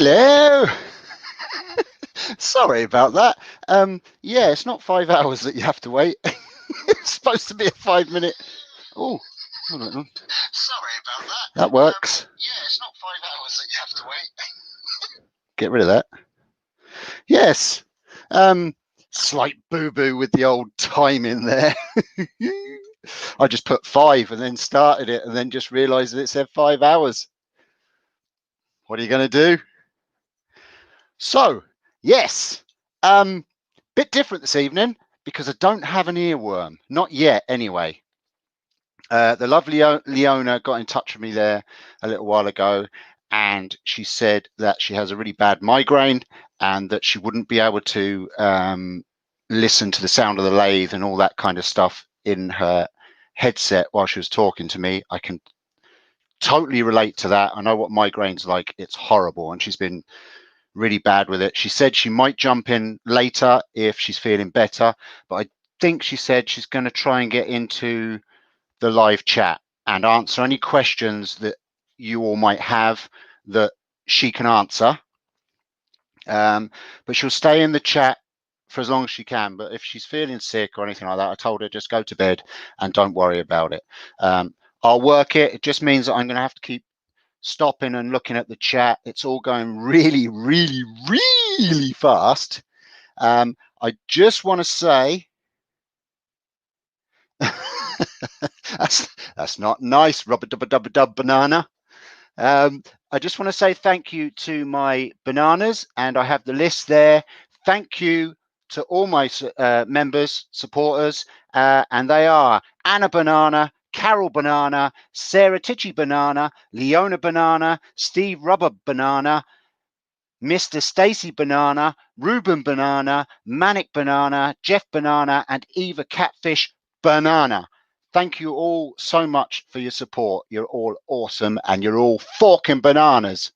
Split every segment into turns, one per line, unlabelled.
Hello. Sorry about that. Yeah, it's not 5 hours that you have to wait. It's supposed to be a 5-minute. Oh, hold on. Sorry about that. That works. Yeah, it's not 5 hours that you have to wait. Get rid of that. Yes. Slight boo-boo with the old time in there. I just put 5 and then started it and then just realized that it said 5 hours. What are you going to do? So, yes, bit different this evening because I don't have an earworm. Not yet, anyway. The lovely Leona got in touch with me there a little while ago, and she said that she has a really bad migraine and that she wouldn't be able to listen to the sound of the lathe and all that kind of stuff in her headset while she was talking to me. I can totally relate to that. I know what migraine's like. It's horrible, and she's been really bad with it. She said she might jump in later if she's feeling better, but I think she said she's going to try and get into the live chat and answer any questions that you all might have that she can answer. But she'll stay in the chat for as long as she can. But if she's feeling sick or anything like that, I told her just go to bed and don't worry about it. I'll work it. It just means that I'm going to have to keep stopping and looking at the chat. It's all going really, really, really fast. I just want to say that's not nice. Rubber dubba dubba dub banana. I just want to say thank you to my bananas, and I have the list there. Thank you to all my members, supporters, and they are Anna Banana, Carole Banana, Sarah Titchy Banana, Leona Banana, Steve Rubber Banana, Mr. Stacy Banana, Ruben Banana, Manic Banana, Jeff Banana, and Eva Catfish Banana. Thank you all so much for your support. You're all awesome, and you're all forking bananas.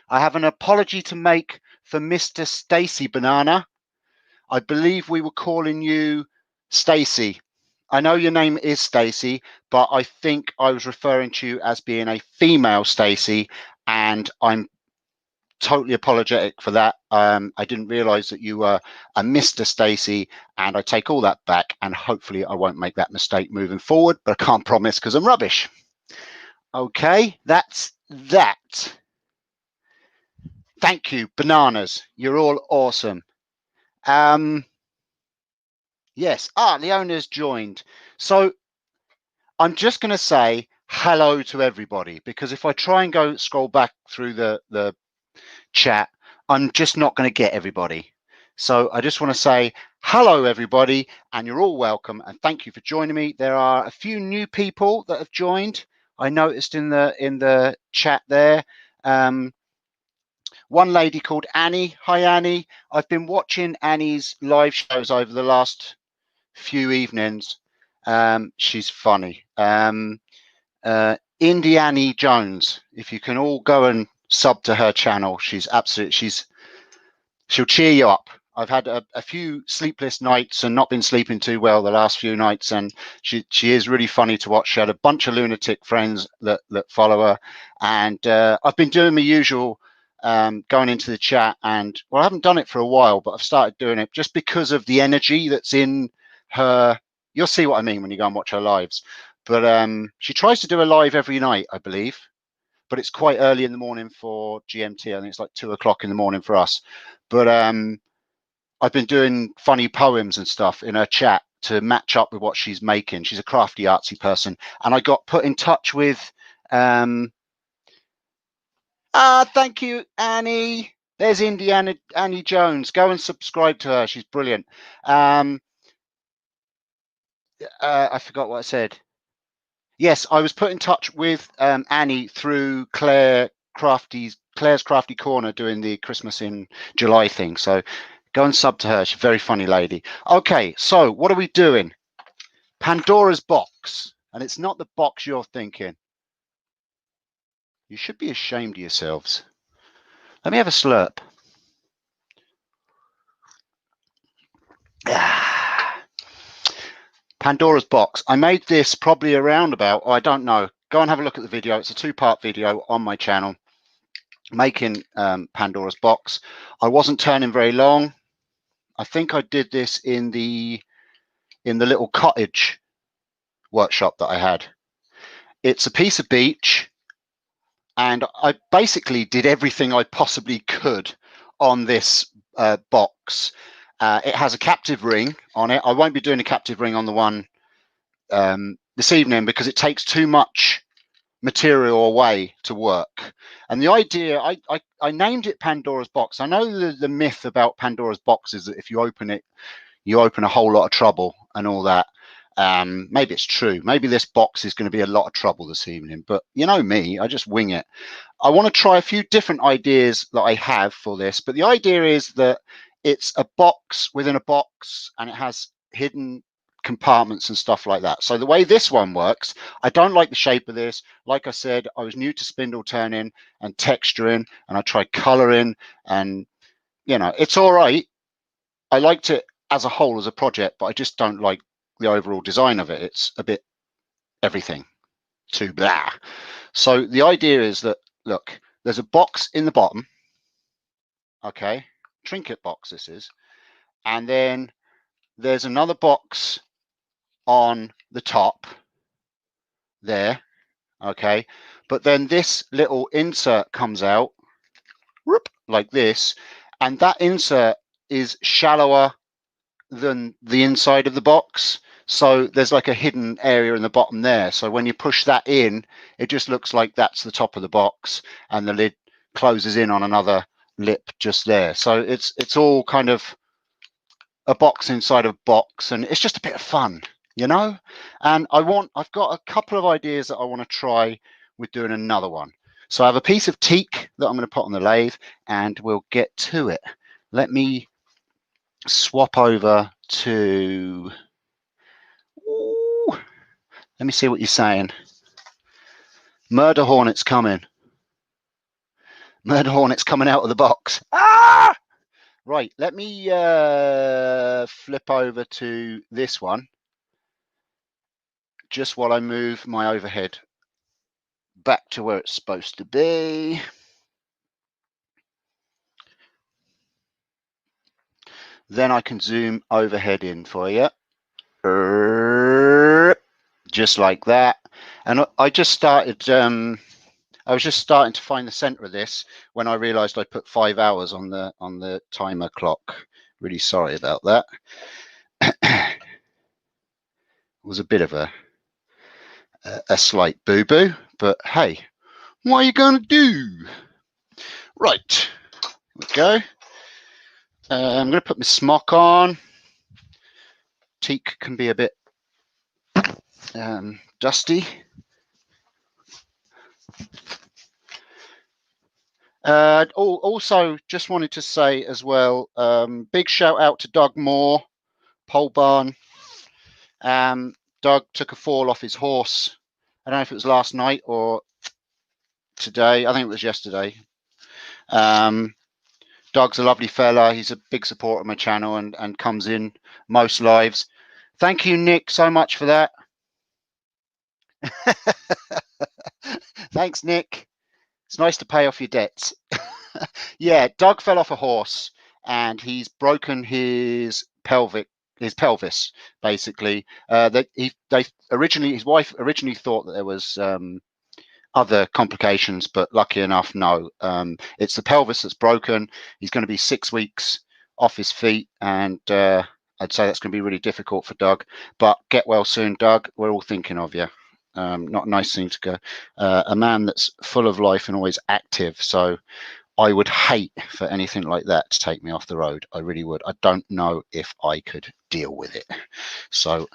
I have an apology to make for Mr. Stacy Banana. I believe we were calling you Stacy. I know your name is Stacy, but I think I was referring to you as being a female Stacy, and I'm totally apologetic for that. I didn't realize that you were a Mr. Stacy, and I take all that back, and hopefully I won't make that mistake moving forward, but I can't promise because I'm rubbish. Okay, that's that. Thank you, bananas. You're all awesome. Yes, Leona's joined. So I'm just going to say hello to everybody, because if I try and go scroll back through the chat, I'm just not going to get everybody. So I just want to say hello, everybody, and you're all welcome, and thank you for joining me. There are a few new people that have joined. I noticed in the chat there. One lady called Annie. Hi, Annie. I've been watching Annie's live shows over the last few evenings. She's funny. Indiana Jones. If you can all go and sub to her channel, she's absolutely, she'll cheer you up. I've had a few sleepless nights and not been sleeping too well the last few nights, and she is really funny to watch. She had a bunch of lunatic friends that follow her, and I've been doing my usual, going into the chat, and well, I haven't done it for a while, but I've started doing it just because of the energy that's in her. You'll see what I mean when you go and watch her lives. But she tries to do a live every night, I believe, but it's quite early in the morning for GMT. I think it's like 2 o'clock in the morning for us. But I've been doing funny poems and stuff in her chat to match up with what she's making. She's a crafty, artsy person. And I got put in touch with, thank you, Annie. There's Annie Jones. Go and subscribe to her. She's brilliant. I forgot what I said. Yes, I was put in touch with Annie through Claire's Crafty Corner doing the Christmas in July thing. So go and sub to her. She's a very funny lady. Okay, so what are we doing? Pandora's box. And it's not the box you're thinking. You should be ashamed of yourselves. Let me have a slurp. Pandora's box. I made this probably around about, I don't know. Go and have a look at the video. It's a 2-part video on my channel. making Pandora's box. I wasn't turning very long. I think I did this in the little cottage workshop that I had. It's a piece of beech, and I basically did everything I possibly could on this box. It has a captive ring on it. I won't be doing a captive ring on the one this evening because it takes too much material away to work. And the idea, I named it Pandora's box. I know the myth about Pandora's box is that if you open it, you open a whole lot of trouble and all that. Maybe it's true. Maybe this box is going to be a lot of trouble this evening, but you know me, I just wing it. I want to try a few different ideas that I have for this, but the idea is that it's a box within a box and it has hidden compartments and stuff like that. So the way this one works, I don't like the shape of this. Like I said, I was new to spindle turning and texturing, and I tried coloring, and you know, it's all right. I liked it as a whole as a project, but I just don't like the overall design of it. It's a bit everything too blah. So the idea is that, look, there's a box in the bottom, okay, trinket box this is, and then there's another box on the top there, okay, but then this little insert comes out whoop, like this, and that insert is shallower than the inside of the box, so there's like a hidden area in the bottom there. So when you push that in, it just looks like that's the top of the box, and the lid closes in on another lip just there. So it's all kind of a box inside a box, and it's just a bit of fun, you know. And I've got a couple of ideas that I want to try with doing another one. So I have a piece of teak that I'm going to put on the lathe, and we'll get to it. Let me swap over to, ooh, let me see what you're saying. Murder Hornet's coming. Murder Hornet's coming out of the box. Ah! Right, let me flip over to this one just while I move my overhead back to where it's supposed to be. Then I can zoom overhead in for you. Just like that. And I just started, I was just starting to find the center of this when I realized I put 5 hours on the timer clock. Really sorry about that. It was a bit of a slight boo-boo, but hey, what are you gonna do? Right, here we go. I'm gonna put my smock on. Teak can be a bit dusty. Also, just wanted to say as well, big shout out to Doug Moore, Pole Barn. Doug took a fall off his horse. I don't know if it was last night or today. I think it was yesterday. Doug's a lovely fella. He's a big supporter of my channel and comes in most lives. Thank you, Nick, so much for that. Thanks, Nick. It's nice to pay off your debts. Yeah, Doug fell off a horse and he's broken his pelvis, basically. His wife originally thought that there was other complications, but lucky enough, no. It's the pelvis that's broken. He's going to be 6 weeks off his feet, and I'd say that's going to be really difficult for Doug. But get well soon, Doug. We're all thinking of you. Not a nice thing to go. A man that's full of life and always active. So I would hate for anything like that to take me off the road. I really would. I don't know if I could deal with it. So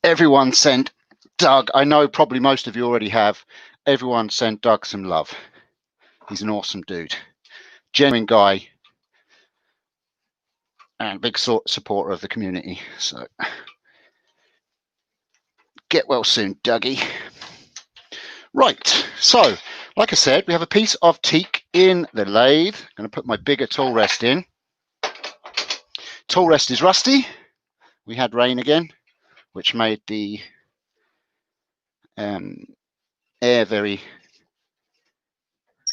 everyone send Doug, I know probably most of you already have, everyone send Doug some love. He's an awesome dude. Genuine guy. And big supporter of the community. So get well soon, Dougie. Right, so like I said, we have a piece of teak in the lathe. I'm going to put my bigger tool rest in. Tool rest is rusty. We had rain again, which made the air very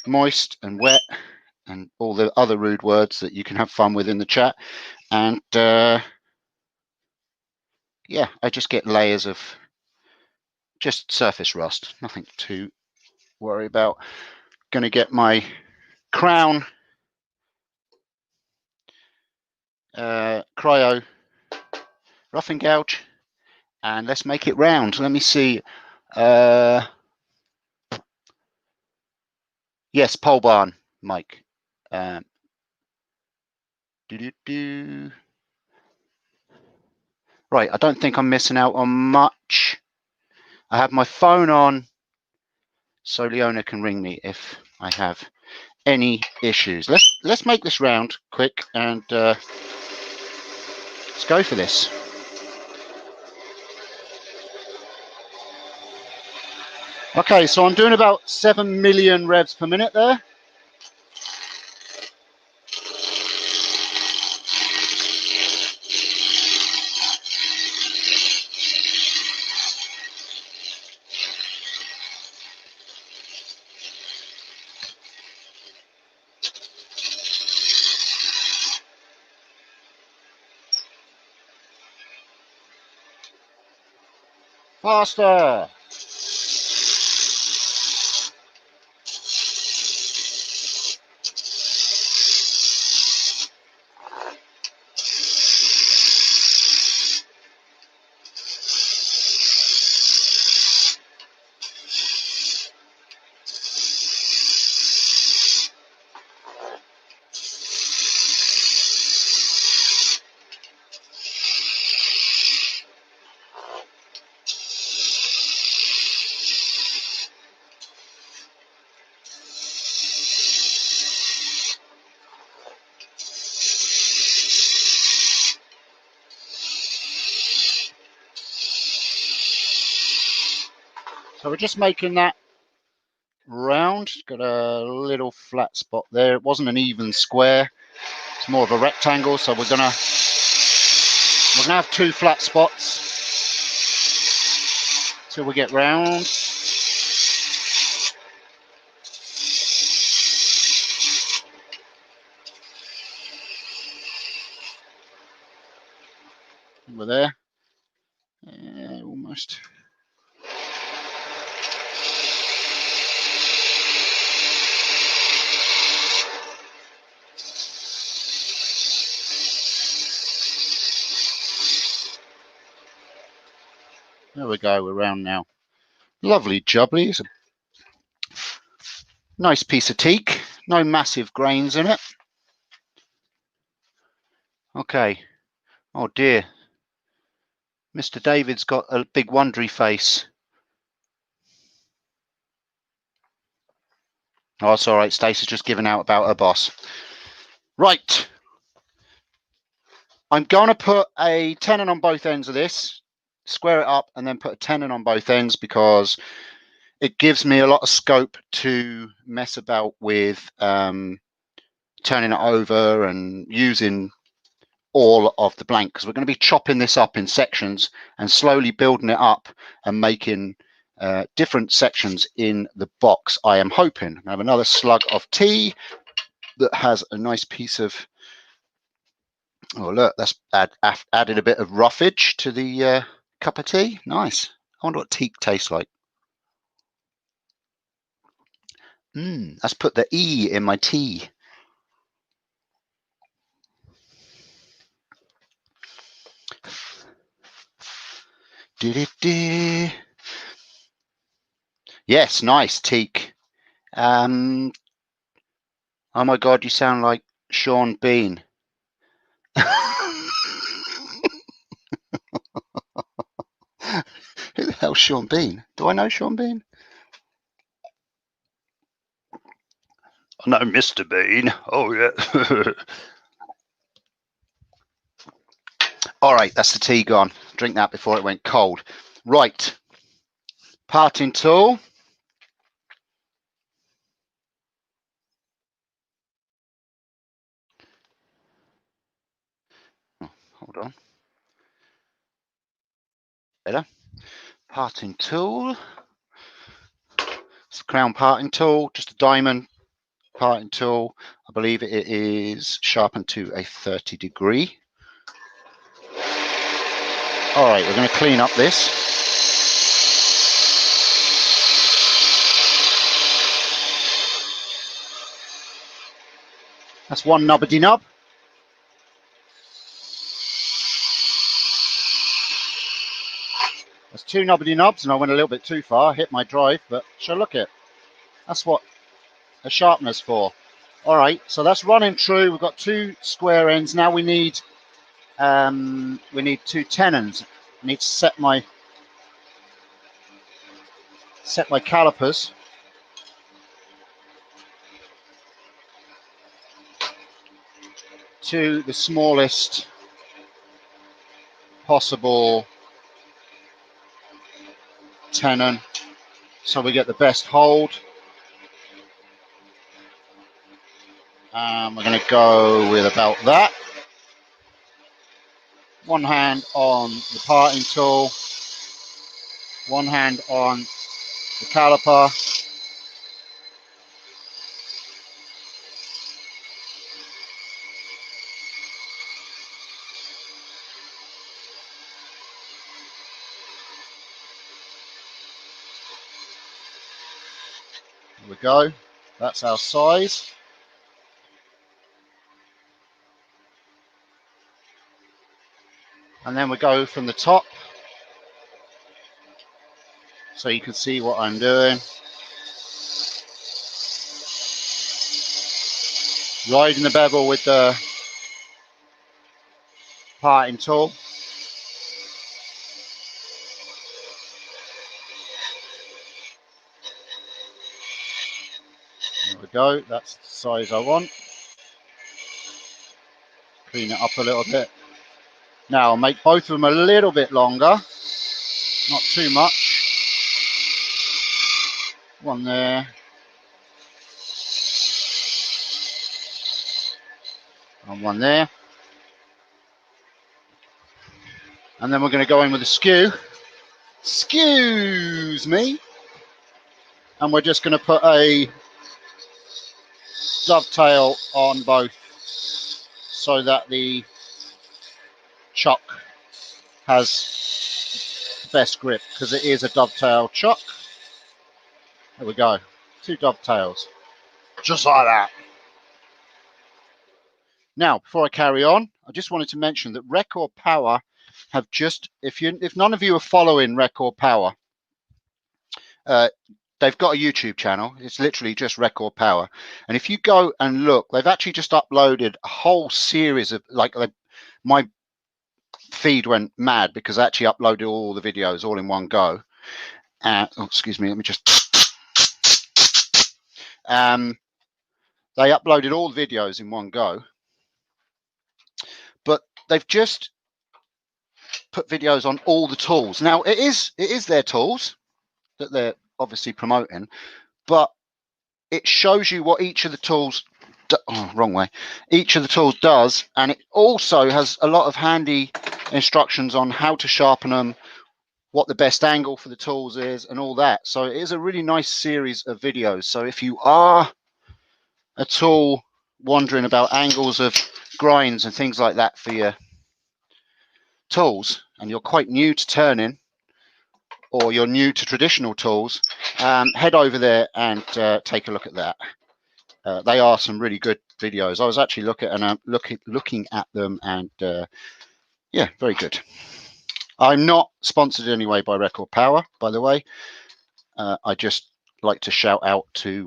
moist and wet and all the other rude words that you can have fun with in the chat. And yeah, I just get layers of just surface rust, nothing to worry about. Going to get my crown cryo rough and gouge, and let's make it round. Let me see. Yes, pole barn, Mike. Right, I don't think I'm missing out on much. I have my phone on, so Leona can ring me if I have any issues. Let's make this round quick and let's go for this. Okay, so I'm doing about 7 million revs per minute there. Faster. So we're just making that round. Got a little flat spot there. It wasn't an even square. It's more of a rectangle. So we're gonna have 2 flat spots till we get round. We're there. Almost. There we go, we're round now. Lovely jubbly. It's a nice piece of teak. No massive grains in it. Okay. Oh dear. Mr. David's got a big wondery face. Oh, it's all right. Stacey's just giving out about her boss. Right. I'm going to put a tenon on both ends of this, square it up, and then put a tenon on both ends because it gives me a lot of scope to mess about with turning it over and using all of the blank, because we're going to be chopping this up in sections and slowly building it up and making different sections in the box. I am hoping I have another slug of tea that has a nice piece of, oh look, that's added a bit of roughage to the cup of tea. Nice. I wonder what teak tastes like. Let's put the E in my tea. Yes, nice teak. Oh my God, you sound like Sean Bean. Who the hell's Sean Bean? Do I know Sean Bean? I know Mr. Bean. Oh yeah. All right, that's the tea gone. Drink that before it went cold. Right. Parting tool. Oh, hold on. Better. Parting tool. It's a crown parting tool, just a diamond parting tool. I believe it is sharpened to a 30 degree. All right, we're going to clean up this. That's one nubbity nub. That's two nubbity nubs, and I went a little bit too far, hit my drive, but sure, look it. That's what a sharpener's for. All right, so that's running true. We've got two square ends. Now we need two tenons. I need to set my calipers. To the smallest possible tenon, so we get the best hold. We're going to go with about that. One hand on the parting tool, one hand on the caliper. There we go. That's our size. And then we go from the top, so you can see what I'm doing. Riding the bevel with the parting tool. There we go, that's the size I want. Clean it up a little bit. Now I'll make both of them a little bit longer, not too much. One there. And one there. And then we're going to go in with a skew. Excuse me. And we're just going to put a dovetail on both so that the chuck has the best grip, because it is a dovetail chuck. There we go, two dovetails, just like that. Now, before I carry on, I just wanted to mention that Record Power have just, if none of you are following Record Power, they've got a YouTube channel. It's literally just Record Power. And if you go and look, they've actually just uploaded a whole series of, my feed went mad because I actually uploaded all the videos all in one go. Oh, excuse me, let me just. They uploaded all the videos in one go. But they've just put videos on all the tools. Now, it is their tools that they're obviously promoting, but it shows you what each of the tools each of the tools does, and it also has a lot of handy instructions on how to sharpen them, what the best angle for the tools is, and all that. So it is a really nice series of videos. So if you are at all wondering about angles of grinds and things like that for your tools, and you're quite new to turning, or you're new to traditional tools, head over there and take a look at that. They are some really good videos. I was actually looking at them, and yeah, very good. I'm not sponsored anyway by Record Power, by the way. I just like to shout out to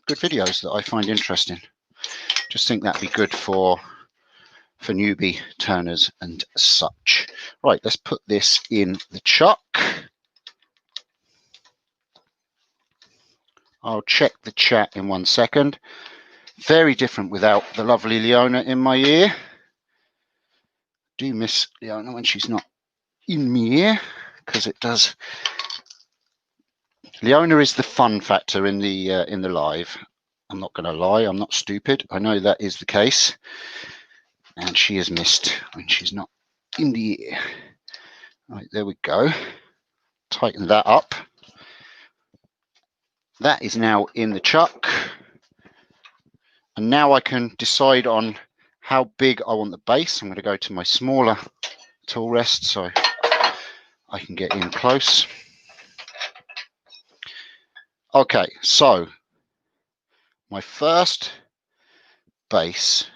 good videos that I find interesting. Just think that'd be good for newbie turners and such. Right, let's put this in the chuck. I'll check the chat in 1 second. Very different without the lovely Leona in my ear. Do miss Leona when she's not in my ear, because it does. Leona is the fun factor in the live. I'm not going to lie, I'm not stupid. I know that is the case, and she is missed when she's not in the ear. Right, there we go. Tighten that up. That is now in the chuck. And now I can decide on how big I want the base. I'm going to go to my smaller tool rest so I can get in close. Okay, so my first base,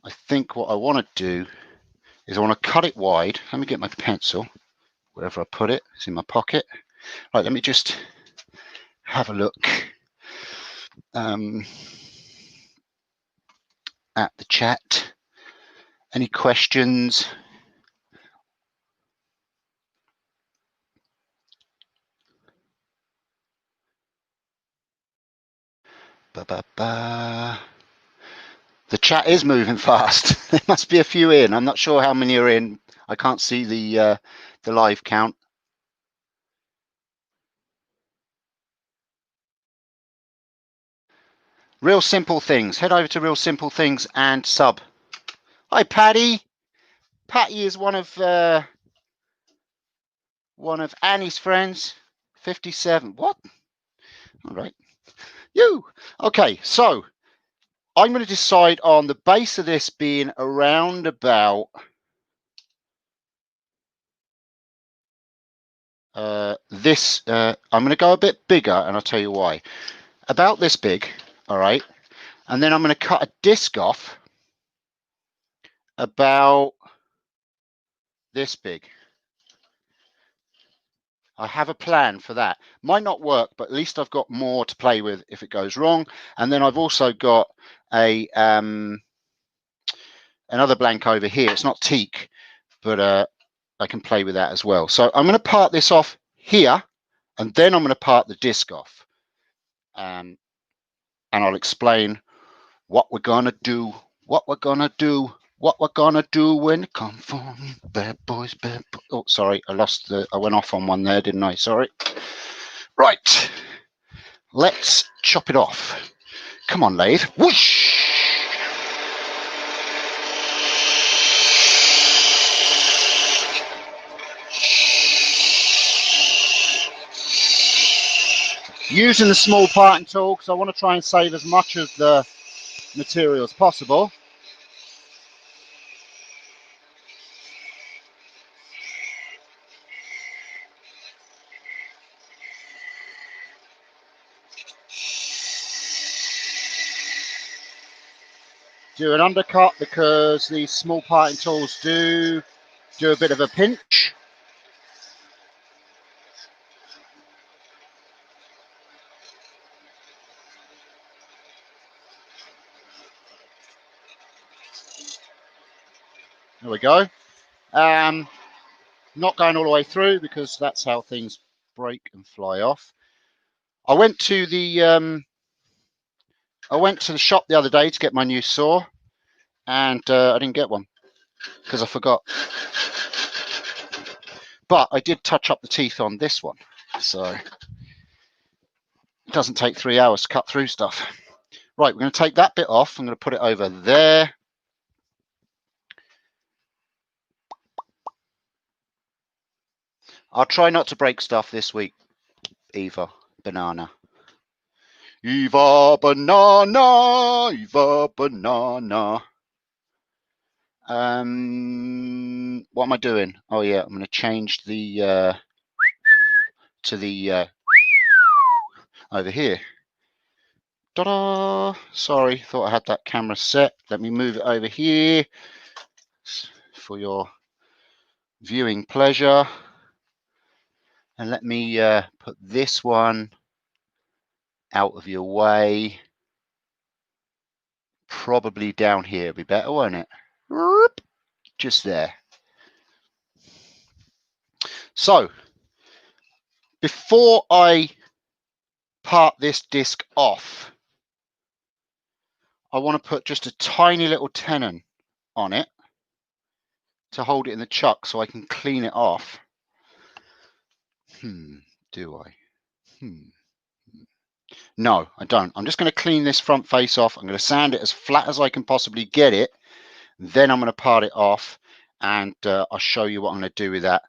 I think what I want to do is I want to cut it wide. Let me get my pencil, wherever I put it, it's in my pocket. Right, let me just have a look at the chat. Any questions? The chat is moving fast. There must be a few in. I'm not sure how many are in. I can't see the live count. Real Simple Things. Head over to Real Simple Things and sub. Hi, Paddy. Patty is one of Annie's friends. 57. What? All right. You. Okay, so I'm going to decide on the base of this being around about this. I'm going to go a bit bigger, and I'll tell you why. About this big, all right. And then I'm going to cut a disc off about this big. I have a plan for that. Might not work, but at least I've got more to play with if it goes wrong. And then I've also got a another blank over here. It's not teak, but I can play with that as well. So I'm going to part this off here, and then I'm going to part the disc off. And I'll explain what we're going to do, what we're going to do when it comes from bad boys, bad boys. Oh, sorry, I went off on one there, didn't I? Sorry. Right, let's chop it off. Come on, lathe. Whoosh! Using the small parting tool because I want to try and save as much of the material as possible. Do an undercut because these small parting tools do a bit of a pinch. There we go. Not going all the way through because that's how things break and fly off. I went to the shop the other day to get my new saw, and I didn't get one because I forgot. But I did touch up the teeth on this one, so it doesn't take 3 hours to cut through stuff. Right, we're going to take that bit off. I'm going to put it over there. I'll try not to break stuff this week, Eva Banana. Eva Banana, Eva Banana. What am I doing? Oh yeah, I'm going to change the to the over here. Ta-da! Sorry, thought I had that camera set. Let me move it over here for your viewing pleasure. And let me put this one out of your way. Probably down here would be better, won't it? Just there. So, before I part this disc off, I want to put just a tiny little tenon on it to hold it in the chuck so I can clean it off. Do I? No, I don't. I'm just going to clean this front face off. I'm going to sand it as flat as I can possibly get it. Then I'm going to part it off, and I'll show you what I'm going to do with that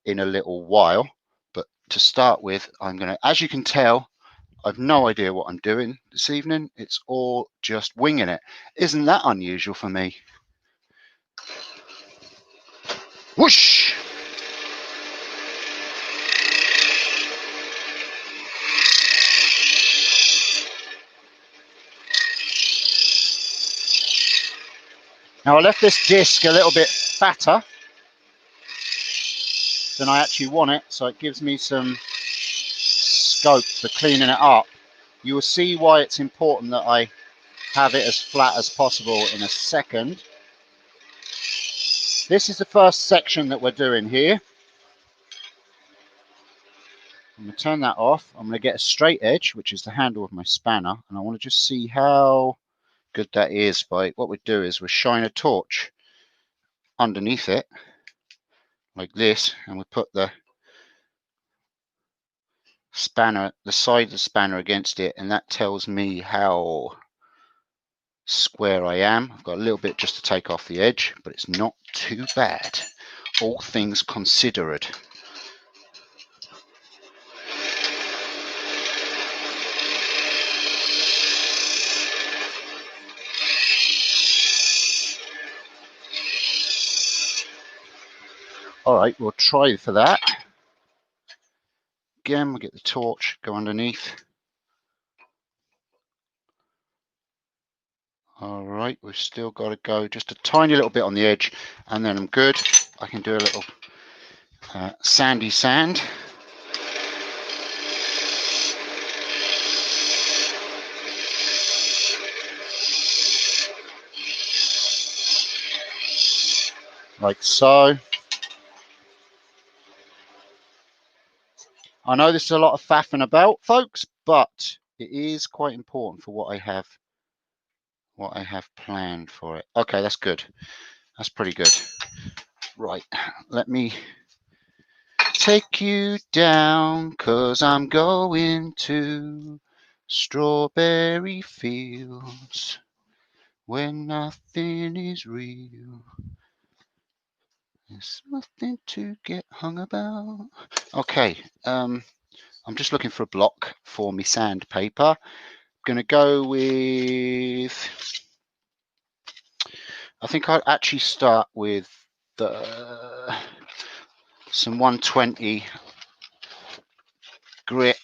in a little while. But to start with, I'm going to, as you can tell, I've no idea what I'm doing this evening. It's all just winging it. Isn't that unusual for me? Whoosh! Now I left this disc a little bit fatter than I actually want it, so it gives me some scope for cleaning it up. You will see why it's important that I have it as flat as possible in a second. This is the first section that we're doing here. I'm going to turn that off. I'm going to get a straight edge, which is the handle of my spanner, and I want to just see how good that is. By what we do is we shine a torch underneath it like this, and we put the spanner, the side of the spanner against it, and that tells me how square I am. I've got a little bit just to take off the edge, but it's not too bad, all things considered. All right, we'll try for that. Again, we'll get the torch, go underneath. All right, we've still got to go just a tiny little bit on the edge, and then I'm good. I can do a little sandy sand. Like so. I know this is a lot of faffing about, folks, but it is quite important for what I have planned for it. Okay, that's good. That's pretty good. Right, let me take you down, 'cause I'm going to strawberry fields where nothing is real. There's nothing to get hung about. Okay, I'm just looking for a block for me sandpaper. I'm gonna go with, I think I'll actually start with some 120 grit,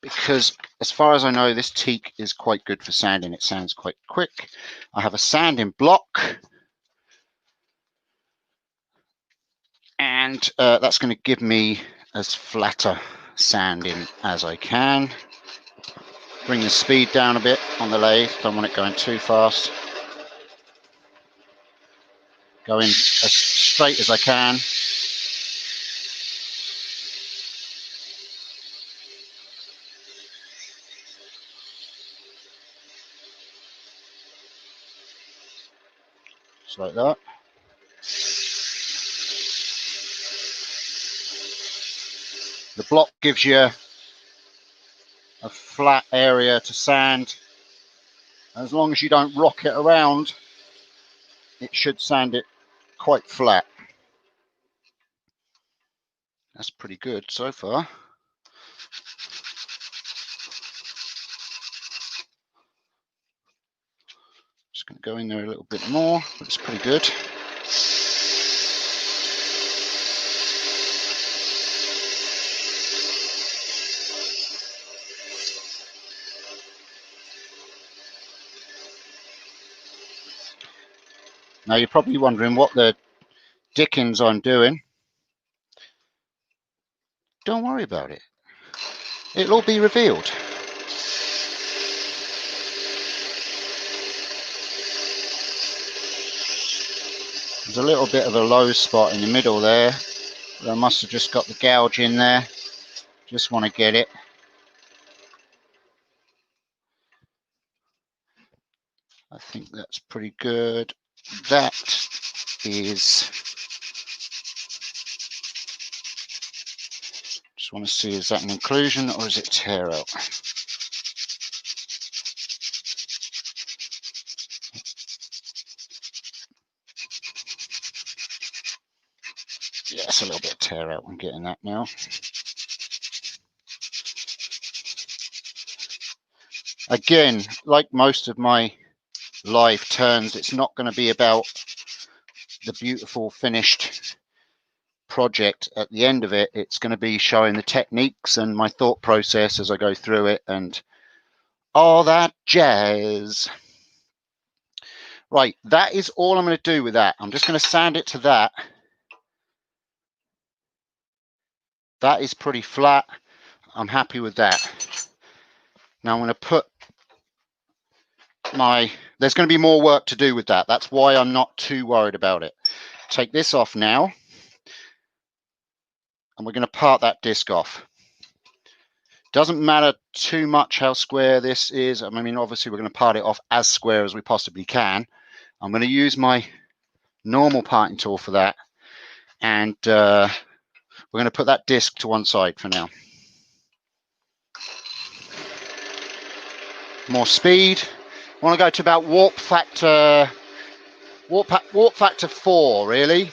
because as far as I know, this teak is quite good for sanding. It sands quite quick. I have a sanding block, and that's going to give me as flatter sanding as I can. Bring the speed down a bit on the lathe. Don't want it going too fast. Going as straight as I can. Just like that. The block gives you a flat area to sand. As long as you don't rock it around, it should sand it quite flat. That's pretty good so far. Just going to go in there a little bit more, but it's pretty good. Now you're probably wondering what the dickens I'm doing. Don't worry about it. It'll all be revealed. There's a little bit of a low spot in the middle there. I must have just got the gouge in there. Just want to get it. I think that's pretty good. That is, just want to see, is that an inclusion or is it tear out? Yeah, it's a little bit tear out. I'm getting that now. Again, like most of my live turns, it's not going to be about the beautiful finished project at the end of it. It's going to be showing the techniques and my thought process as I go through it and all that jazz. Right, that is all I'm going to do with that. I'm just going to sand it to that. That is pretty flat. I'm happy with that. Now I'm going to put there's going to be more work to do with that. That's why I'm not too worried about it. Take this off now. And we're going to part that disc off. Doesn't matter too much how square this is. I mean, obviously we're going to part it off as square as we possibly can. I'm going to use my normal parting tool for that. And we're going to put that disc to one side for now. More speed. I want to go to about warp factor 4, really.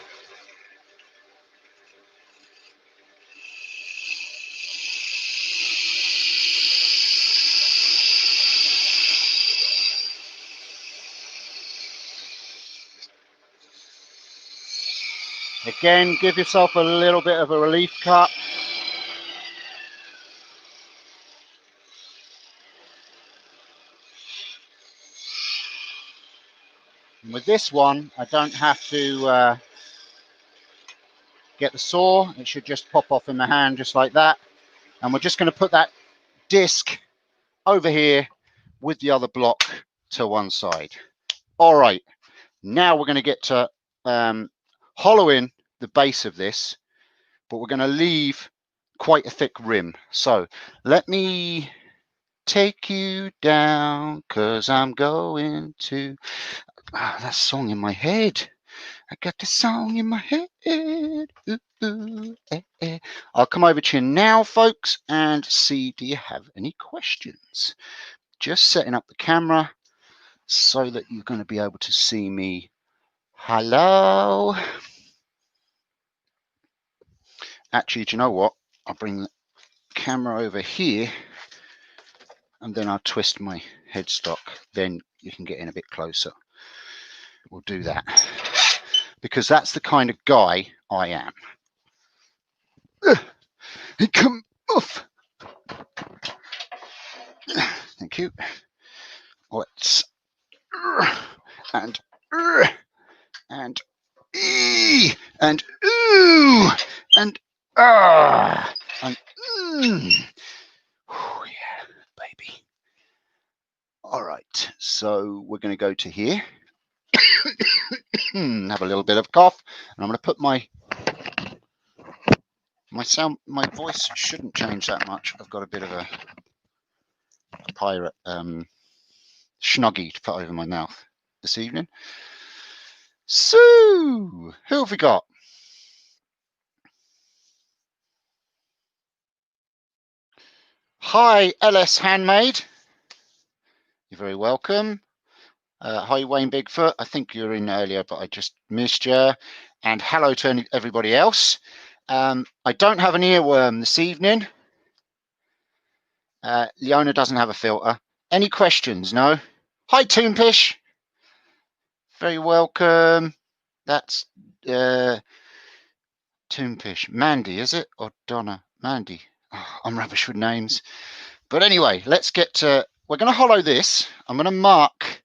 Again, give yourself a little bit of a relief cut. And with this one, I don't have to get the saw. It should just pop off in my hand just like that. And we're just going to put that disc over here with the other block to one side. All right, now we're going to get to hollowing the base of this, but we're going to leave quite a thick rim. So let me take you down, 'cause I'm going to that song in my head. I got the song in my head. Ooh, ooh, eh, eh. I'll come over to you now, folks, and see, do you have any questions? Just setting up the camera so that you're going to be able to see me. Hello. Actually, do you know what? I'll bring the camera over here and then I'll twist my headstock. Then you can get in a bit closer. We'll do that because that's the kind of guy I am. Come off. Thank you. Let's and e and ooh and ah and oh yeah, baby. All right, so we're going to go to here. Have a little bit of cough, and I'm going to put my voice shouldn't change that much. I've got a bit of a pirate schnoggy to put over my mouth this evening. So who have we got? Hi, LS Handmade. You're very welcome. Hi, Wayne Bigfoot. I think you were in earlier, but I just missed you. And hello to everybody else. I don't have an earworm this evening. Leona doesn't have a filter. Any questions? No? Hi, Toonpish. Very welcome. That's Toonpish. Mandy, is it? Or Donna? Mandy. Oh, I'm rubbish with names. But anyway, let's get to... We're going to hollow this. I'm going to mark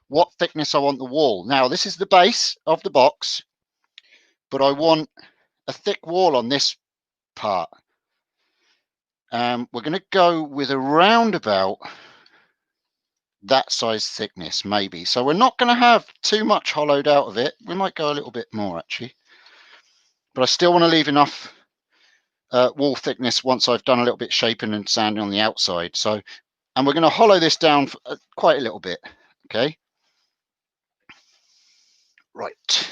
what thickness I want the wall. Now, this is the base of the box, but I want a thick wall on this part. We're going to go with around about that size thickness, maybe. So we're not going to have too much hollowed out of it. We might go a little bit more, actually. But I still want to leave enough wall thickness once I've done a little bit shaping and sanding on the outside. So, and we're going to hollow this down for, quite a little bit, okay? Right.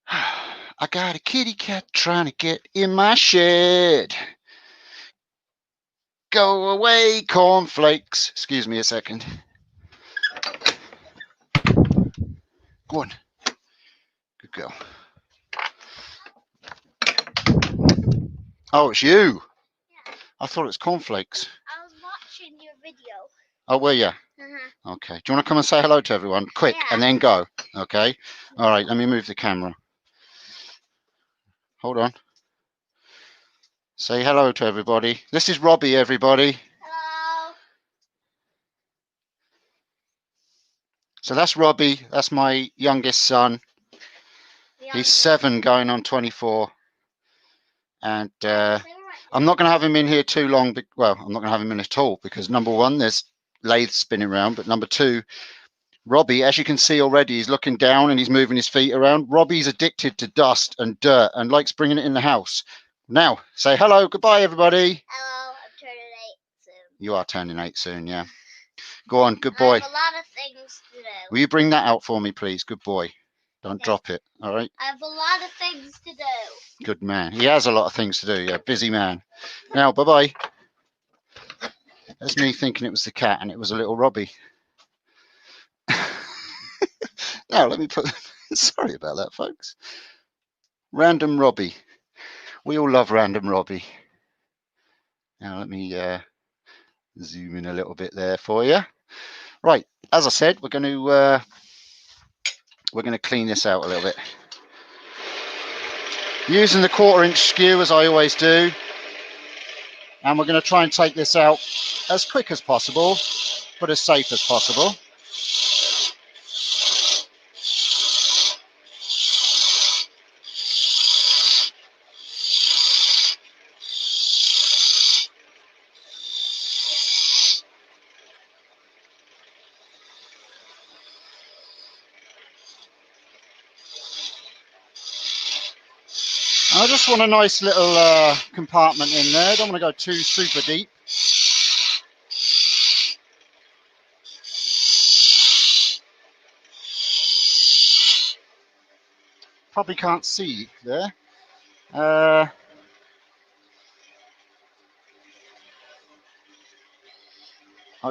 I got a kitty cat trying to get in my shed. Go away, cornflakes. Excuse me a second. Go on. Good girl. Oh, it's you. Yeah. I thought it was cornflakes.
I was watching your video.
Oh, were you? Okay. Do you want to come and say hello to everyone? Quick, and then go. Okay. All right. Let me move the camera. Hold on. Say hello to everybody. This is Robbie, everybody.
Hello.
So that's Robbie. That's my youngest son. He's 7 going on 24. And I'm not going to have him in here too long. Well, I'm not going to have him in at all because number one, there's lathes spinning around. But number two, Robbie, as you can see already, he's looking down and he's moving his feet around. Robbie's addicted to dust and dirt and likes bringing it in the house. Now, say hello. Goodbye, everybody.
Hello. I'm turning 8 soon.
You are turning 8 soon, yeah. Go on. Good boy.
I have a lot of things to do.
Will you bring that out for me, please? Good boy. Don't drop it, all right?
I have a lot of things to do.
Good man. He has a lot of things to do, yeah. Busy man. Now, bye-bye. That's me thinking it was the cat and it was a little Robbie. Now, let me put... Sorry about that, folks. Random Robbie. We all love Random Robbie. Now, let me zoom in a little bit there for you. Right, as I said, we're going to clean this out a little bit. Using the 1/4 inch skew as I always do. And we're going to try and take this out as quick as possible, but as safe as possible. I just want a nice little compartment in there. Don't want to go too super deep. Probably can't see there. I'll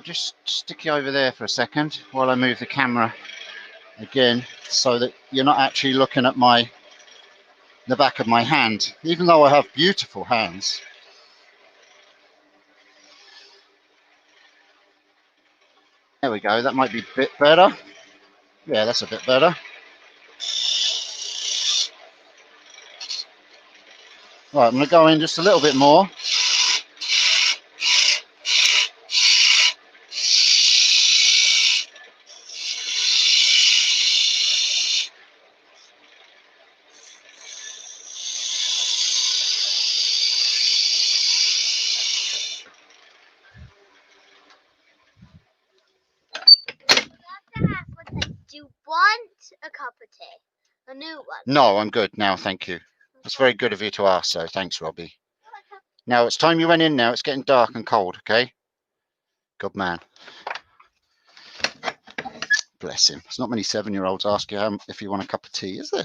just stick you over there for a second while I move the camera again so that you're not actually looking at the back of my hand, even though I have beautiful hands. There we go, that might be a bit better. Yeah, that's a bit better. Right, I'm going to go in just a little bit more.
Do you want a cup of tea? A new one?
No, I'm good now, thank you. That's very good of you to ask, so thanks, Robbie. Now, it's time you went in now. It's getting dark and cold, okay? Good man. Bless him. There's not many 7-year-olds ask you if you want a cup of tea, is there?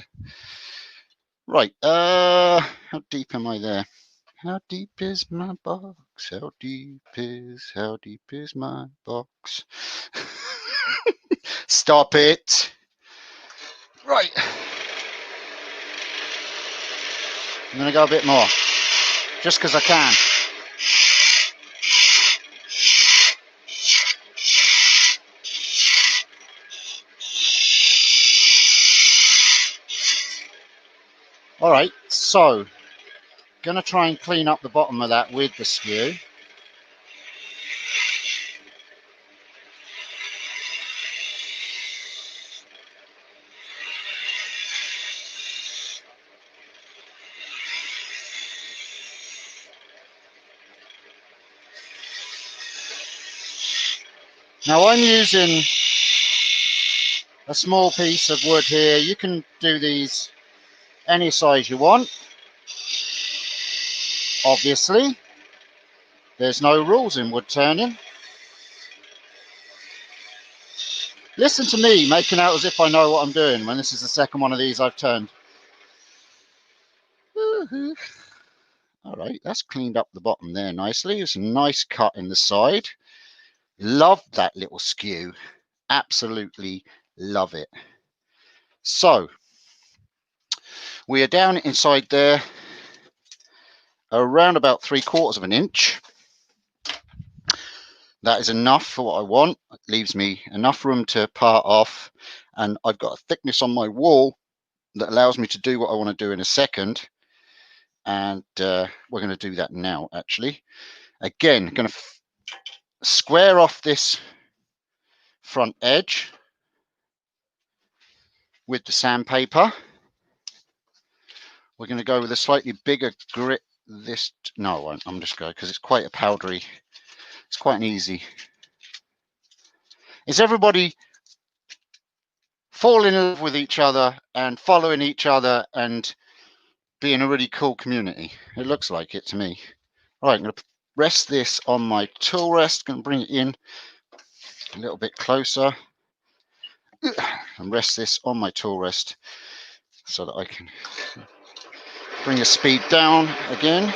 Right, how deep am I there? How deep is my box? How deep is my box? Stop it. Right. I'm going to go a bit more, just because I can. All right, so going to try and clean up the bottom of that with the skew. Now I'm using a small piece of wood here. You can do these any size you want. Obviously, there's no rules in wood turning. Listen to me making out as if I know what I'm doing when this is the second one of these I've turned. Woohoo. All right, that's cleaned up the bottom there nicely. It's a nice cut in the side. Love that little skew. Absolutely love it. So, we are down inside there around about 3/4 of an inch. That is enough for what I want. It leaves me enough room to part off, and I've got a thickness on my wall that allows me to do what I want to do in a second. And we're going to do that now, actually. Again, going to square off this front edge with the sandpaper. We're going to go with a slightly bigger grit this. No, I won't. I'm just going because it's quite a powdery. It's quite an easy. Is everybody falling in love with each other and following each other and being a really cool community? It looks like it to me. All right, I'm going to rest this on my tool rest. Going to bring it in a little bit closer and rest this on my tool rest so that I can bring the speed down again.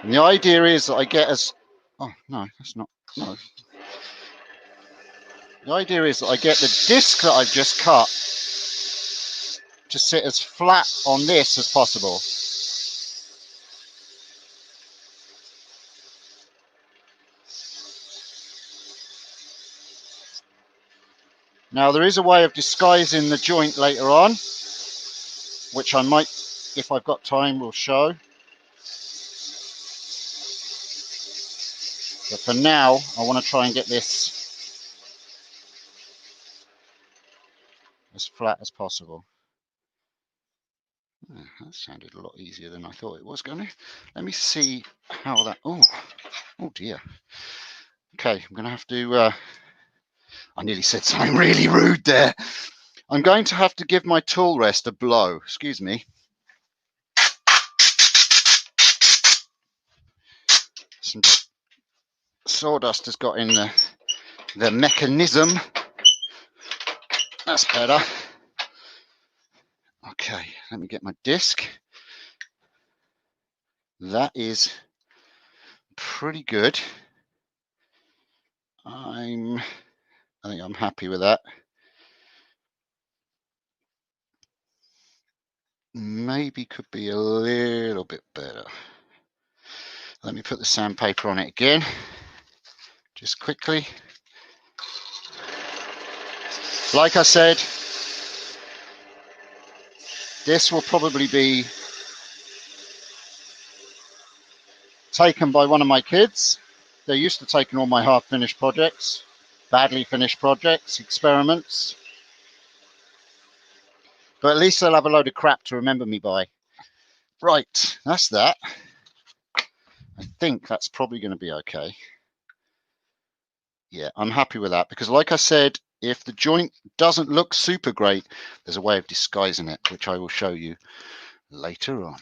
And the idea is that I get as, oh no, that's not, no. The idea is that I get the disc that I've just cut to sit as flat on this as possible. Now there is a way of disguising the joint later on, which I might, if I've got time, will show. But for now, I want to try and get this as flat as possible. Oh, that sounded a lot easier than I thought it was going to. Let me see how that, oh dear. Okay, I'm going to have to, I nearly said something really rude there. I'm going to have to give my tool rest a blow. Excuse me. Some sawdust has got in the mechanism. That's better. Okay, let me get my disc. That is pretty good. I think I'm happy with that. Maybe could be a little bit better. Let me put the sandpaper on it again, just quickly. Like I said, this will probably be taken by one of my kids. They're used to taking all my half-finished projects, badly finished projects, experiments. But at least they'll have a load of crap to remember me by. Right, that's that. I think that's probably going to be okay. Yeah, I'm happy with that because like I said, if the joint doesn't look super great, there's a way of disguising it, which I will show you later on.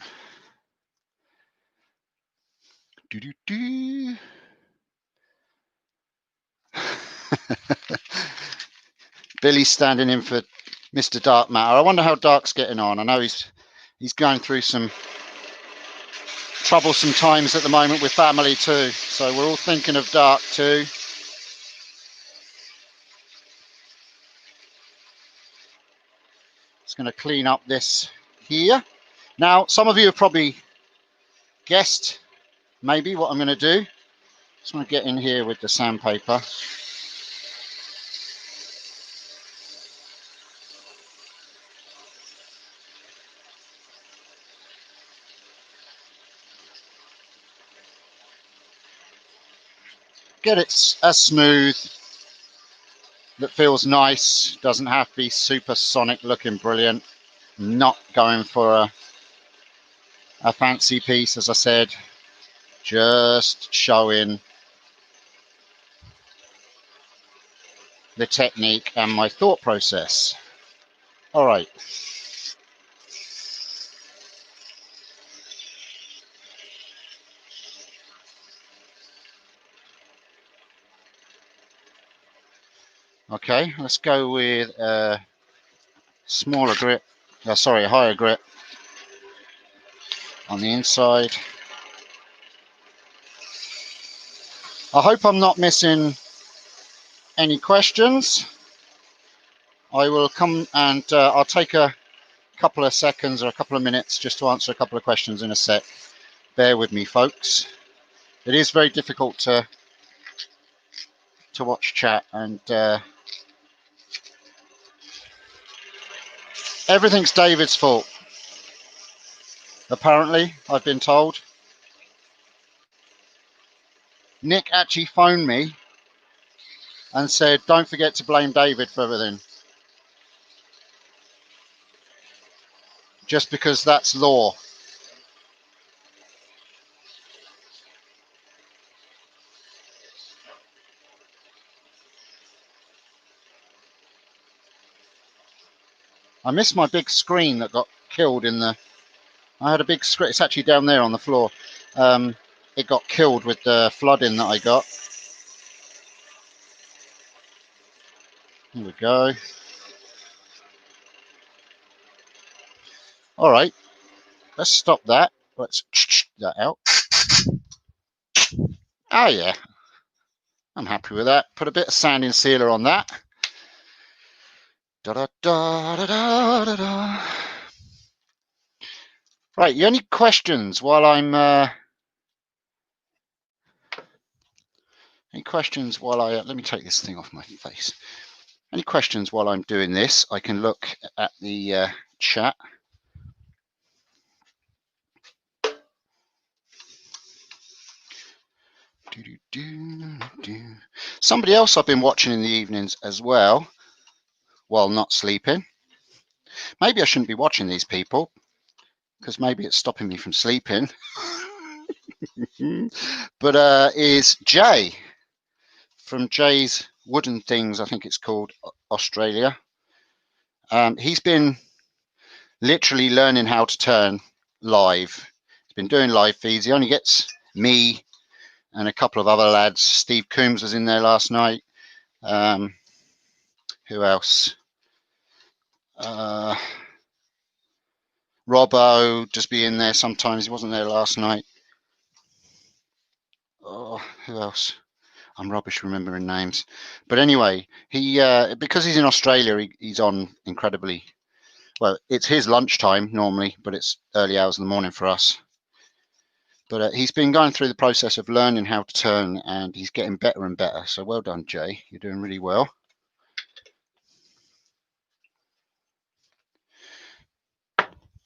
Billy's standing in for Mr. Dark Matter. I wonder how Dark's getting on. I know he's going through some troublesome times at the moment with family too. So we're all thinking of Dark too. It's going to clean up this here. Now, some of you have probably guessed maybe what I'm going to do. Just want to get in here with the sandpaper. Get it as smooth, that feels nice, doesn't have to be super sonic looking brilliant. Not going for a fancy piece, as I said, just showing the technique and my thought process. All right. Okay, let's go with a smaller grit, a higher grit on the inside. I hope I'm not missing any questions. I will come and I'll take a couple of seconds or a couple of minutes just to answer a couple of questions in a sec. Bear with me, folks. It is very difficult to to watch chat, and everything's David's fault. Apparently, I've been told. Nick actually phoned me and said, don't forget to blame David for everything. Just because that's law. I missed my big screen that got killed in the... I had a big screen. It's actually down there on the floor. It got killed with the flooding that I got. Here we go. All right. Let's stop that. Let's that out. Oh, yeah. I'm happy with that. Put a bit of sanding sealer on that. Da, da, da, da, da, da, da. Right, any questions while I'm... any questions while I... let me take this thing off my face. Any questions while I'm doing this? I can look at the chat. Somebody else I've been watching in the evenings as well, while not sleeping. Maybe I shouldn't be watching these people, because maybe it's stopping me from sleeping. But is Jay from Jay's Wooden Things, I think it's called, Australia. He's been literally learning how to turn live. He's been doing live feeds. He only gets me and a couple of other lads. Steve Coombs was in there last night. Who else? Robbo just be in there sometimes. He wasn't there last night. Oh, who else? I'm rubbish remembering names. But anyway, he because he's in Australia, he's on incredibly well. It's his lunchtime normally, but it's early hours in the morning for us. But he's been going through the process of learning how to turn, and he's getting better and better. So well done, Jay. You're doing really well.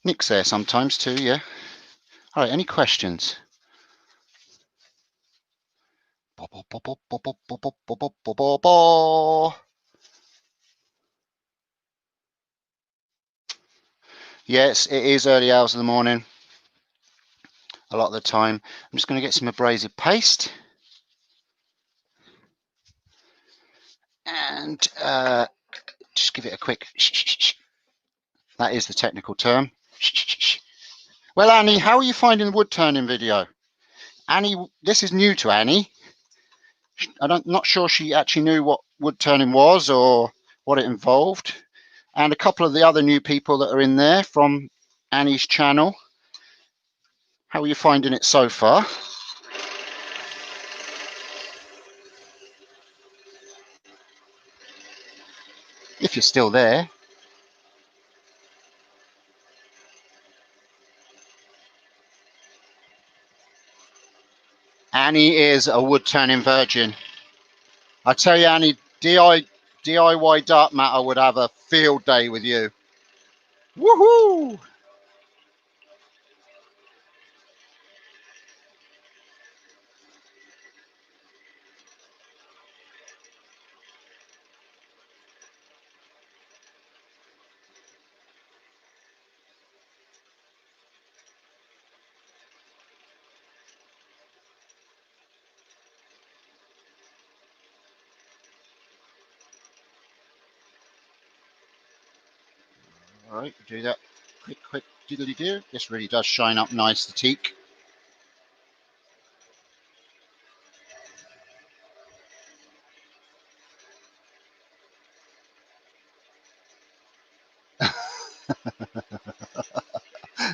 Nick's there sometimes too, yeah. All right, any questions? Yes, it is early hours of the morning. A lot of the time. I'm just going to get some abrasive paste. And just give it a quick shh. That is the technical term. Shh. Well, Annie, how are you finding the wood turning video? Annie, this is new to Annie. I'm not sure she actually knew what wood turning was or what it involved. And a couple of the other new people that are in there from Annie's channel. How are you finding it so far? If you're still there. Annie is a wood turning virgin. I tell you, Annie, DIY Dark Matter would have a field day with you. Woohoo! All right, do that quick diddly do. This really does shine up nice, the teak.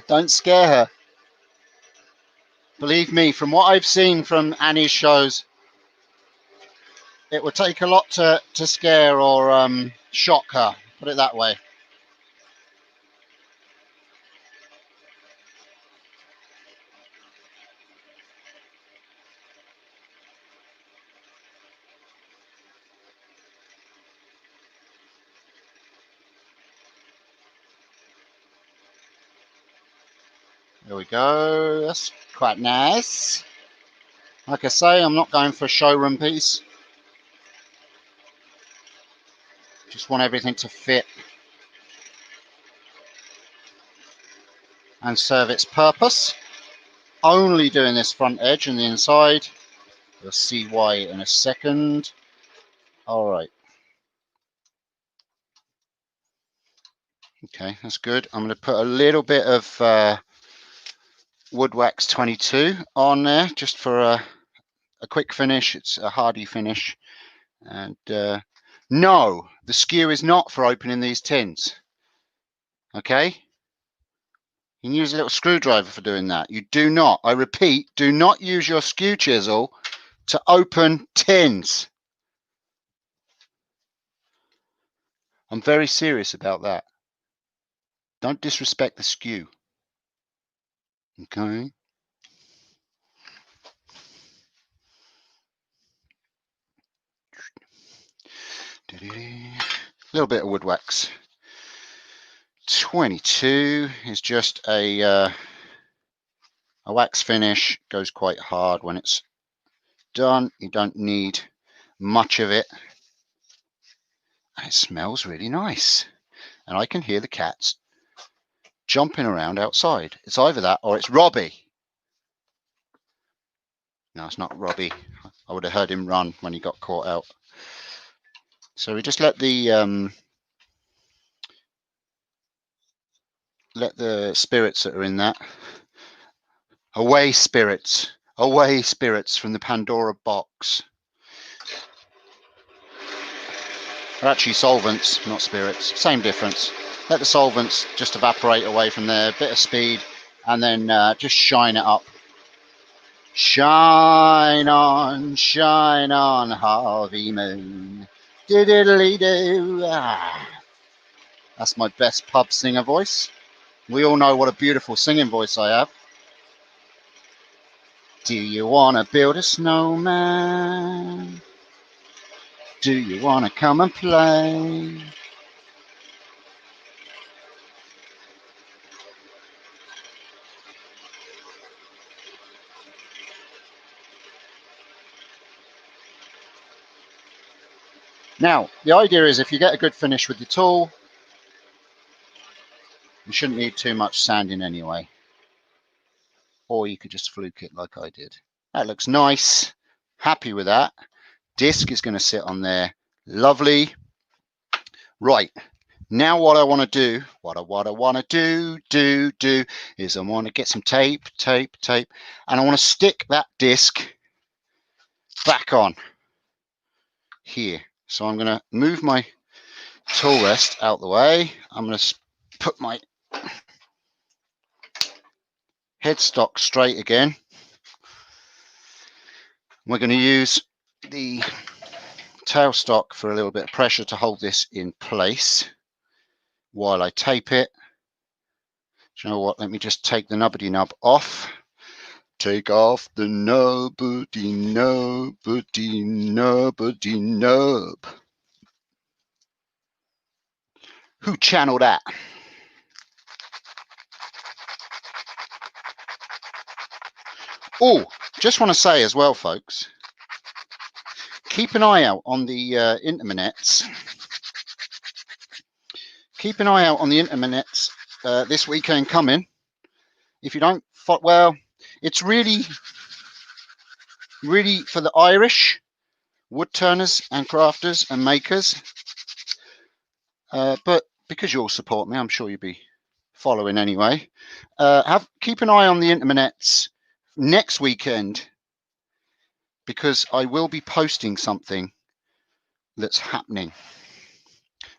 Don't scare her. Believe me, from what I've seen from Annie's shows, it would take a lot to scare or shock her. Put it that way. There we go. That's quite nice. Like I say, I'm not going for a showroom piece. Just want everything to fit and serve its purpose. Only doing this front edge and the inside. You'll see why in a second. All right. Okay, that's good. I'm going to put a little bit of Wood Wax 22 on there just for a quick finish. It's a hardy finish. And no, the skew is not for opening these tins. Okay? You can use a little screwdriver for doing that. You do not, I repeat, do not use your skew chisel to open tins. I'm very serious about that. Don't disrespect the skew. Okay? A little bit of Wood Wax 22 is just a wax finish. Goes quite hard when it's done. You don't need much of it. And it smells really nice. And I can hear the cats jumping around outside. It's either that or it's Robbie. No, it's not Robbie. I would have heard him run when he got caught out. So we just let the spirits that are in that away spirits from the Pandora box. They're actually solvents, not spirits. Same difference. Let the solvents just evaporate away from there. A bit of speed, and then just shine it up. Shine on, Harvey Moon. Diddly-doo. That's my best pub singer voice. We all know what a beautiful singing voice I have. Do you want to build a snowman? Do you want to come and play? Now, the idea is if you get a good finish with your tool, you shouldn't need too much sanding anyway. Or you could just fluke it like I did. That looks nice. Happy with that. Disc is going to sit on there. Lovely. Right. Now what I want to do, what I want to do is I want to get some tape, and I want to stick that disc back on here. So I'm going to move my tool rest out the way. I'm going to put my headstock straight again. We're going to use the tailstock for a little bit of pressure to hold this in place while I tape it. Do you know what? Let me just take the nubbity nub off. Take off the nubbity nub. Who channeled that? Oh, just want to say as well, folks, keep an eye out on the internets. Keep an eye out on the internets this weekend coming. If you don't, well, it's really for the Irish wood turners and crafters and makers. But because you all support me, I'm sure you'll be following anyway. Keep an eye on the internets next weekend, because I will be posting something that's happening.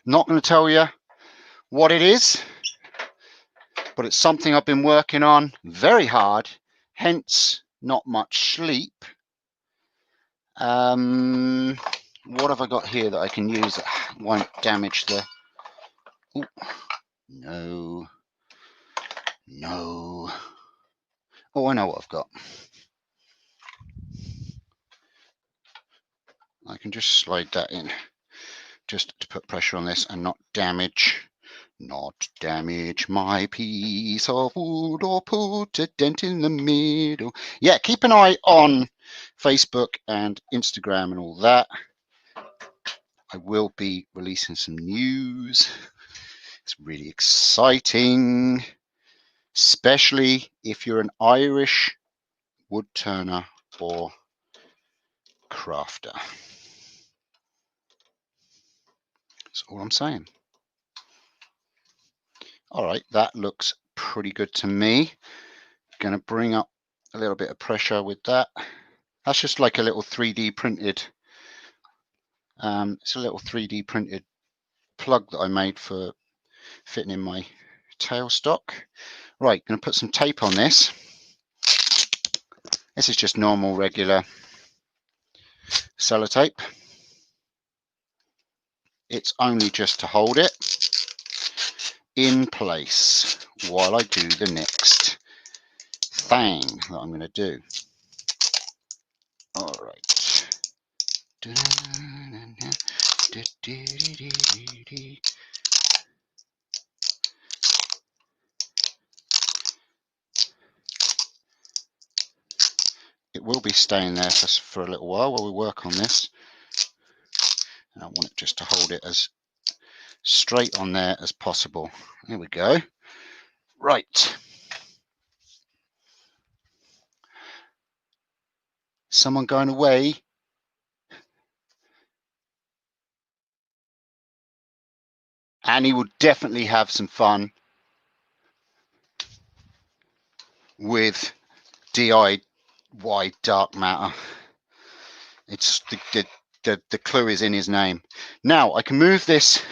Not going to tell you what it is, but it's something I've been working on very hard, hence not much sleep. What have I got here that I can use that won't damage the... Ooh, no. Oh, I know what I've got. I can just slide that in just to put pressure on this and not damage Not damage my piece of wood or put a dent in the middle. Yeah, keep an eye on Facebook and Instagram and all that. I will be releasing some news. It's really exciting, especially if you're an Irish wood turner or crafter. That's all I'm saying. All right, that looks pretty good to me. Going to bring up a little bit of pressure with that. That's just like a little 3D printed. It's a little 3D printed plug that I made for fitting in my tailstock. Right, going to put some tape on this. This is just normal, regular sellotape. It's only just to hold it in place while I do the next thing that I'm going to do. All right. It will be staying there for a little while we work on this. And I want it just to hold it as straight on there as possible. There we go. Right. Someone going away? Annie will definitely have some fun with DIY dark matter. It's the clue is in his name. Now I can move this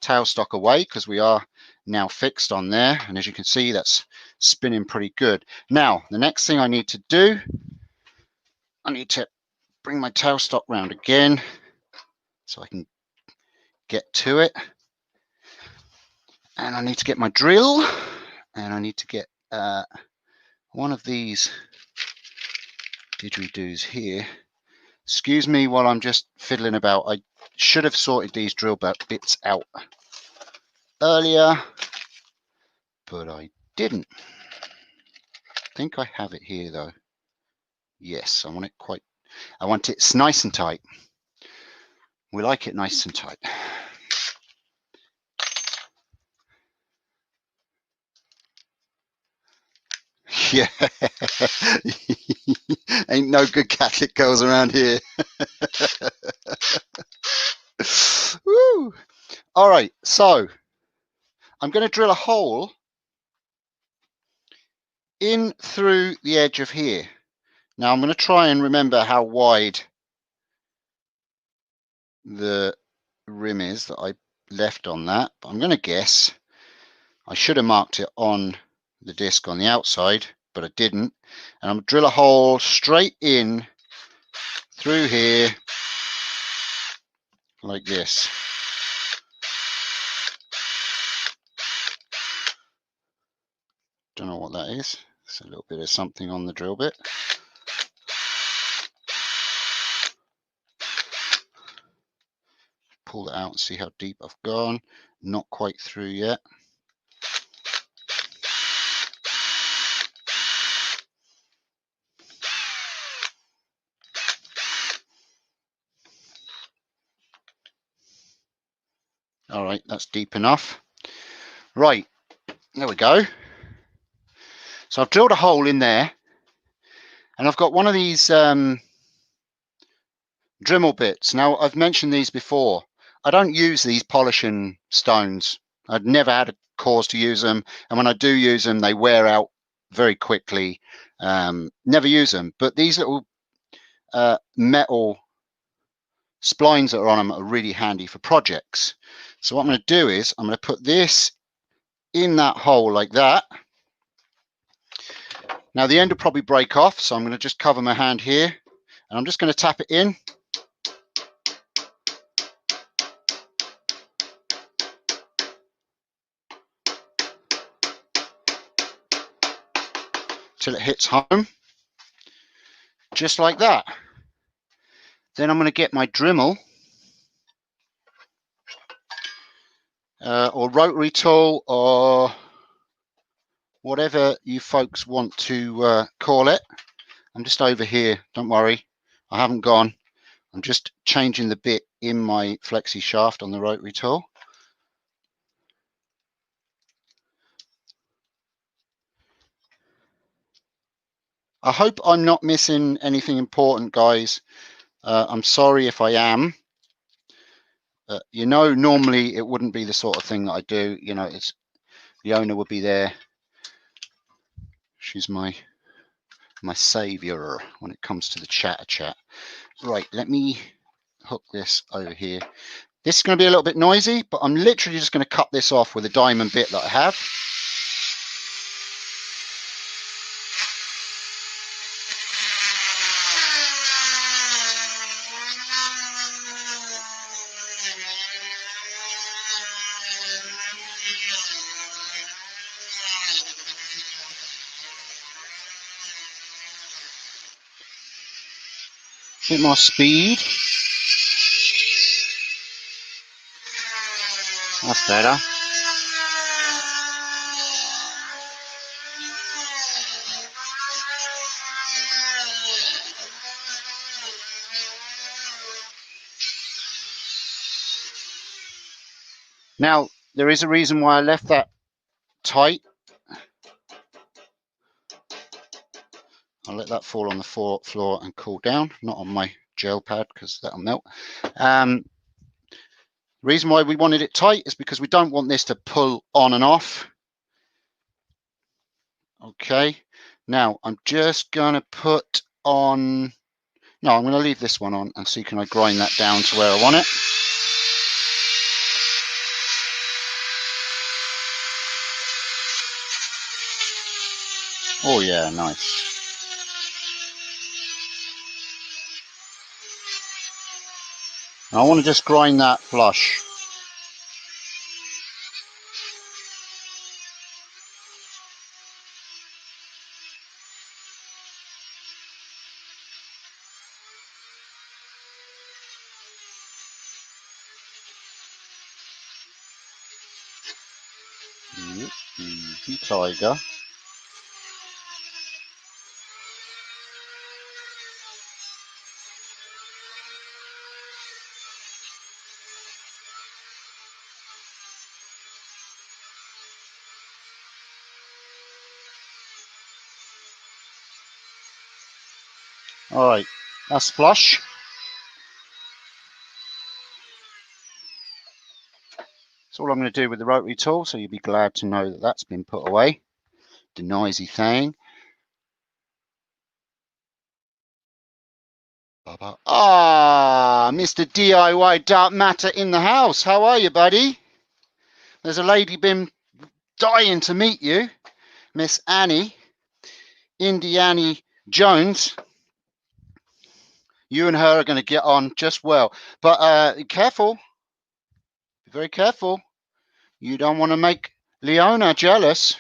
tailstock away because we are now fixed on there, and as you can see, that's spinning pretty good. Now the next thing I need to do, I need to bring my tailstock round again so I can get to it, and I need to get my drill, and I need to get one of these didgeridoos here. Excuse me while I'm just fiddling about. I should have sorted these drill bits out earlier, but I didn't. I think I have it here though. Yes, I want it nice and tight. We like it nice and tight. Yeah. Ain't no good Catholic girls around here. Woo. All right, so I'm going to drill a hole in through the edge of here. Now I'm going to try and remember how wide the rim is that I left on that, but I'm going to guess. I should have marked it on the disc on the outside, but I didn't. And I'm going to drill a hole straight in through here like this. Don't know what that is. It's a little bit of something on the drill bit. Pull it out and see how deep I've gone. Not quite through yet. All right, that's deep enough. Right, there we go. So I've drilled a hole in there, and I've got one of these Dremel bits. Now, I've mentioned these before. I don't use these polishing stones. I've never had a cause to use them, and when I do use them, they wear out very quickly. Never use them, but these little metal splines that are on them are really handy for projects. So what I'm going to do is I'm going to put this in that hole like that. Now the end will probably break off, so I'm going to just cover my hand here, and I'm just going to tap it in. Till it hits home, just like that. Then I'm going to get my Dremel. or rotary tool, or whatever you folks want to call it. I'm just over here, don't worry, I haven't gone. I'm just changing the bit in my flexi shaft on the rotary tool. I hope I'm not missing anything important, guys. I'm sorry if I am. You know, normally it wouldn't be the sort of thing that I do. You know, it's Leona would be there. She's my savior when it comes to the chat. Right, let me hook this over here. This is going to be a little bit noisy, but I'm literally just going to cut this off with a diamond bit that I have. Bit more speed. That's better. Now, there is a reason why I left that tight. I'll let that fall on the floor and cool down, not on my gel pad because that'll melt. The reason why we wanted it tight is because we don't want this to pull on and off. Okay, now I'm just going to put on, no, I'm going to leave this one on and see can I grind that down to where I want it. Oh yeah, nice. I want to just grind that flush. Easy tiger. All right, that's flush. That's all I'm going to do with the rotary tool, so you'll be glad to know that that's been put away. The noisy thing. Ah, Mr. DIY Dark Matter in the house. How are you, buddy? There's a lady been dying to meet you, Miss Annie, Annie Jones. You and her are going to get on just well. But careful. Be very careful. You don't want to make Leona jealous.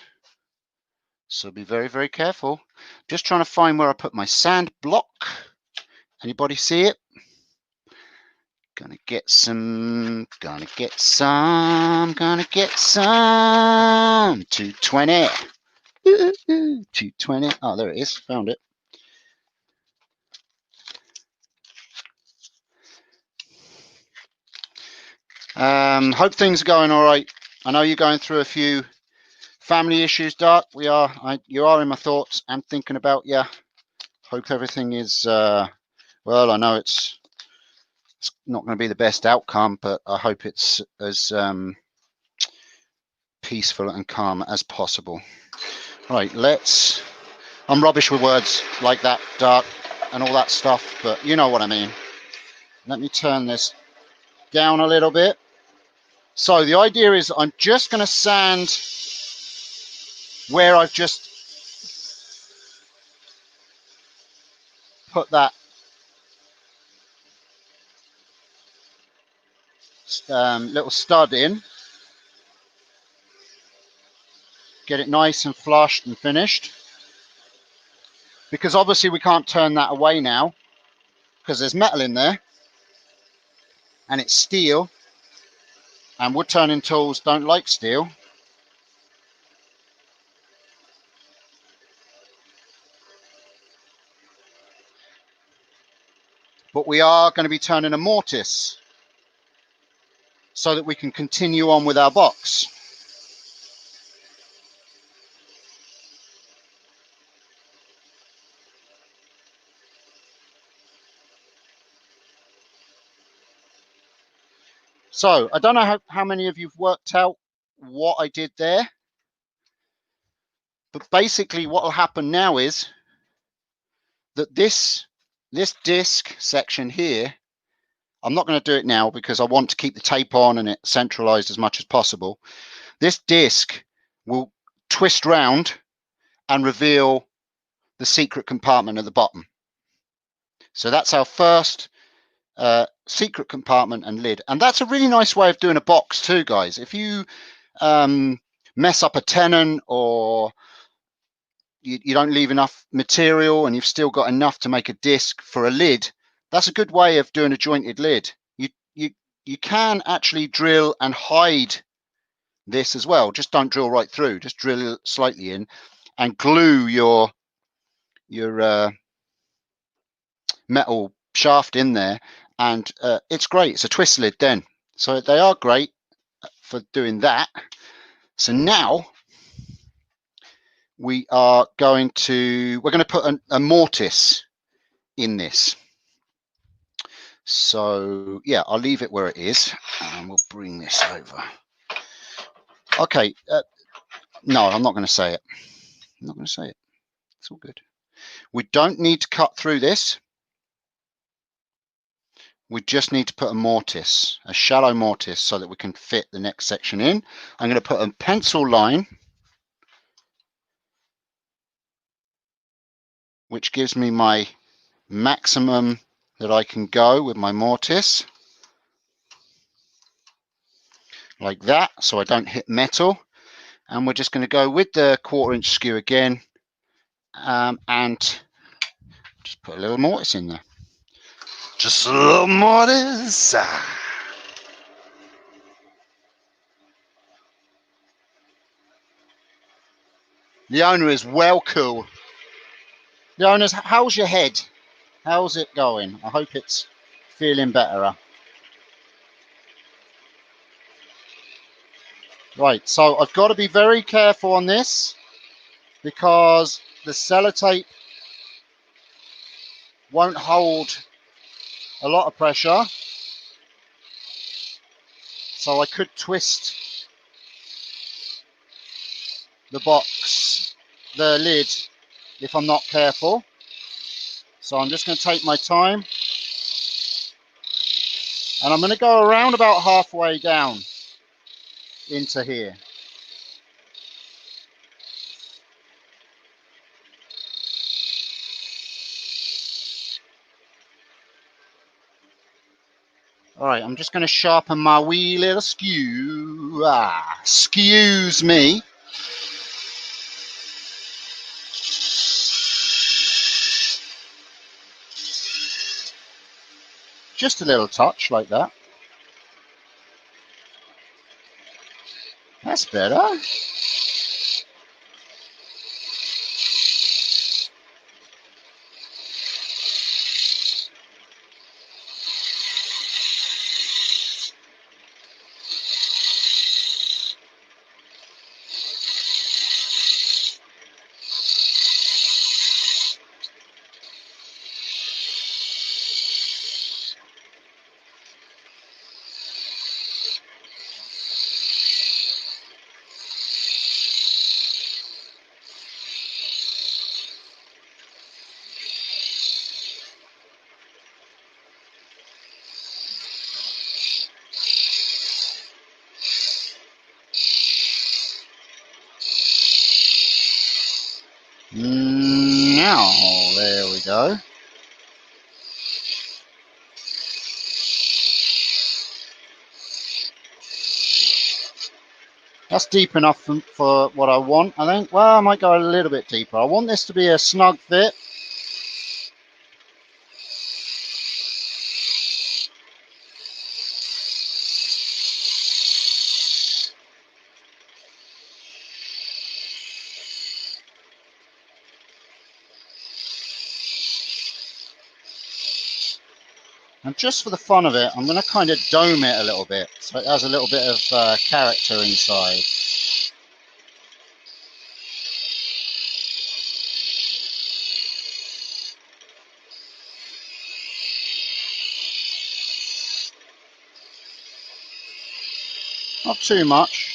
So be very, very careful. Just trying to find where I put my sand block. Anybody see it? Gonna get some. 220. 220. Oh, there it is. Found it. Hope things are going all right. I know you're going through a few family issues, Dark. You are in my thoughts. I'm thinking about you. Hope everything is, well, I know it's not going to be the best outcome, but I hope it's as peaceful and calm as possible. Right, I'm rubbish with words like that, Dark, and all that stuff, but you know what I mean. Let me turn this down a little bit. So the idea is I'm just going to sand where I've just put that little stud in. Get it nice and flushed and finished. Because obviously we can't turn that away now because there's metal in there and it's steel. And wood turning tools don't like steel. But we are going to be turning a mortise so that we can continue on with our box. So I don't know how many of you've worked out what I did there, but basically what will happen now is that this disc section here, I'm not going to do it now because I want to keep the tape on and it centralized as much as possible. This disc will twist round and reveal the secret compartment at the bottom. So that's our first secret compartment and lid. And that's a really nice way of doing a box too, guys. If you mess up a tenon, or you don't leave enough material and you've still got enough to make a disc for a lid, that's a good way of doing a jointed lid. You can actually drill and hide this as well. Just don't drill right through, just drill slightly in and glue your metal shaft in there, and it's great. It's a twist lid then, so they are great for doing that. So now we're going to put a mortise in this. So yeah, I'll leave it where it is and we'll bring this over. Okay, no, I'm not going to say it. I'm not going to say it. It's all good. We don't need to cut through this. We just need to put a mortise, a shallow mortise, so that we can fit the next section in. I'm going to put a pencil line, which gives me my maximum that I can go with my mortise, like that, so I don't hit metal. And we're just going to go with the 1/4 inch skew again, and just put a little mortise in there. Just a little mortise. Leona is well cool. Leona, how's your head? How's it going? I hope it's feeling better. Right, so I've got to be very careful on this because the sellotape won't hold a lot of pressure. So I could twist the box, the lid, if I'm not careful. So I'm just going to take my time. And I'm going to go around about halfway down into here. All right, I'm just going to sharpen my wee little skew. Excuse me. Just a little touch like that. That's better. Now, there we go. That's deep enough for what I want, I think. Well, I might go a little bit deeper. I want this to be a snug fit. And just for the fun of it, I'm going to kind of dome it a little bit, so it has a little bit of character inside. Not too much.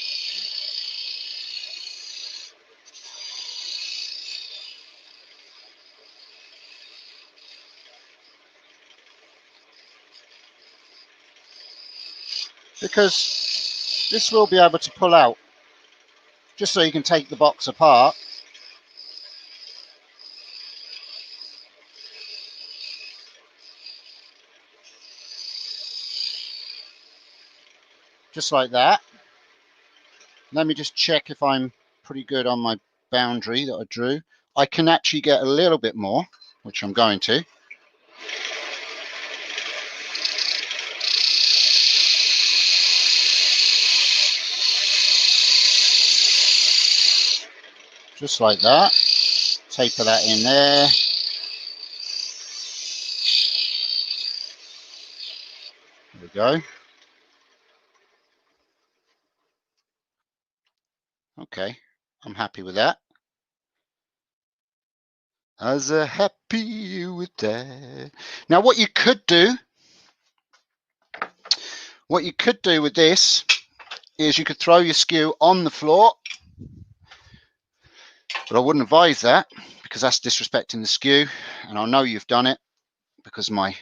Because this will be able to pull out, just so you can take the box apart. Just like that. Let me just check if I'm pretty good on my boundary that I drew. I can actually get a little bit more, which I'm going to. Just like that. Taper that in there. There we go. Okay, I'm happy with that. I was happy with that. Now what you could do with this is you could throw your skew on the floor, but I wouldn't advise that because that's disrespecting the skew, and I know you've done it because my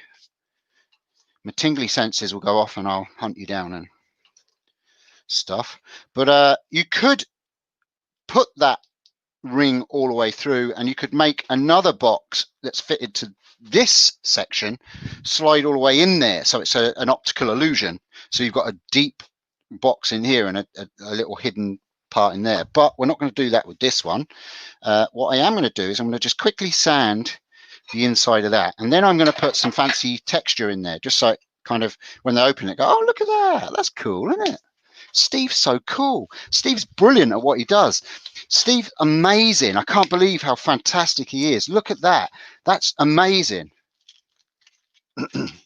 tingly senses will go off and I'll hunt you down and stuff. But you could put that ring all the way through, and you could make another box that's fitted to this section slide all the way in there, so it's an optical illusion. So you've got a deep box in here and a little hidden part in there. But we're not going to do that with this one. What I am going to do is I'm going to just quickly sand the inside of that, and then I'm going to put some fancy texture in there, just so it kind of, when they open it, go, oh, look at that, that's cool, isn't it? Steve's so cool. Steve's brilliant at what he does. Steve, amazing. I can't believe how fantastic he is. Look at that. That's amazing.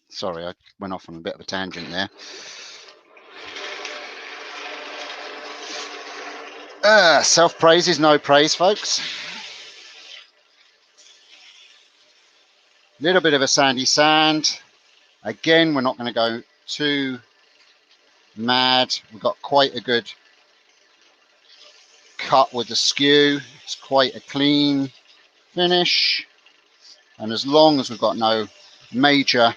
Sorry, I went off on a bit of a tangent there. Self-praise is no praise, folks. Little bit of a sandy sand. Again, we're not going to go too mad. We've got quite a good cut with the skew. It's quite a clean finish. And as long as we've got no major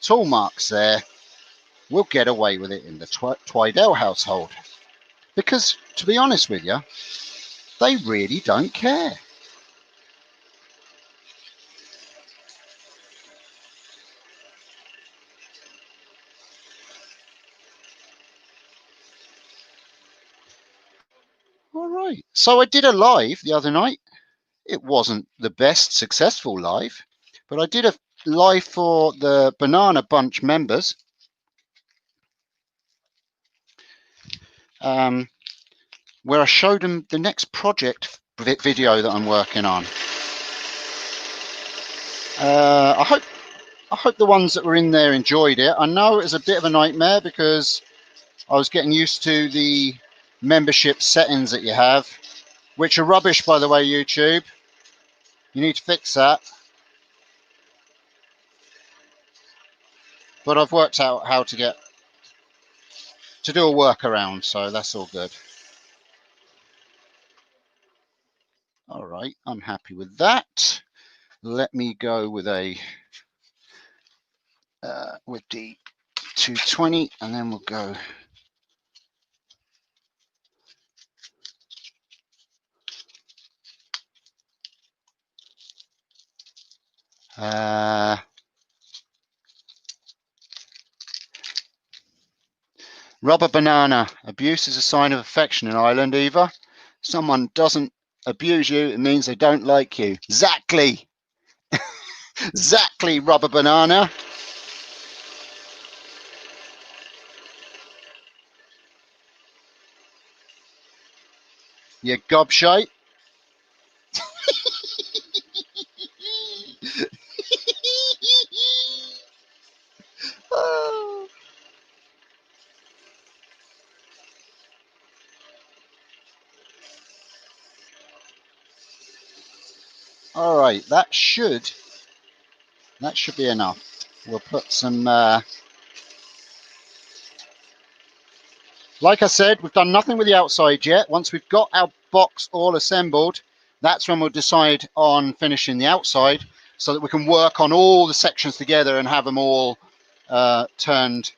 tool marks there, we'll get away with it in the Twidell household. Because, to be honest with you, they really don't care. All right. So I did a live the other night. It wasn't the best successful live, but I did a live for the Banana Bunch members. Where I showed them the next project video that I'm working on. I hope the ones that were in there enjoyed it. I know it was a bit of a nightmare because I was getting used to the membership settings that you have, which are rubbish, by the way, YouTube. You need to fix that. But I've worked out how to do a workaround, so that's all good. All right, I'm happy with that. Let me go with with the 220, and then we'll go. Rubber banana. Abuse is a sign of affection in Ireland, Eva. Someone doesn't abuse you, it means they don't like you. Exactly. Exactly, rubber banana. You gobshite. All right, that should be enough. We'll put some, like I said, we've done nothing with the outside yet. Once we've got our box all assembled, that's when we'll decide on finishing the outside so that we can work on all the sections together and have them all turned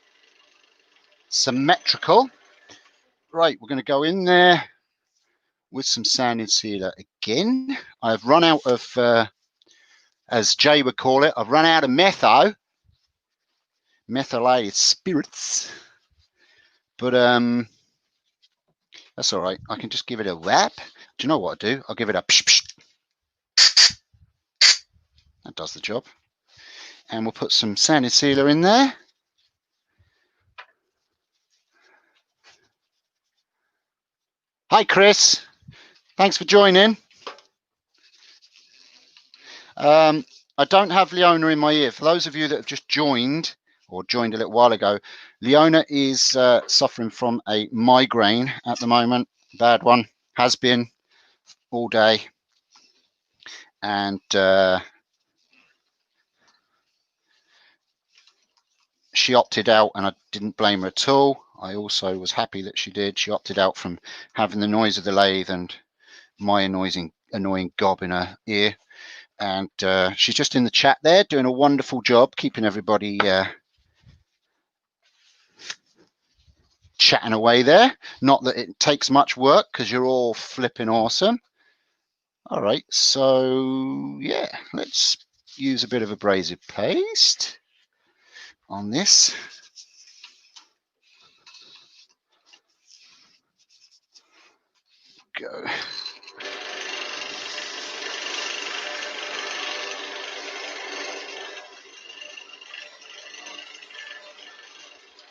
symmetrical. Right, we're going to go in there with some sanding sealer again. I've run out of, as Jay would call it, I've run out of methylated spirits. But that's all right. I can just give it a whap. Do you know what I do? I'll give it a psh psh. That does the job. And we'll put some sanding sealer in there. Hi, Chris. Thanks for joining. I don't have Leona in my ear. For those of you that have just joined or joined a little while ago, Leona is suffering from a migraine at the moment. Bad one. Has been all day. And she opted out, and I didn't blame her at all. I also was happy that she did. She opted out from having the noise of the lathe and my annoying gob in her ear. And she's just in the chat there doing a wonderful job keeping everybody chatting away there. Not that it takes much work because you're all flipping awesome. All right, so yeah, let's use a bit of abrasive paste on this. Go.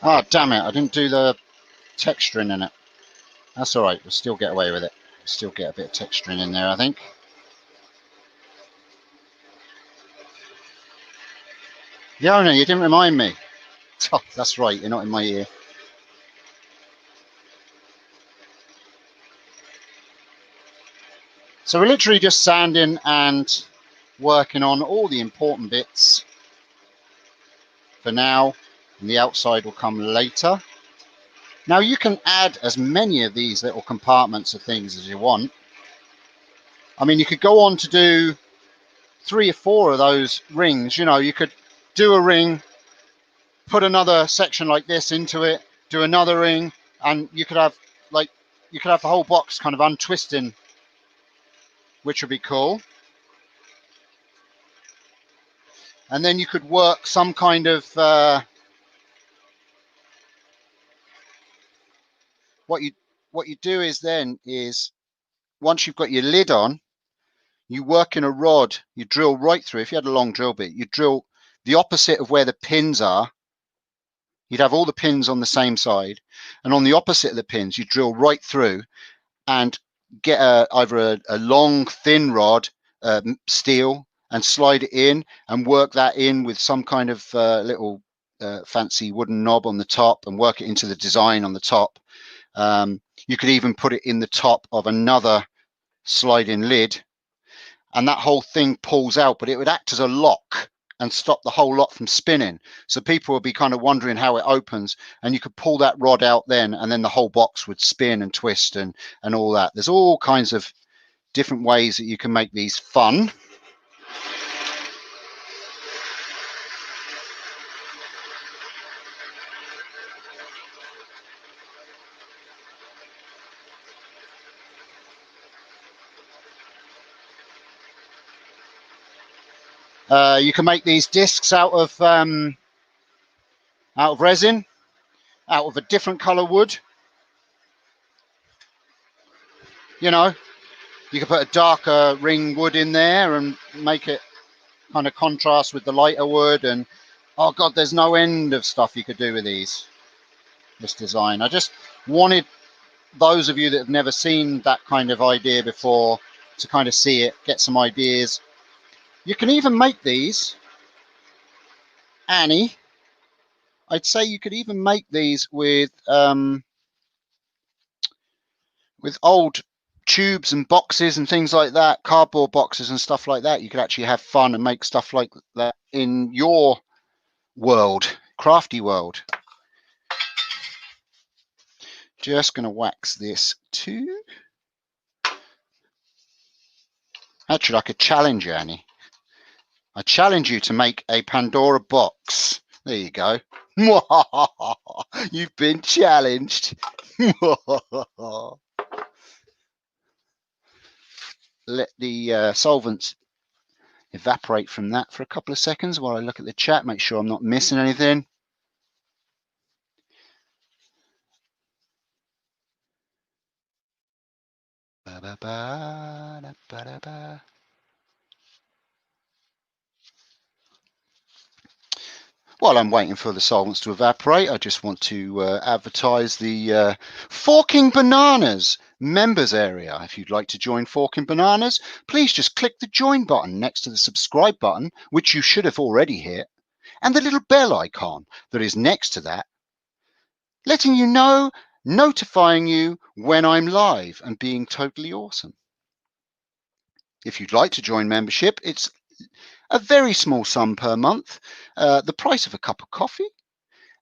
Oh, damn it, I didn't do the texturing in it. That's all right, we'll still get away with it. We'll still get a bit of texturing in there, I think. Leona, you didn't remind me. Oh, that's right, you're not in my ear. So we're literally just sanding and working on all the important bits for now, and the outside will come later. Now you can add as many of these little compartments of things as you want. I mean, you could go on to do 3 or 4 of those rings. You know, you could do a ring, put another section like this into it, do another ring, and you could have the whole box kind of untwisting, which would be cool. And then you could work some kind of what you do is once you've got your lid on, you work in a rod, you drill right through. If you had a long drill bit, you drill the opposite of where the pins are. You'd have all the pins on the same side, and on the opposite of the pins, you drill right through and get either a long thin rod, steel, and slide it in and work that in with some kind of little fancy wooden knob on the top and work it into the design on the top. You could even put it in the top of another sliding lid, and that whole thing pulls out, but it would act as a lock and stop the whole lot from spinning. So people would be kind of wondering how it opens, and you could pull that rod out then, and then the whole box would spin and twist and all that. There's all kinds of different ways that you can make these fun. You can make these discs out of resin, out of a different color wood. You know, you could put a darker ring wood in there and make it kind of contrast with the lighter wood, and oh god, there's no end of stuff you could do with this design. I just wanted those of you that have never seen that kind of idea before to kind of see it, get some ideas. You can even make these, Annie, I'd say you could even make these with old tubes and boxes and things like that, cardboard boxes and stuff like that. You could actually have fun and make stuff like that in your world, crafty world. Just going to wax this too. Actually, I could challenge you, Annie. I challenge you to make a Pandora box. There you go. You've been challenged. Let the solvents evaporate from that for a couple of seconds while I look at the chat, make sure I'm not missing anything. While I'm waiting for the solvents to evaporate, I just want to advertise the Forking Bananas members area. If you'd like to join Forking Bananas, please just click the join button next to the subscribe button, which you should have already hit, and the little bell icon that is next to that, letting you know, notifying you when I'm live and being totally awesome. If you'd like to join membership, it's a very small sum per month, the price of a cup of coffee,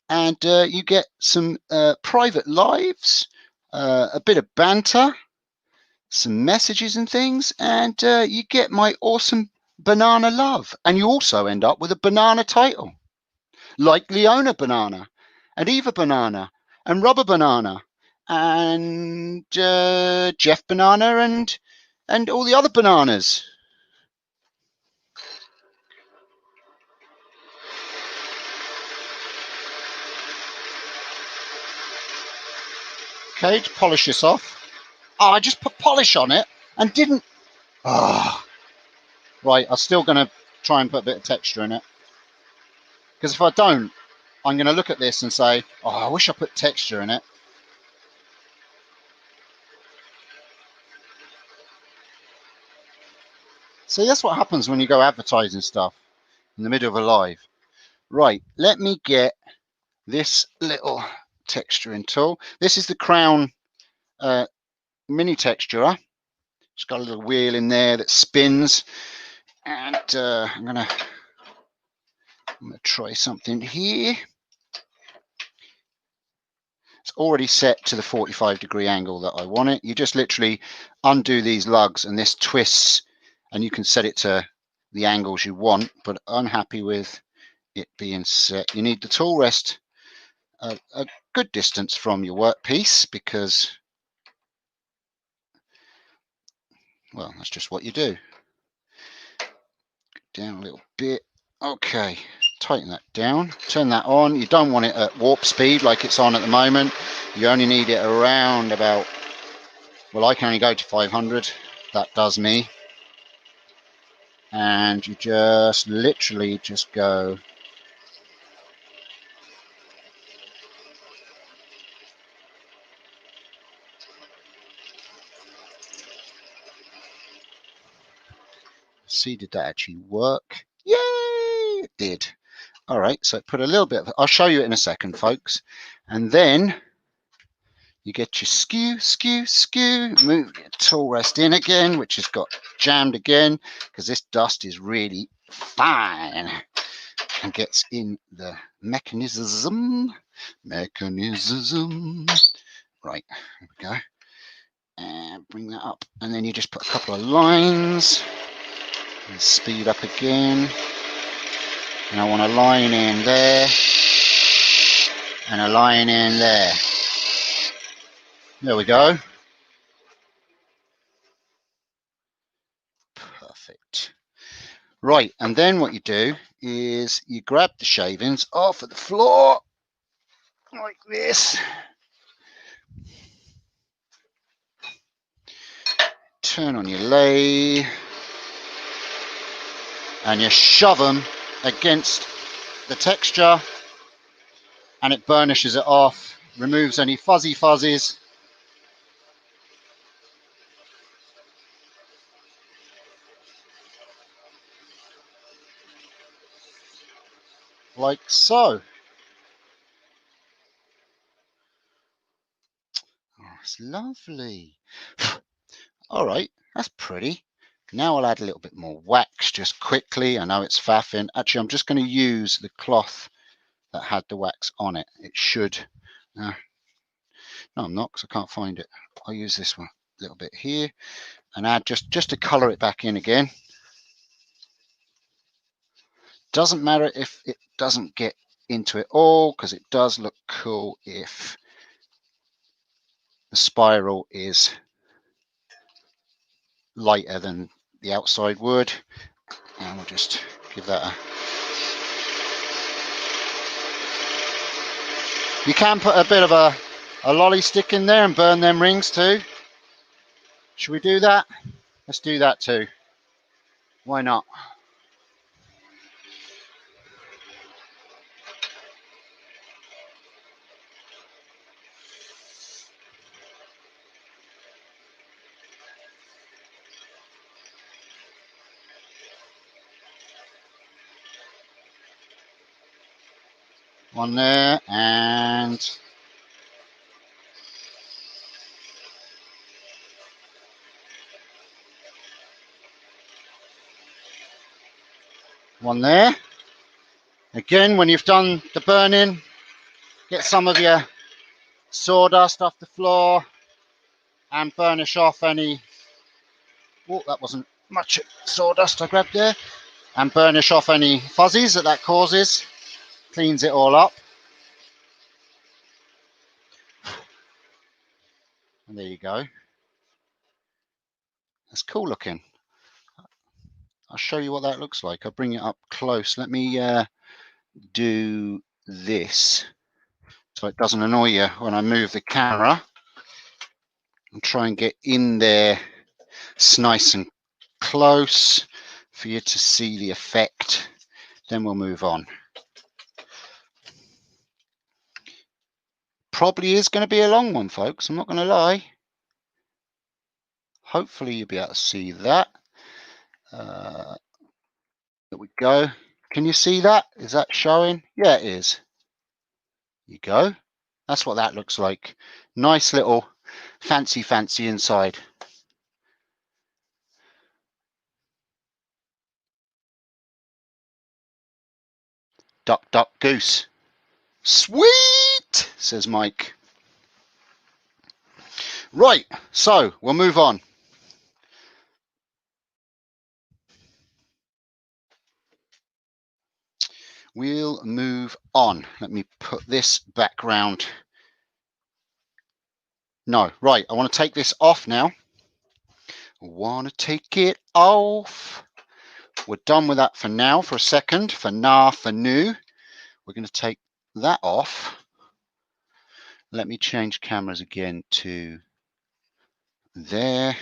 and you get some private lives, a bit of banter, some messages and things, and you get my awesome banana love. And you also end up with a banana title, like Leona Banana, and Eva Banana, and Rubber Banana, and Jeff Banana, and all the other bananas. Okay, to polish this off. Oh, I just put polish on it and didn't. Oh. Right, I'm still going to try and put a bit of texture in it. Because if I don't, I'm going to look at this and say, oh, I wish I put texture in it. See, that's what happens when you go advertising stuff in the middle of a live. Right, let me get this little texturing tool. This is the Crown mini texturer. It's got a little wheel in there that spins. And I'm going to try something here. It's already set to the 45-degree angle that I want it. You just literally undo these lugs and this twists, and you can set it to the angles you want, but I'm happy with it being set. You need the tool rest a good distance from your workpiece because, well, that's just what you do. Down a little bit. Okay, tighten that down, turn that on. You don't want it at warp speed like it's on at the moment. You only need it around about, well, I can only go to 500. That does me. And you just literally just go see, did that actually work? Yay, it did. All right, so put a little bit of, I'll show you it in a second, folks. And then you get your skew, move your tool rest in again, which has got jammed again because this dust is really fine and gets in the mechanism. Right, here we go. And bring that up. And then you just put a couple of lines and speed up again. And I want a line in there and a line in there. There we go. Perfect. Right, and then what you do is you grab the shavings off of the floor like this. Turn on your lathe and you shove them against the texture and it burnishes it off, removes any fuzzies. Like so. Oh, it's lovely. All right, that's pretty. Now I'll add a little bit more wax just quickly. I know it's faffing. Actually, I'm just going to use the cloth that had the wax on it. It should. No, I'm not, because I can't find it. I'll use this one a little bit here and add just to color it back in again. Doesn't matter if it doesn't get into it all, because it does look cool if the spiral is lighter than the outside wood. And we'll just give that a... You can put a bit of a lolly stick in there and burn them rings too. Should we do that? Let's do that too. Why not? One there, and one there. Again, when you've done the burning, get some of your sawdust off the floor and burnish off any... Oh, that wasn't much sawdust I grabbed there. And burnish off any fuzzies that causes. Cleans it all up. And there you go. That's cool looking. I'll show you what that looks like. I'll bring it up close. Let me do this so it doesn't annoy you when I move the camera. And try and get in there nice and close for you to see the effect. Then we'll move on. Probably is going to be a long one, folks. I'm not going to lie. Hopefully you'll be able to see that. There we go. Can you see that? Is that showing? Yeah, it is. There you go. That's what that looks like. Nice little fancy inside. Duck, duck, goose. Sweet, says Mike. Right, so we'll move on. We'll move on. Let me put this background. No, right, I want to take this off now. I want to take it off. We're done with that for now, for a second. For now, for new. We're going to take that off. Let me change cameras again to there.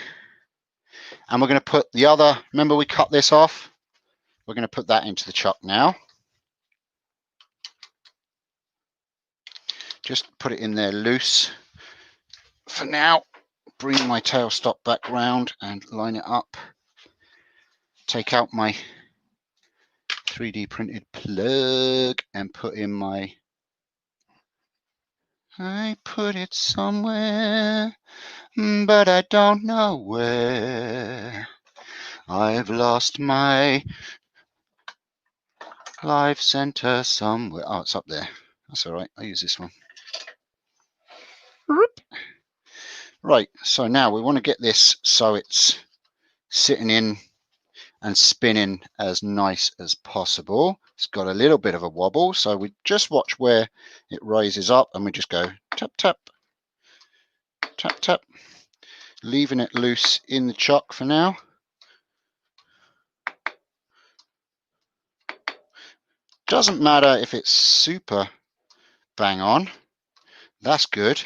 And we're going to put the other, remember we cut this off? We're going to put that into the chuck now. Just put it in there loose. For now, bring my tailstock back round and line it up. Take out my 3D printed plug and put in my... I put it somewhere, but I don't know where. I've lost my live center somewhere. Oh, it's up there. That's all right. I'll use this one. Right, so now we want to get this so it's sitting in and spinning as nice as possible. It's got a little bit of a wobble, so we just watch where it rises up and we just go tap, tap, tap, tap, leaving it loose in the chuck for now. Doesn't matter if it's super bang on. That's good.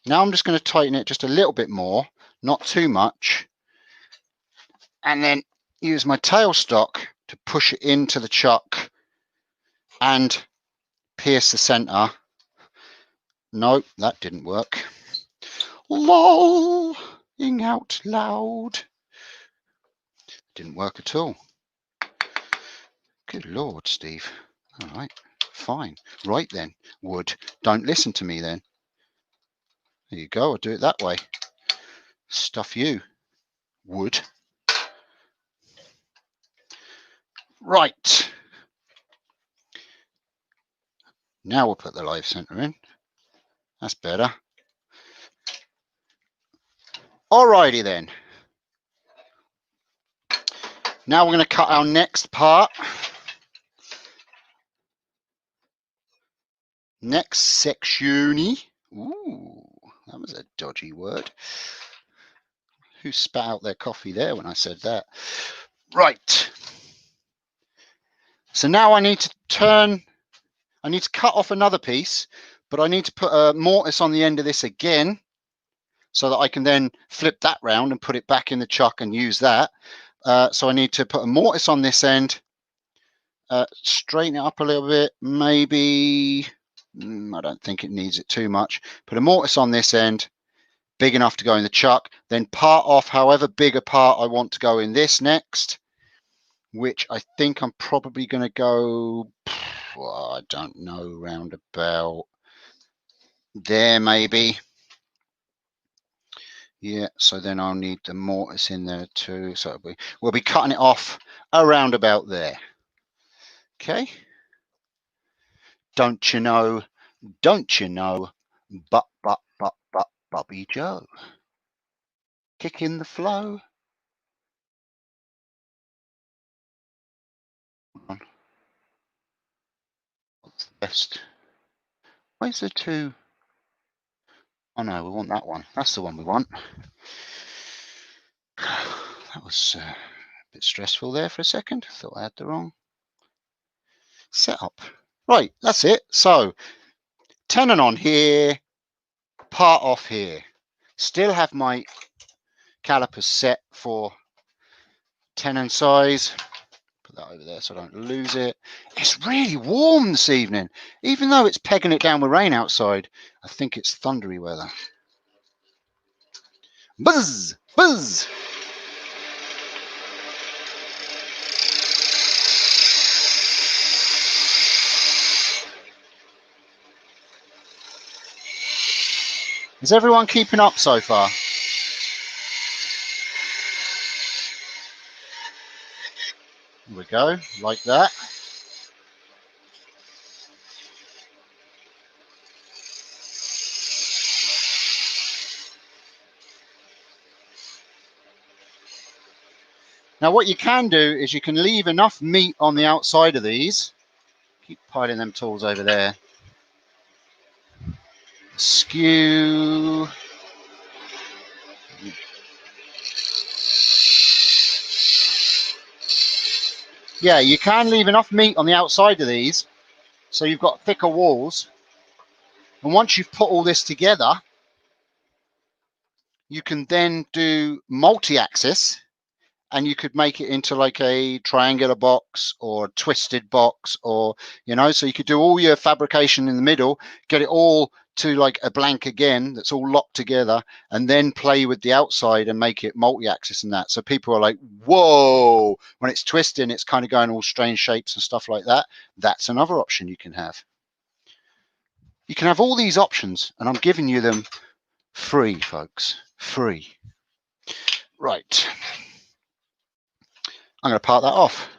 Now I'm just going to tighten it just a little bit more, not too much, and then use my tailstock to push it into the chuck and pierce the center. No, that didn't work. Lolling out loud. Didn't work at all. Good Lord, Steve. All right, fine. Right then, wood. Don't listen to me then. There you go. I'll do it that way. Stuff you. wood. Right. Now we'll put the live center in. That's better. Alrighty then. Now we're going to cut our next part. Next section. Ooh, that was a dodgy word. Who spat out their coffee there when I said that? Right. So now I need to cut off another piece, but I need to put a mortise on the end of this again so that I can then flip that round and put it back in the chuck and use that. So I need to put a mortise on this end, straighten it up a little bit, maybe, I don't think it needs it too much. Put a mortise on this end, big enough to go in the chuck, then part off however big a part I want to go in this next, which I think I'm probably going to go, well, I don't know, round about there maybe. Yeah, so then I'll need the mortise in there too. So we'll be cutting it off around about there. Okay. Don't you know, Bobby Joe. Kick in the flow. What's the best? Where's the two? Oh no, we want that one. That's the one we want. That was a bit stressful there for a second. Thought I had the wrong setup. Right, that's it. So, tenon on here, part off here. Still have my calipers set for tenon size. Put that over there so I don't lose it. It's really warm this evening. Even though it's pegging it down with rain outside, I think it's thundery weather. Buzz! Buzz! Is everyone keeping up so far? Here we go, like that. Now what you can do is you can leave enough meat on the outside of these. Keep piling them tools over there. Skew. Yeah, you can leave enough meat on the outside of these so you've got thicker walls. And once you've put all this together, you can then do multi-axis, and you could make it into like a triangular box or a twisted box, or, you know, so you could do all your fabrication in the middle, get it all to like a blank again that's all locked together, and then play with the outside and make it multi-axis and that. So people are like, whoa, when it's twisting, it's kind of going all strange shapes and stuff like that. That's another option you can have. You can have all these options, and I'm giving you them free, folks, free. Right. I'm going to part that off.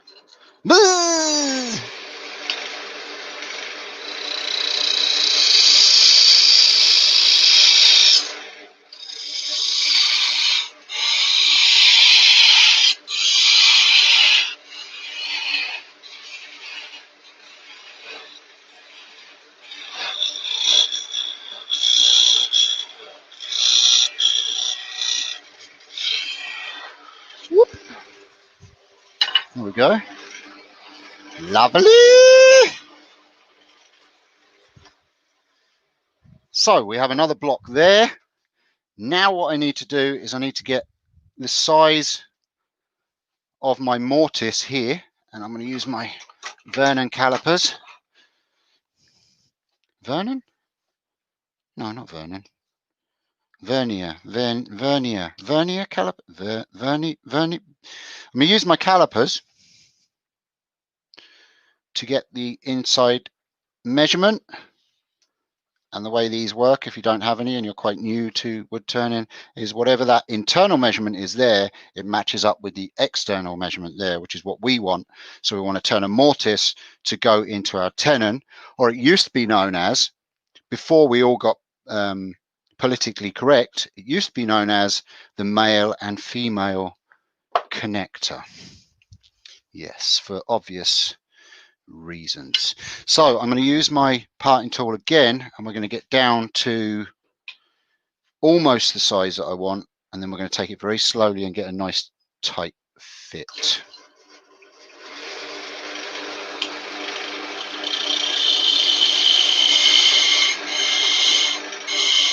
Whoop. There we go. Lovely. So we have another block there. Now what I need to do is I need to get the size of my mortise here, and I'm going to use my Vernon calipers. Vernon? No, not Vernon. Vernier caliper. I'm going to use my calipers to get the inside measurement, and the way these work, if you don't have any and you're quite new to wood turning, is whatever that internal measurement is there, it matches up with the external measurement there, which is what we want. So we want to turn a mortise to go into our tenon, or it used to be known as, before we all got politically correct, it used to be known as the male and female connector. Yes, for obvious reasons. So I'm going to use my parting tool again, and we're going to get down to almost the size that I want, and then we're going to take it very slowly and get a nice tight fit.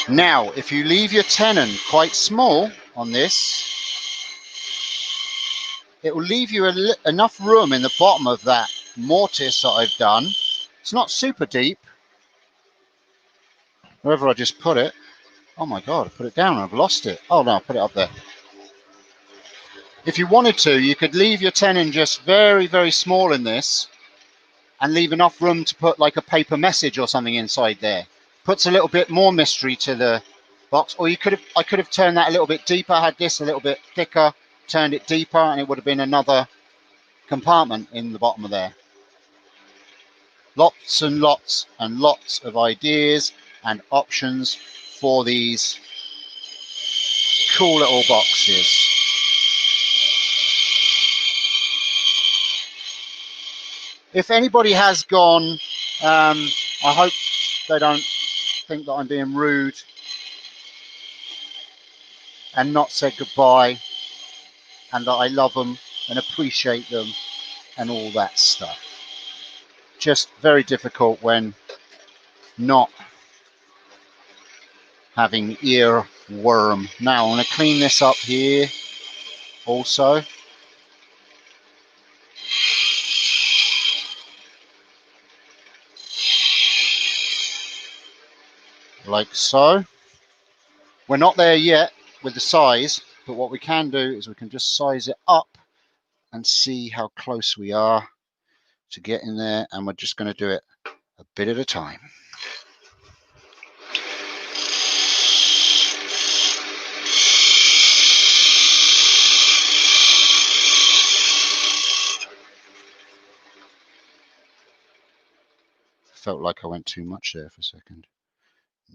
Now, if you leave your tenon quite small on this, it will leave you enough room in the bottom of that mortise that I've done. It's not super deep. Wherever I just put it. Oh my God, I put it down, I've lost it. Oh no, I put it up there. If you wanted to, you could leave your tenon just very, very small in this and leave enough room to put like a paper message or something inside there. Puts a little bit more mystery to the box. Or I could have turned that a little bit deeper, had this a little bit thicker, turned it deeper, and it would have been another compartment in the bottom of there. Lots and lots and lots of ideas and options for these cool little boxes. If anybody has gone, I hope they don't think that I'm being rude and not said goodbye, and that I love them and appreciate them and all that stuff. Just very difficult when not having earworm. Now I'm going to clean this up here also. Like so. We're not there yet with the size, but what we can do is we can just size it up and see how close we are to get in there, and we're just going to do it a bit at a time. Felt like I went too much there for a second.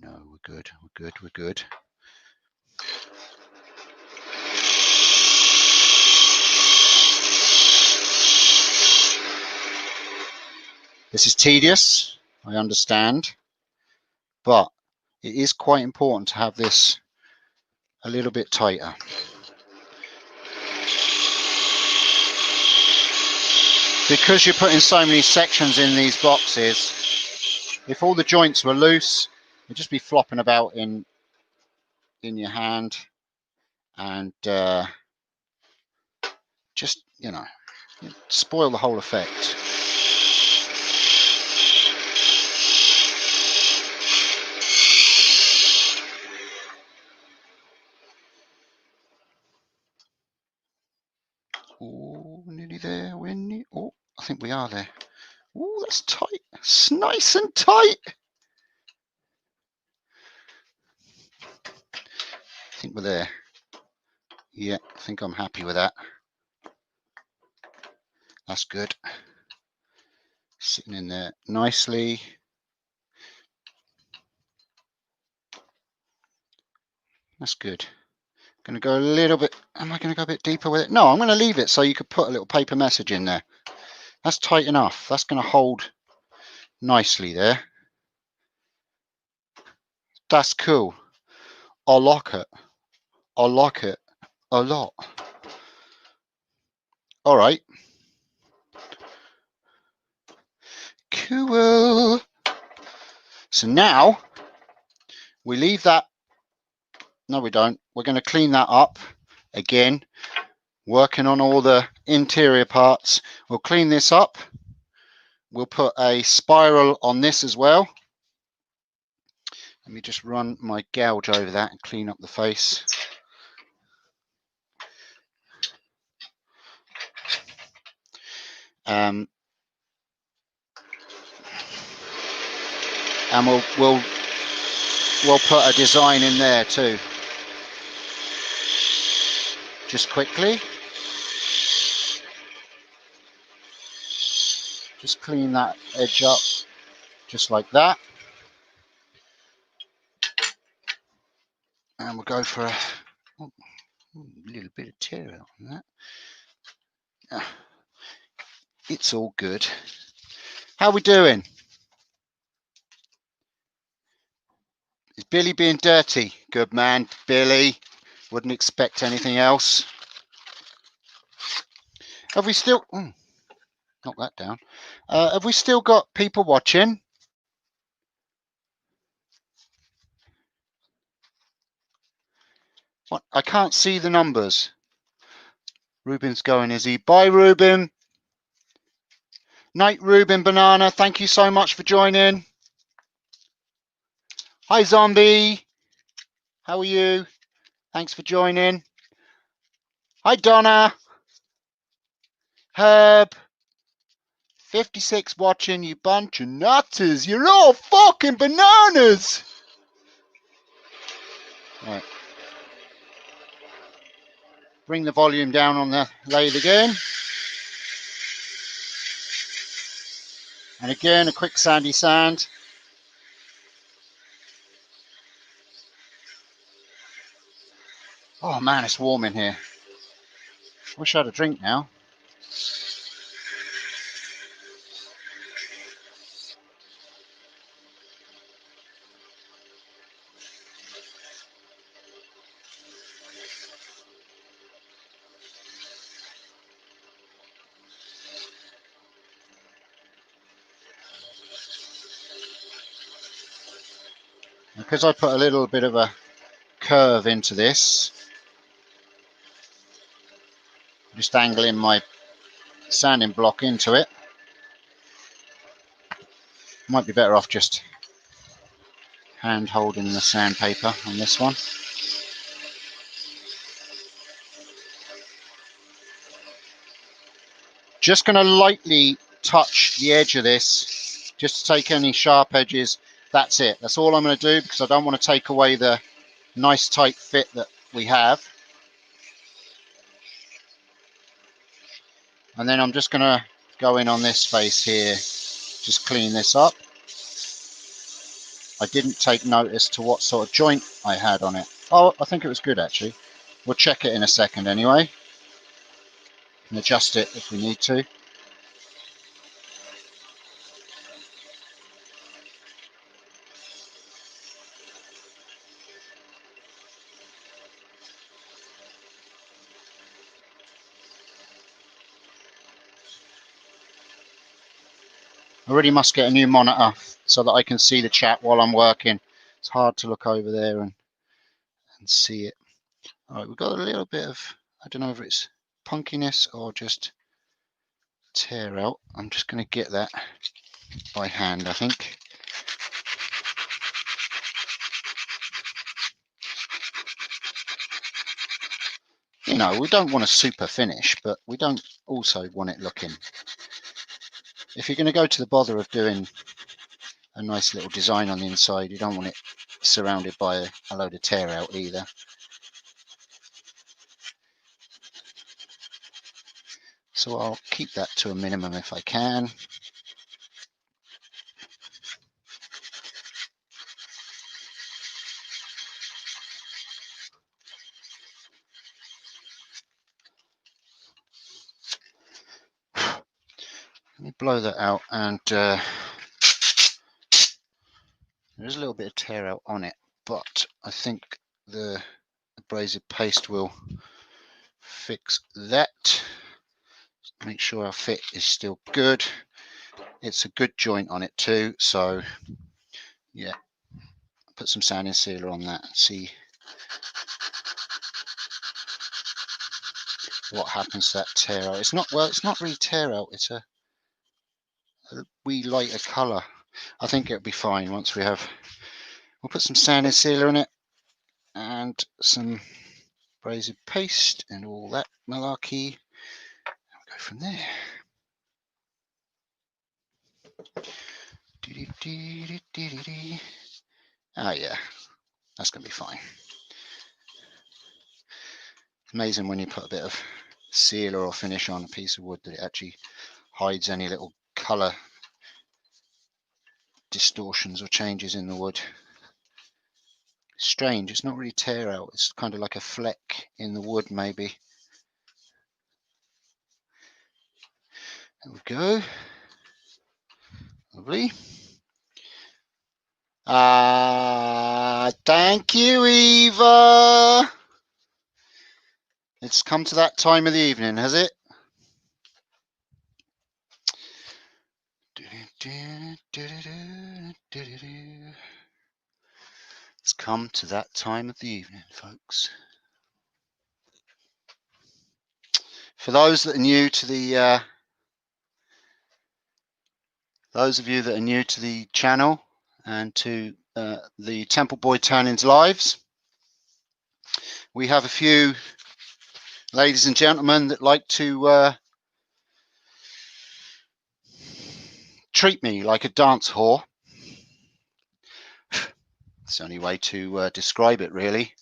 No, we're good, we're good, we're good. This is tedious, I understand, but it is quite important to have this a little bit tighter. Because you're putting so many sections in these boxes, if all the joints were loose, it'd just be flopping about in your hand, and just, you know, spoil the whole effect. Oh, nearly there. Oh, I think we are there. Oh, that's tight. It's nice and tight. I think we're there. Yeah, I think I'm happy with that. That's good. Sitting in there nicely. That's good. Going to go a little bit. Am I going to go a bit deeper with it? No, I'm going to leave it so you could put a little paper message in there. That's tight enough. That's going to hold nicely there. That's cool. I like it. I like it a lot. All right. Cool. So now we leave that. No, we don't. We're going to clean that up again, working on all the interior parts. We'll clean this up. We'll put a spiral on this as well. Let me just run my gouge over that and clean up the face. And we'll we'll put a design in there too. Just quickly. Just clean that edge up, just like that. And we'll go for a little bit of tear out on that. It's all good. How we doing? Is Billy being dirty? Good man, Billy. Wouldn't expect anything else. Have we still... knock that down. Have we still got people watching? What? I can't see the numbers. Ruben's going, is he? Bye, Ruben. Night, Ruben Banana. Thank you so much for joining. Hi, Zombie. How are you? Thanks for joining. Hi, Donna. Herb. 56 watching, you bunch of nutters. You're all fucking bananas. Right. Bring the volume down on the lathe again. And again, a quick sandy sand. Oh man, it's warm in here. Wish I had a drink now. Because I put a little bit of a curve into this, just angling my sanding block into it. Might be better off just hand holding the sandpaper on this one. Just going to lightly touch the edge of this, just to take any sharp edges. That's it. That's all I'm going to do, because I don't want to take away the nice tight fit that we have. And then I'm just going to go in on this face here, just clean this up. I didn't take notice to what sort of joint I had on it. Oh, I think it was good actually. We'll check it in a second anyway. And adjust it if we need to. I really must get a new monitor so that I can see the chat while I'm working. It's hard to look over there and see it. All right, we've got a little bit of, I don't know if it's punkiness or just tear out. I'm just going to get that by hand, I think. You know, we don't want a super finish, but we don't also want it looking. If you're going to go to the bother of doing a nice little design on the inside, you don't want it surrounded by a load of tear out either. So I'll keep that to a minimum if I can. Let me blow that out, and there's a little bit of tear out on it, but I think the abrasive paste will fix that. Make sure our fit is still good. It's a good joint on it too, so yeah, put some sanding sealer on that and see what happens to that tear out. It's not, well, it's not really tear out, it's a wee lighter colour. I think it'll be fine once we have, we'll put some sanding sealer in it and some abrasive paste and all that malarkey. We'll go from there. Ah, yeah, That's going to be fine. Amazing when you put a bit of sealer or finish on a piece of wood that it actually hides any little colour distortions or changes in the wood. Strange, it's not really tear out, it's kind of like a fleck in the wood maybe. There we go. Lovely. Thank you, Eva. It's come to that time of the evening, has it? It's come to that time of the evening, folks. For those that are new to the those of you that are new to the channel and to the Temple Boy Turnings lives, we have a few ladies and gentlemen that like to treat me like a dance whore. It's the only way to describe it, really.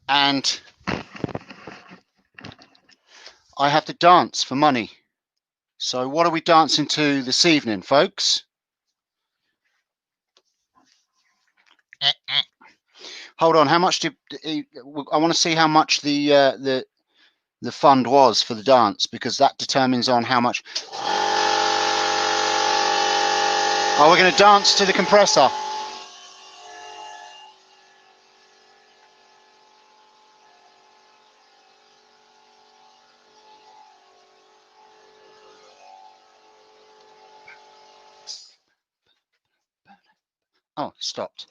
And I have to dance for money. So what are we dancing to this evening, folks? Hold on, how much did I want to see how much the fund was for the dance, because that determines on how much. Oh, we're going to dance to the compressor. Oh, stopped.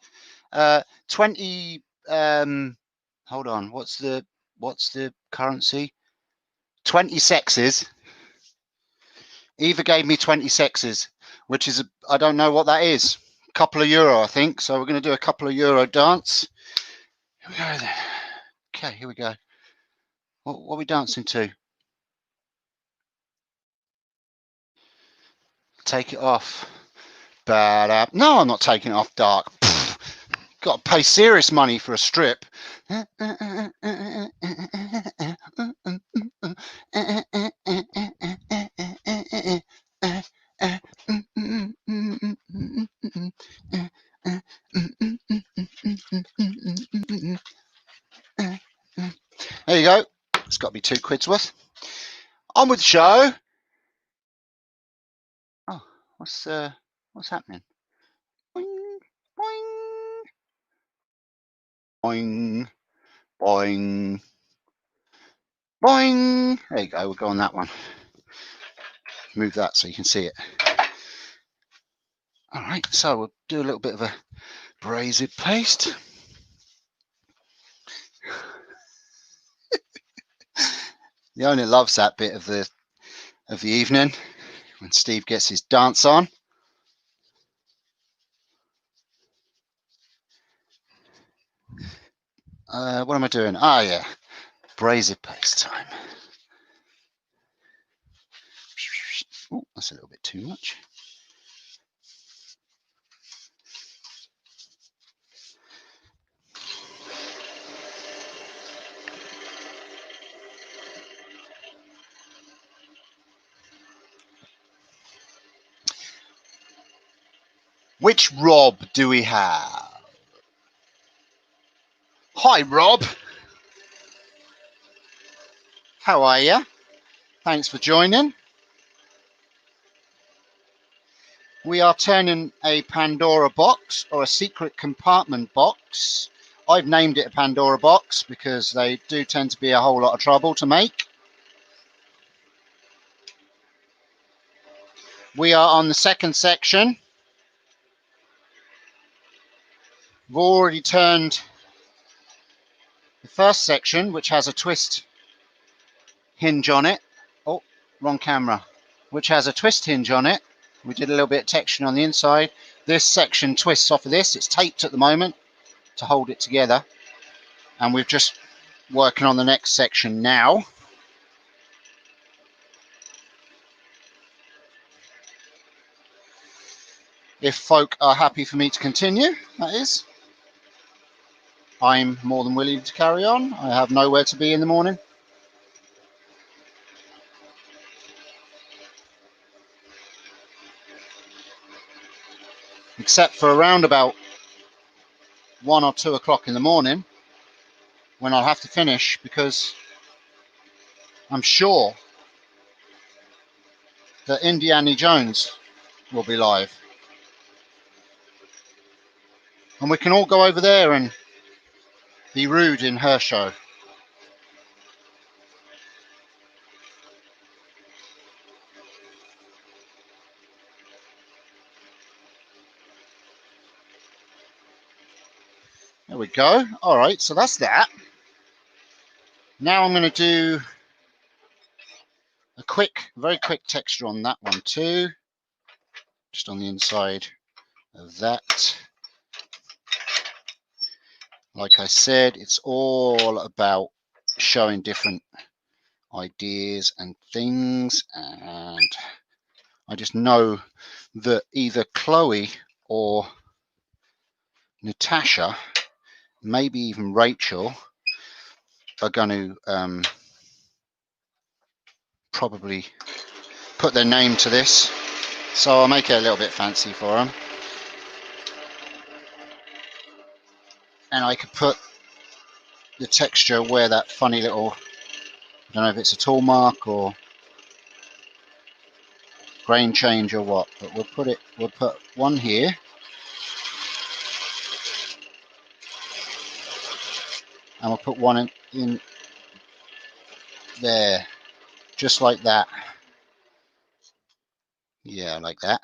20. Hold on. What's the currency? 20 sexes. Eva gave me 20 sexes, which is I don't know what that is. A couple of euro, I think. So we're going to do a couple of euro dance. Here we go then. Okay, here we go. What are we dancing to? Take it off. No, I'm not taking it off dark. Got to pay serious money for a strip. There you go. It's got to be £2 worth. On with the show. Oh, what's happening? Boing, boing, boing, boing, boing. There you go. We'll go on that one. Move that so you can see it. All right. So we'll do a little bit of a braided paste. Leona loves that bit of the evening when Steve gets his dance on. What am I doing? Ah, yeah, braided paste time. Oh, that's a little bit too much. Which Rob do we have? Hi, Rob. How are you? Thanks for joining. We are turning a Pandora box, or a secret compartment box. I've named it a Pandora box because they do tend to be a whole lot of trouble to make. We are on the second section. We've already turned the first section, which has a twist hinge on it. Oh, wrong camera. Which has a twist hinge on it. We did a little bit of texturing on the inside. This section twists off of this. It's taped at the moment to hold it together. And we're just working on the next section now. If folk are happy for me to continue, that is. I'm more than willing to carry on. I have nowhere to be in the morning. Except for around about 1 or 2 o'clock in the morning when I'll have to finish, because I'm sure that Indiana Jones will be live. And we can all go over there and be rude in her show. There we go. All right, so that's that. Now I'm going to do a very quick texture on that one too. Just on the inside of that. Like I said, it's all about showing different ideas and things, and I just know that either Chloe or Natasha, maybe even Rachel, are going to probably put their name to this, so I'll make it a little bit fancy for them. And I could put the texture where that funny little, I don't know if it's a tool mark or grain change or what, but we'll put one here. And we'll put one in there, just like that. Yeah, like that.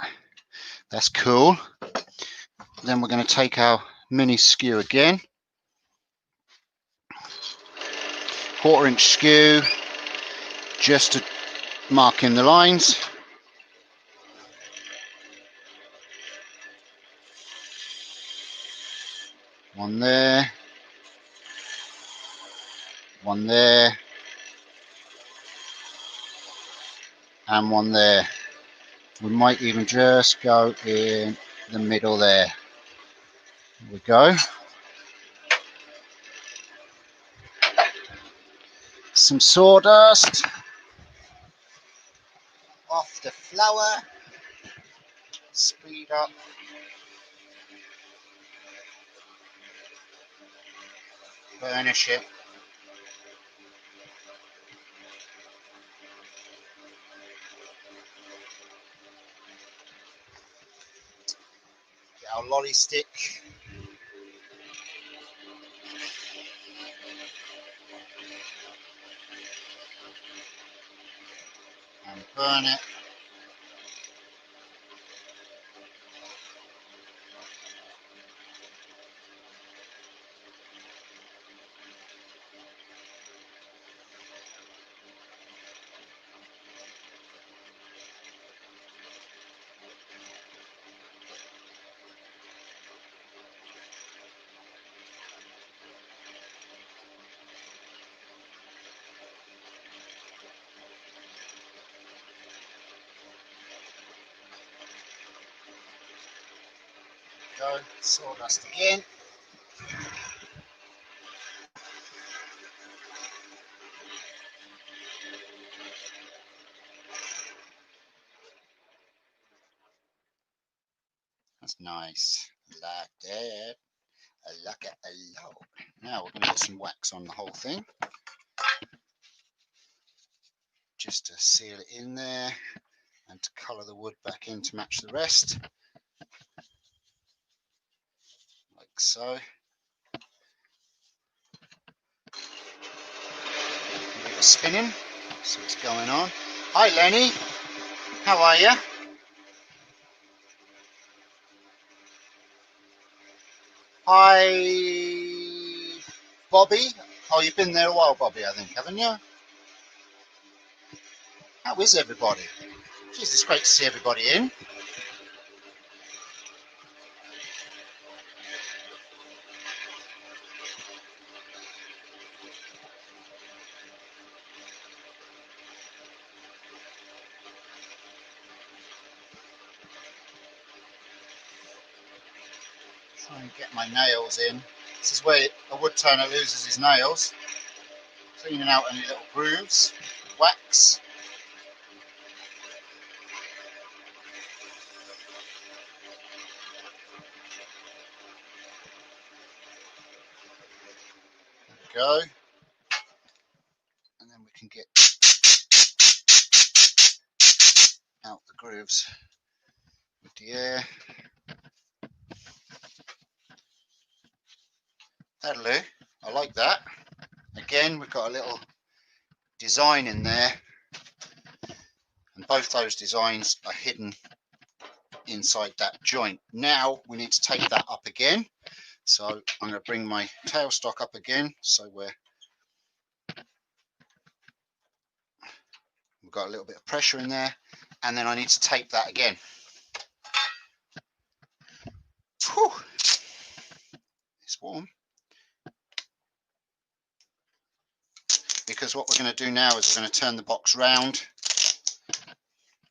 That's cool. Then we're going to take our mini skew again. 1/4 inch skew, just to mark in the lines. One there. One there. And one there. We might even just go in the middle there. There we go. Some sawdust off the flour. Speed up. Burnish it. Get our lolly stick. And burn it. Go, sawdust again. That's nice. Like that. I like it a lot. Now we're going to get some wax on the whole thing, just to seal it in there and to colour the wood back in to match the rest. Like so. A bit of spinning, so it's going on. Hi Lenny, how are you? Hi Bobby. Oh, you've been there a while, Bobby, I think, haven't you? How is everybody? Jeez, it's great to see everybody in. Try and get my nails in. This is where a wood turner loses his nails. Cleaning out any little grooves, wax. There we go. And then we can get out the grooves with the air. That'll do. I like that. Again, we've got a little design in there, and both those designs are hidden inside that joint. Now we need to take that up again. So I'm going to bring my tailstock up again, so we've got a little bit of pressure in there, and then I need to tape that again. Whew. It's warm. Because what we're going to do now is we're going to turn the box round.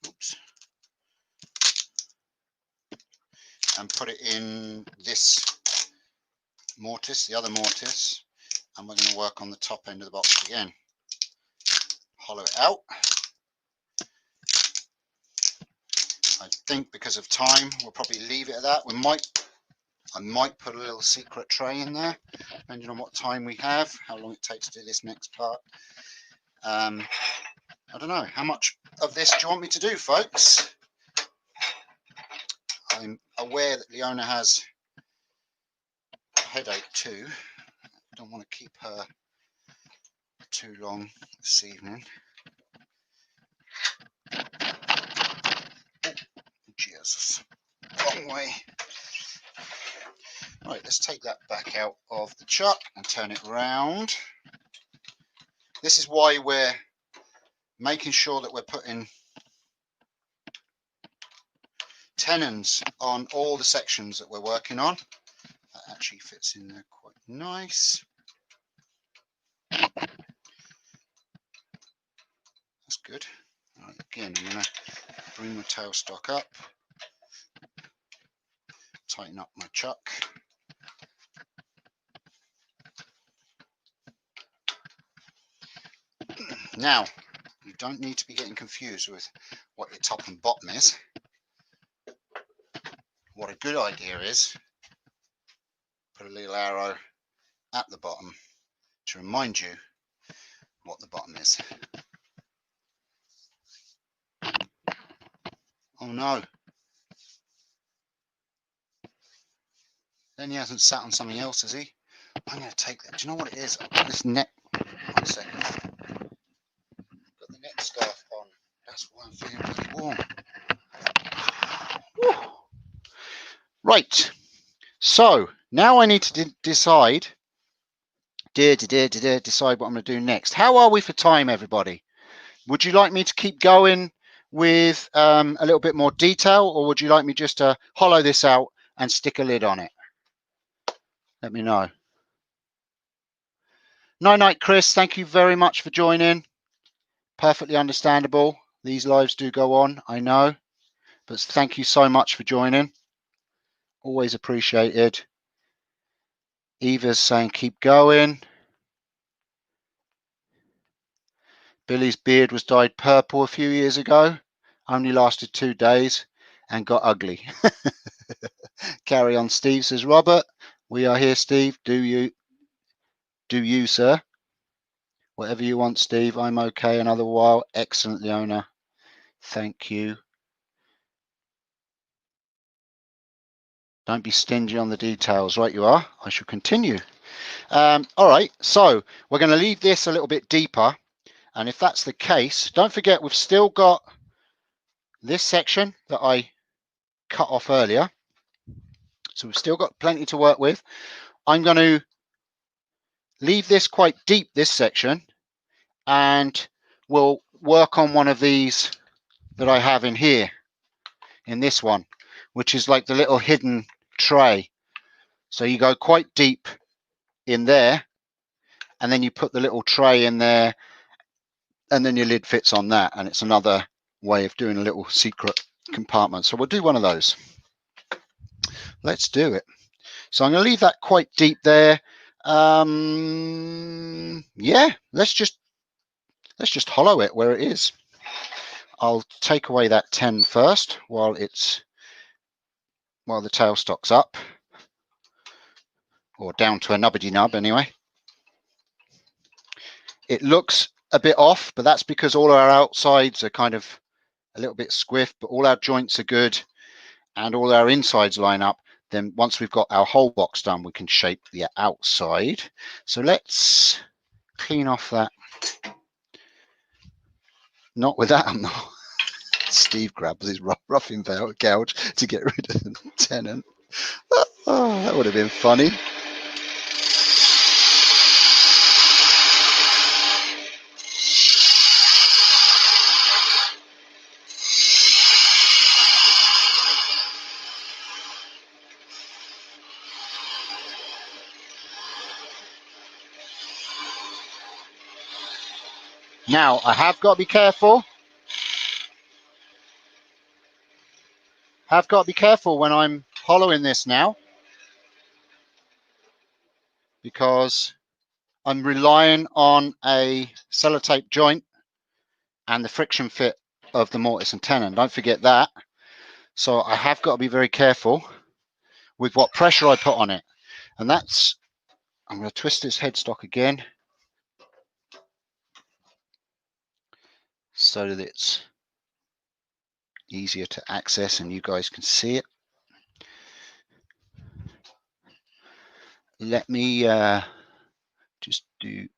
Oops. And put it in this mortise, the other mortise, and we're going to work on the top end of the box again. Hollow it out. I think because of time we'll probably leave it at that. I might put a little secret tray in there, depending on what time we have, how long it takes to do this next part. I don't know, how much of this do you want me to do, folks? I'm aware that Leona has a headache too. I don't want to keep her too long this evening. Oh, Jesus, wrong way. Right, let's take that back out of the chuck and turn it round. This is why we're making sure that we're putting tenons on all the sections that we're working on. That actually fits in there quite nice. That's good. Right, again, I'm going to bring my tailstock up, tighten up my chuck. Now, you don't need to be getting confused with what your top and bottom is. What a good idea is, put a little arrow at the bottom to remind you what the bottom is. Oh no. Then he hasn't sat on something else, has he? I'm going to take that. Do you know what it is? I've got this net. 1 second. Got the net scarf on. That's why I'm feeling really warm. Whew. Right. So now I need to decide what I'm going to do next. How are we for time, everybody? Would you like me to keep going with a little bit more detail, or would you like me just to hollow this out and stick a lid on it? Let me know. Night, Chris. Thank you very much for joining. Perfectly understandable. These lives do go on, I know. But thank you so much for joining. Always appreciated. Eva's saying keep going. Billy's beard was dyed purple a few years ago. Only lasted 2 days and got ugly. Carry on, Steve, says Robert. We are here, Steve. Do you, sir? Whatever you want, Steve. I'm okay. Another while. Excellent, Leona. Thank you. Don't be stingy on the details. Right, you are. I shall continue. All right, so we're going to leave this a little bit deeper. And if that's the case, don't forget we've still got this section that I cut off earlier. So we've still got plenty to work with. I'm going to leave this quite deep, this section, and we'll work on one of these that I have in here, in this one, which is like the little hidden tray. So you go quite deep in there, and then you put the little tray in there, and then your lid fits on that, and it's another way of doing a little secret compartment. So we'll do one of those. Let's do it. So I'm going to leave that quite deep there. Yeah, let's just hollow it where it is. I'll take away that 10 first while the tailstock's up, or down to a nubbity nub anyway. It looks a bit off, but that's because all our outsides are kind of a little bit squiff, but all our joints are good and all our insides line up. Then once we've got our whole box done, we can shape the outside. So let's clean off that. Not with that, I'm not. Steve grabs his roughing gouge to get rid of the tenant. Oh, that would have been funny. Now, I have got to be careful. Have got to be careful when I'm hollowing this now, because I'm relying on a sellotape joint and the friction fit of the mortise and tenon. Don't forget that. So I have got to be very careful with what pressure I put on it. And that's, I'm going to twist this headstock again so that it's easier to access and you guys can see it. Let me just do,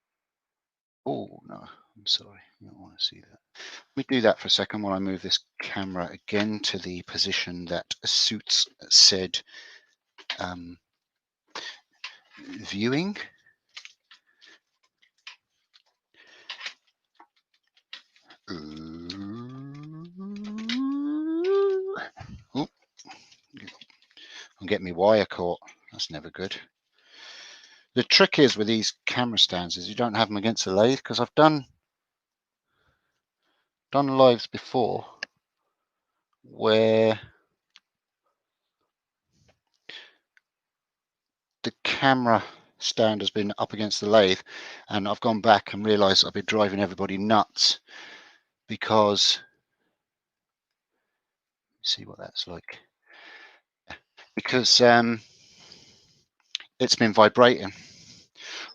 oh no, I'm sorry, I don't want to see that. Let me do that for a second while I move this camera again to the position that suits said viewing. Oh, I'm getting my wire caught. That's never good. The trick is with these camera stands is you don't have them against the lathe, because I've done lives before where the camera stand has been up against the lathe and I've gone back and realized I've been driving everybody nuts because, see what that's like, because it's been vibrating.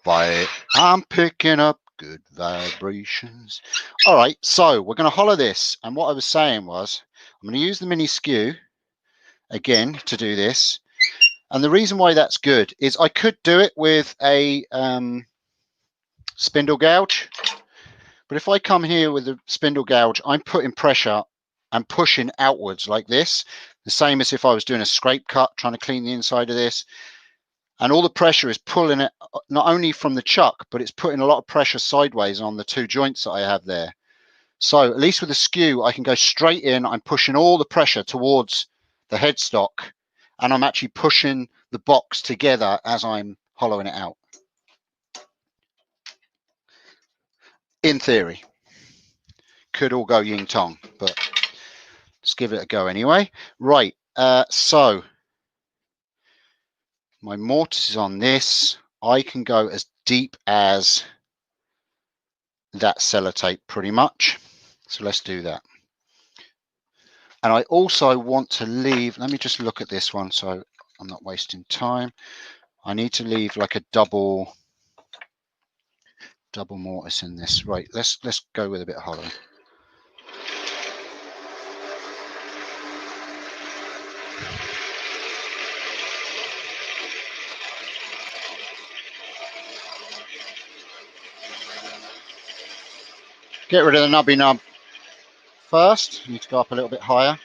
I'm picking up good vibrations. All right, so we're going to hollow this, and what I was saying was I'm going to use the mini skew again to do this. And the reason why that's good is I could do it with a spindle gouge, but if I come here with a spindle gouge, I'm putting pressure and pushing outwards like this, the same as if I was doing a scrape cut trying to clean the inside of this. And all the pressure is pulling it not only from the chuck, but it's putting a lot of pressure sideways on the two joints that I have there. So at least with the skew, I can go straight in. I'm pushing all the pressure towards the headstock, and I'm actually pushing the box together as I'm hollowing it out. In theory, could all go yin tong, but let's give it a go anyway. Right, so my mortise is on this. I can go as deep as that sellotape pretty much. So let's do that. And I also want to leave, let me just look at this one so I'm not wasting time. I need to leave like a double mortise in this. Right, let's go with a bit of hollow. Get rid of the nubby nub first. You need to go up a little bit higher.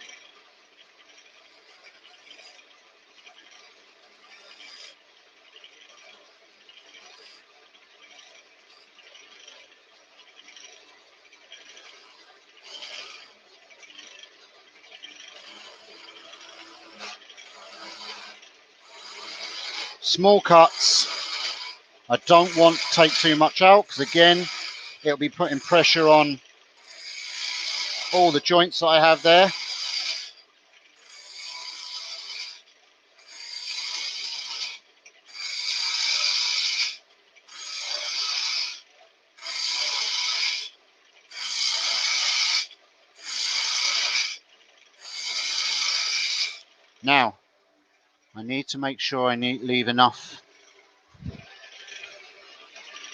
Small cuts. I don't want to take too much out because again, it'll be putting pressure on all the joints that I have there. Now, I need to make sure I leave enough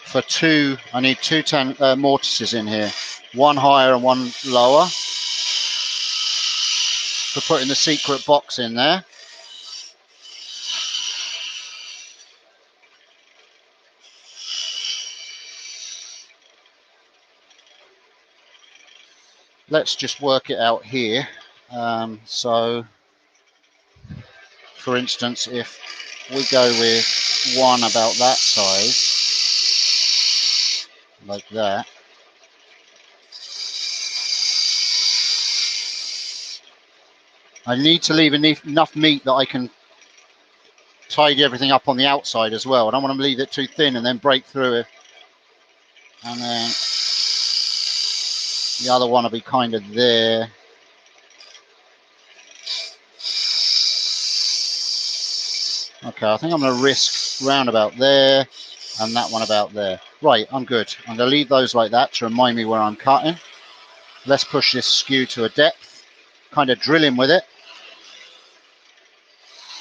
for two. I need two mortises in here, one higher and one lower, for putting the secret box in there. Let's just work it out here. So, for instance, if we go with one about that size, like that, I need to leave enough meat that I can tidy everything up on the outside as well. I don't want to leave it too thin and then break through it. And then the other one will be kind of there. Okay, I think I'm going to risk round about there and that one about there. Right, I'm good. I'm going to leave those like that to remind me where I'm cutting. Let's push this skew to a depth, kind of drill in with it.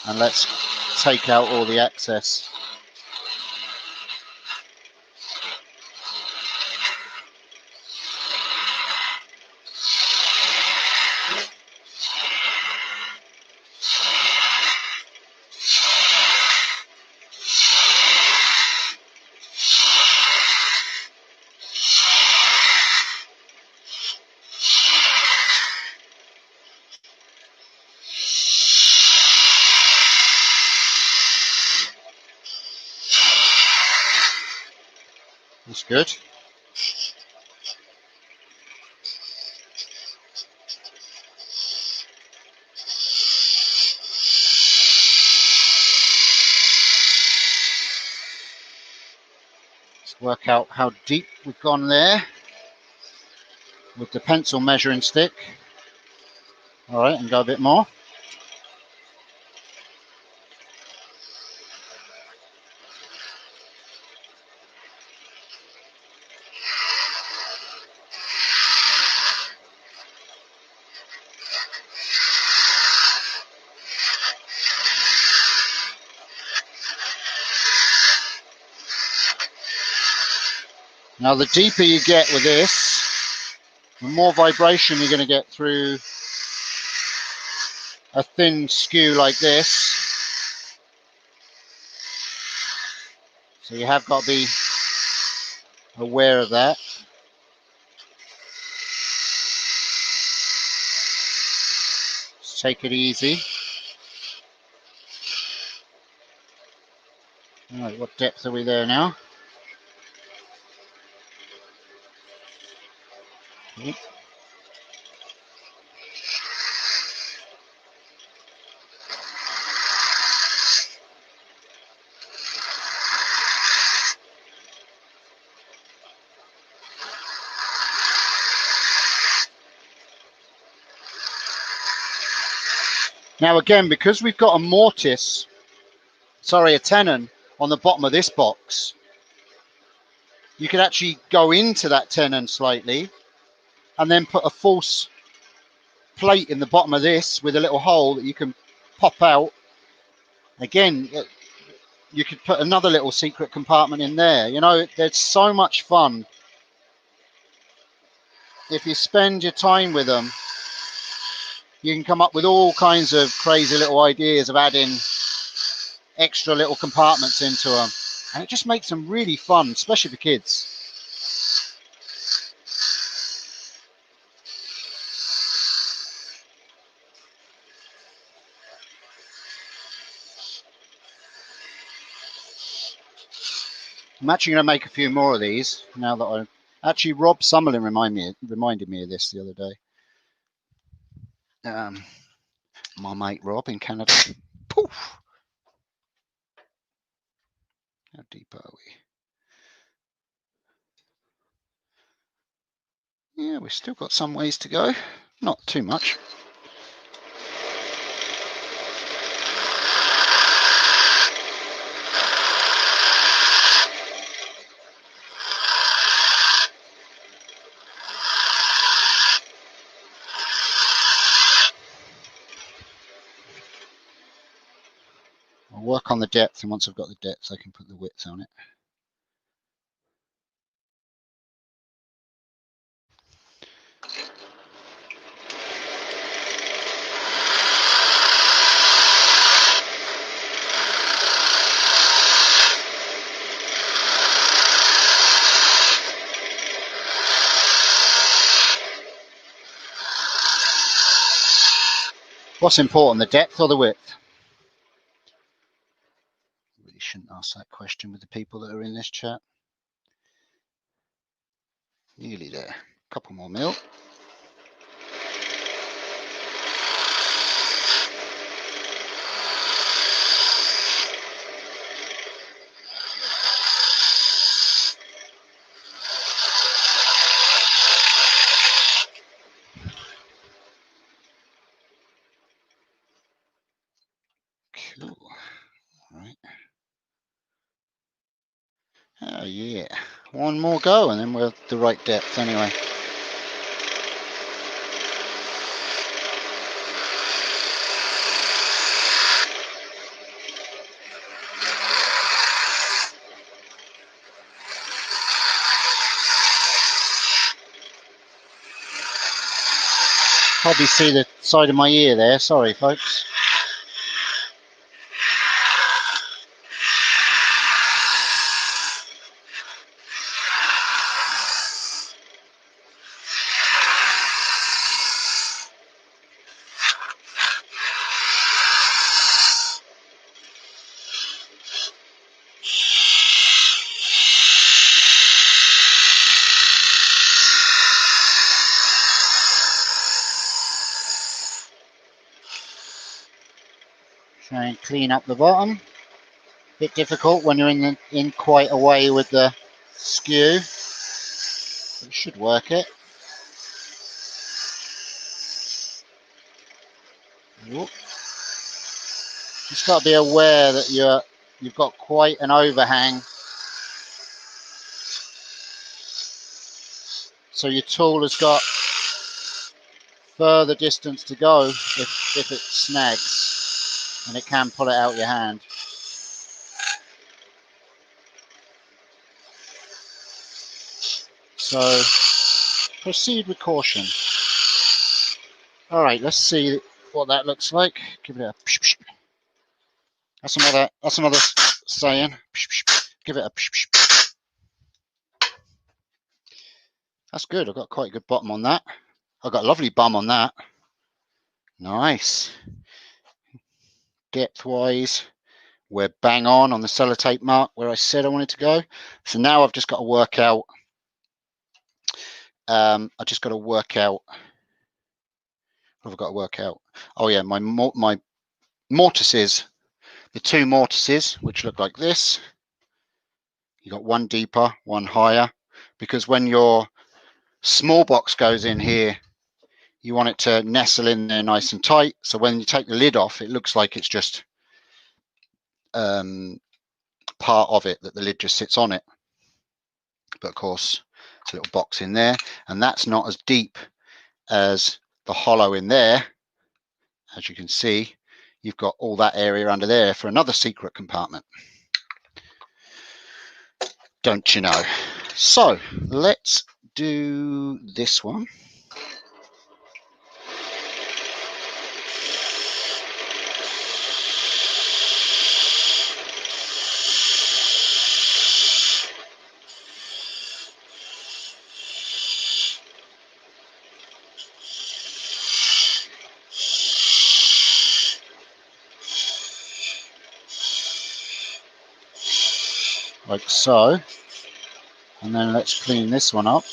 And let's take out all the excess. That's good. Let's work out how deep we've gone there with the pencil measuring stick. All right, and go a bit more. Now, the deeper you get with this, the more vibration you're going to get through a thin skew like this. So you have got to be aware of that. Just take it easy. All right, what depth are we there now? Okay. Now again, because we've got a tenon on the bottom of this box, you could actually go into that tenon slightly and then put a false plate in the bottom of this with a little hole that you can pop out. Again, you could put another little secret compartment in there. You know, there's so much fun if you spend your time with them. You can come up with all kinds of crazy little ideas of adding extra little compartments into them, and it just makes them really fun, especially for kids. I'm actually going to make a few more of these now that Rob Summerlin reminded me of this the other day. My mate Rob in Canada. Poof. How deep are we? Yeah, we've still got some ways to go. Not too much. I'll work on the depth, and once I've got the depth, I can put the width on it. What's important, the depth or the width? Really shouldn't ask that question with the people that are in this chat. Nearly there. A couple more mil. Cool. All right. Oh yeah. One more go, and then we're at the right depth anyway. Probably see the side of my ear there. Sorry, folks. Try and clean up the bottom. Bit difficult when you're in quite a way with the skew. But it should work it. Whoop. Just got to be aware that you've got quite an overhang. So your tool has got further distance to go if it snags, and it can pull it out your hand. So proceed with caution. All right, let's see what that looks like. Give it a psh, psh. That's another saying. Psh, psh. Give it a psh, psh. That's good. I've got quite a good bottom on that. I've got a lovely bum on that. Nice. Depth wise, we're bang on the sellotape mark where I said I wanted to go. So now I've just got to work out. What have I got to work out? Oh yeah, my mortises, the two mortises, which look like this. You got one deeper, one higher, because when your small box goes in here, you want it to nestle in there nice and tight. So when you take the lid off, it looks like it's just part of it, that the lid just sits on it. But of course, it's a little box in there, and that's not as deep as the hollow in there. As you can see, you've got all that area under there for another secret compartment. Don't you know? So let's do this one. Like so, and then let's clean this one up.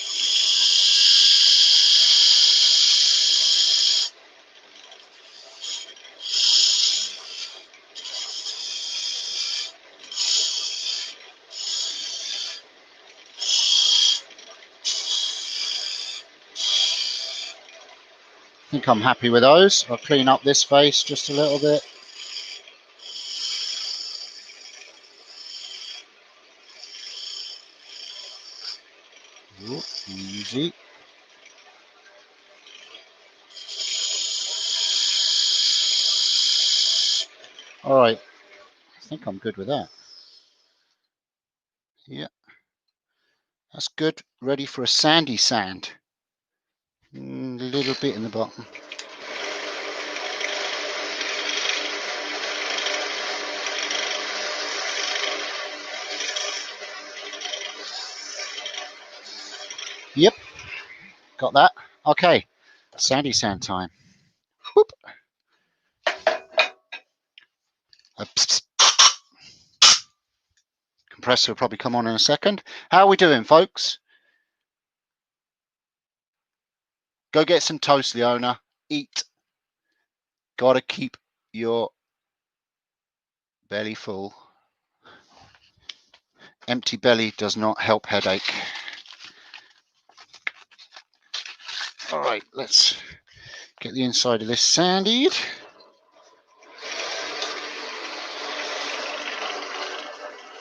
I think I'm happy with those. I'll clean up this face just a little bit. Ooh, easy. All right, I think I'm good with that. Yeah, that's good. Ready for a sandy sand. A little bit in the bottom. Yep, got that. Okay, sandy sand time. Whoop. Compressor will probably come on in a second. How are we doing, folks? Go get some toast, Leona. Eat. Gotta keep your belly full. Empty belly does not help headache. All right, let's get the inside of this sandied.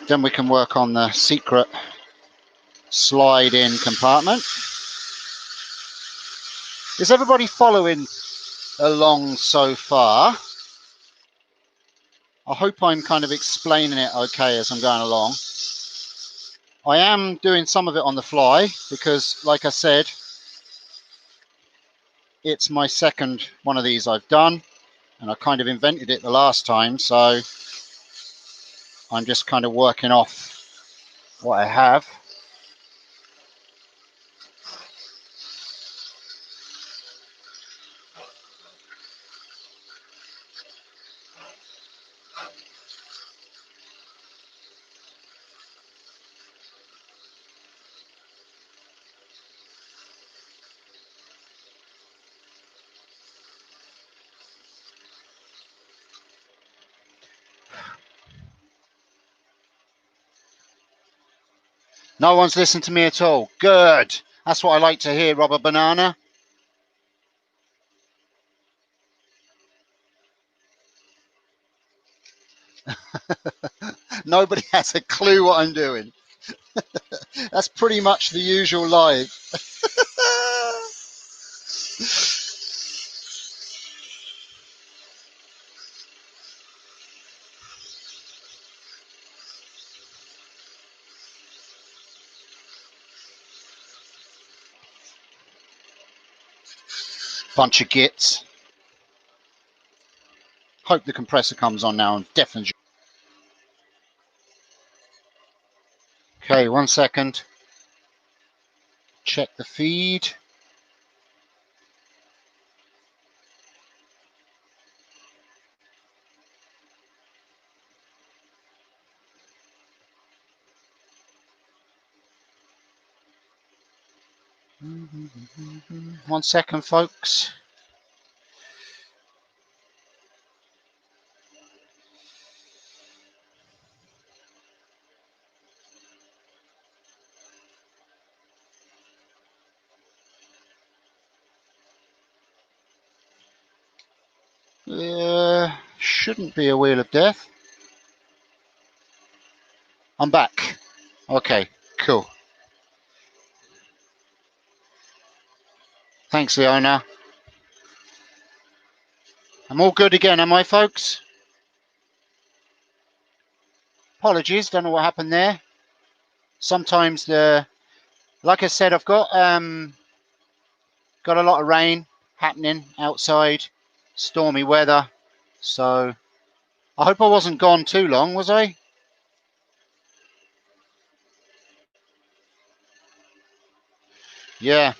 Then we can work on the secret slide-in compartment. Is everybody following along so far? I hope I'm kind of explaining it okay as I'm going along. I am doing some of it on the fly because, like I said, it's my second one of these I've done, and I kind of invented it the last time, so I'm just kind of working off what I have. No one's listened to me at all. Good. That's what I like to hear, Robert Banana. Nobody has a clue what I'm doing. That's pretty much the usual live. Bunch of gits. Hope the compressor comes on now. I'm definitely. Okay, 1 second. Check the feed. One second, folks. Shouldn't be a wheel of death. I'm back. Okay, cool. Thanks, Leona. I'm all good again, am I, folks? Apologies, don't know what happened there. Sometimes like I said, I've got a lot of rain happening outside, stormy weather. So I hope I wasn't gone too long, was I? Yeah,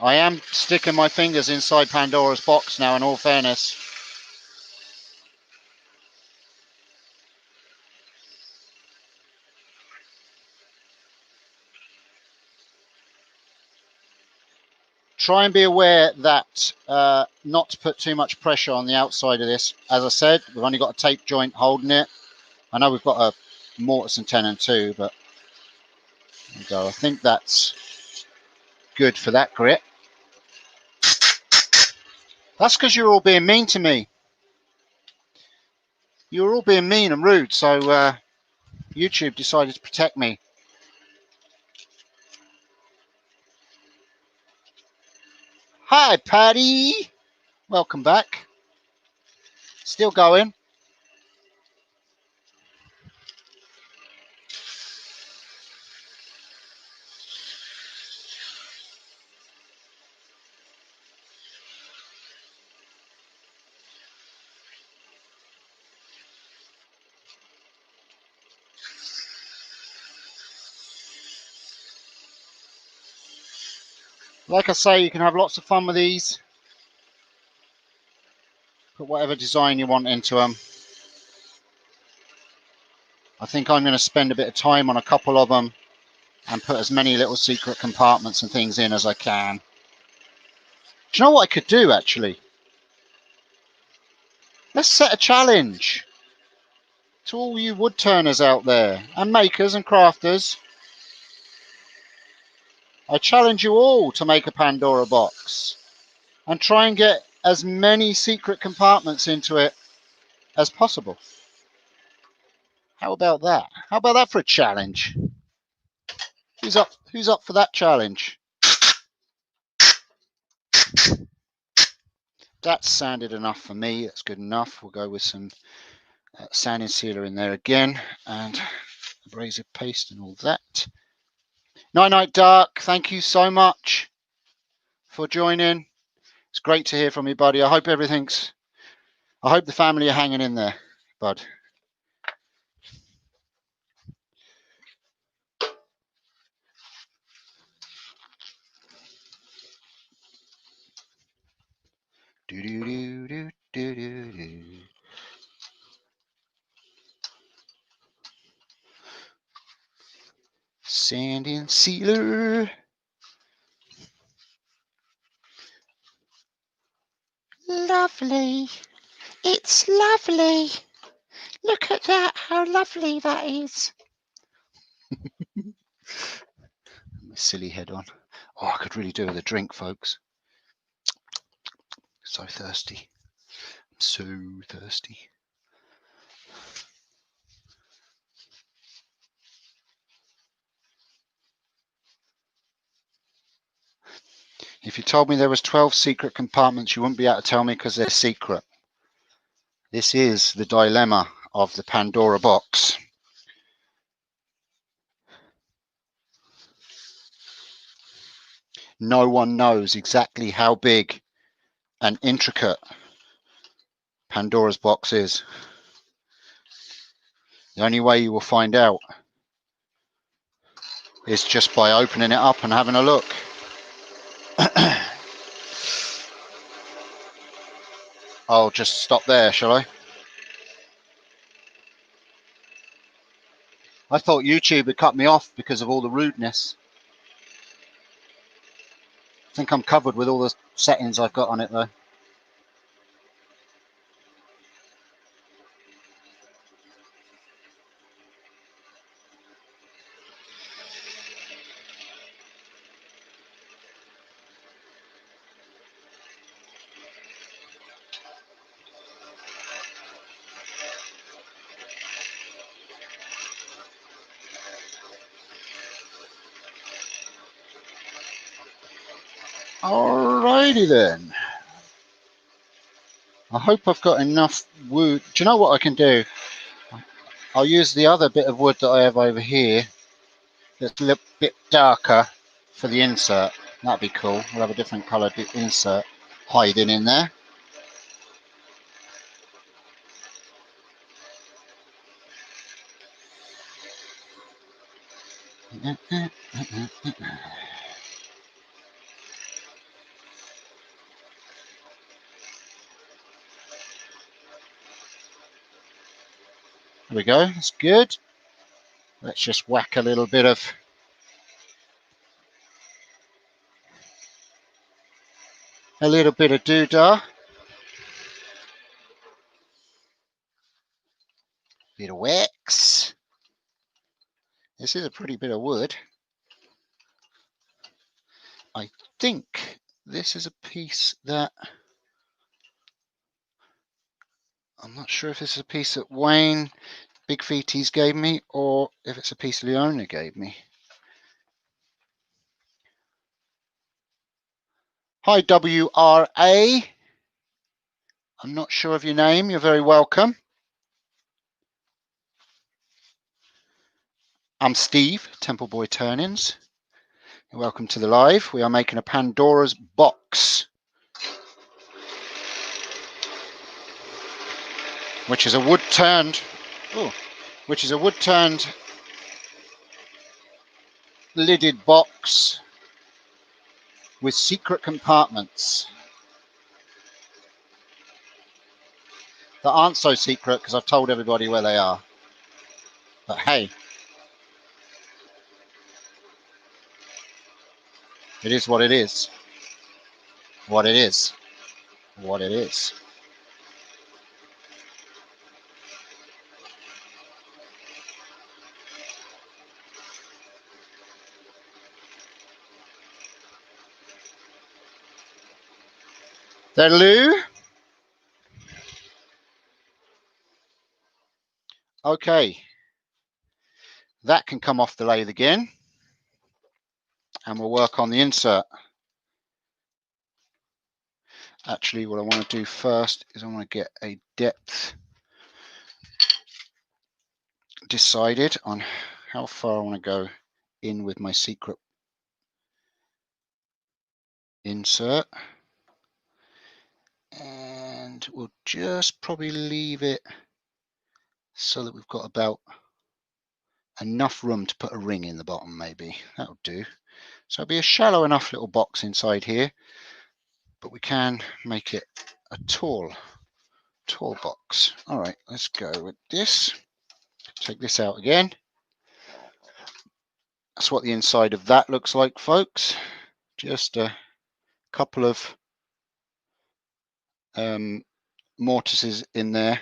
I am sticking my fingers inside Pandora's box now, in all fairness. Try and be aware that not to put too much pressure on the outside of this. As I said, we've only got a tape joint holding it. I know we've got a mortise and tenon too, but I think that's good for that grit. That's because you're all being mean to me. You're all being mean and rude, so YouTube decided to protect me. Hi, Patty. Welcome back. Still going. Like I say, you can have lots of fun with these. Put whatever design you want into them. I think I'm going to spend a bit of time on a couple of them and put as many little secret compartments and things in as I can. Do you know what I could do, actually? Let's set a challenge to all you wood turners out there, and makers and crafters. I challenge you all to make a Pandora box and try and get as many secret compartments into it as possible. How about that? How about that for a challenge? Who's up for that challenge? That's sanded enough for me. That's good enough. We'll go with some sanding sealer in there again, and abrasive paste and all that. Night Night Dark, thank you so much for joining. It's great to hear from you, buddy. I hope the family are hanging in there, bud. Do do do do do do do. Sanding sealer. Lovely. It's lovely. Look at that, how lovely that is. My silly head on. Oh, I could really do with a drink, folks. So thirsty. I'm so thirsty. If you told me there was 12 secret compartments, you wouldn't be able to tell me because they're secret. This is the dilemma of the Pandora box. No one knows exactly how big and intricate Pandora's box is. The only way you will find out is just by opening it up and having a look. I'll just stop there, shall I? I thought YouTube had cut me off because of all the rudeness. I think I'm covered with all the settings I've got on it though. Alrighty then. I hope I've got enough wood. Do you know what I can do? I'll use the other bit of wood that I have over here that's a little bit darker for the insert. That'd be cool. We'll have a different coloured insert hiding in there. There we go, that's good. Let's just whack a little bit of doodah. Bit of wax. This is a pretty bit of wood. I think this is a piece that, I'm not sure if this is a piece that Wayne Big Feeties gave me or if it's a piece Leona gave me. Hi WRA. I'm not sure of your name. You're very welcome. I'm Steve, Temple Boy Turnings. You're welcome to the live. We are making a Pandora's box, which is a wood-turned, lidded box with secret compartments that aren't so secret because I've told everybody where they are. But hey, it is what it is. What it is. What it is. There, Lou. Okay. That can come off the lathe again. And we'll work on the insert. Actually, what I want to do first is I want to get a depth decided on how far I want to go in with my secret insert. And we'll just probably leave it so that we've got about enough room to put a ring in the bottom, maybe. That'll do. So it'll be a shallow enough little box inside here, but we can make it a tall box. All right, let's go with this. Take this out again. That's what the inside of that looks like, folks. Just a couple of mortises in there,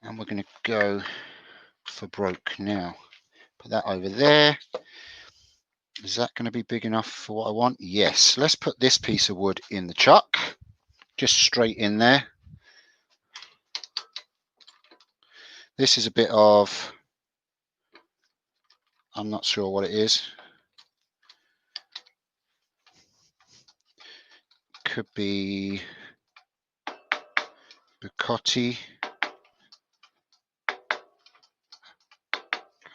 and we're going to go for broke now. Put that over there. Is that going to be big enough for what I want? Yes. Let's put this piece of wood in the chuck, just straight in there. This is a bit of, I'm not sure what it is. Could be Bucotti.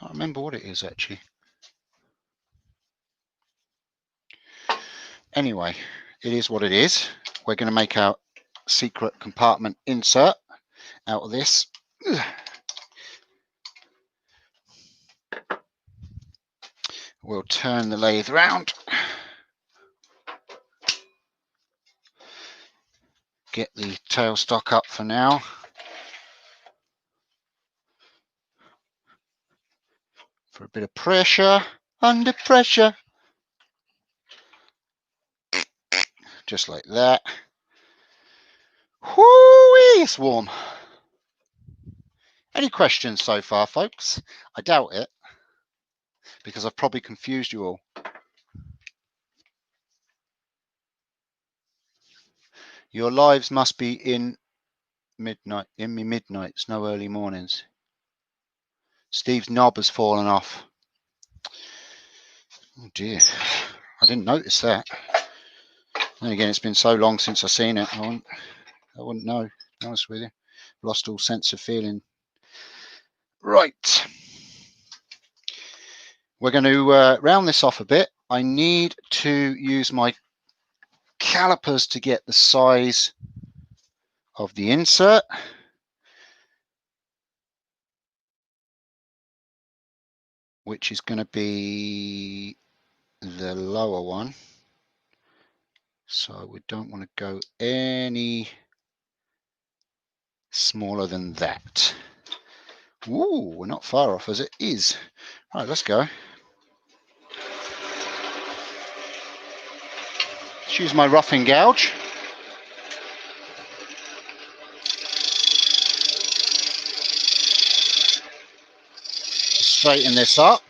Can't remember what it is actually. Anyway, it is what it is. We're going to make our secret compartment insert out of this. We'll turn the lathe round. Get the tailstock up for now. For a bit of pressure, under pressure. Just like that. Whoo-wee, it's warm. Any questions so far, folks? I doubt it, because I've probably confused you all. Your lives must be in midnight, in me midnights, no early mornings. Steve's knob has fallen off. Oh dear, I didn't notice that. And again, it's been so long since I've seen it, I wouldn't know, to be honest with you. Lost all sense of feeling. Right. We're going to round this off a bit. I need to use my calipers to get the size of the insert. Which is going to be the lower one. So we don't want to go any smaller than that. Ooh, we're not far off as it is. Right, let's go. Let's use my roughing gouge. Straighten this up.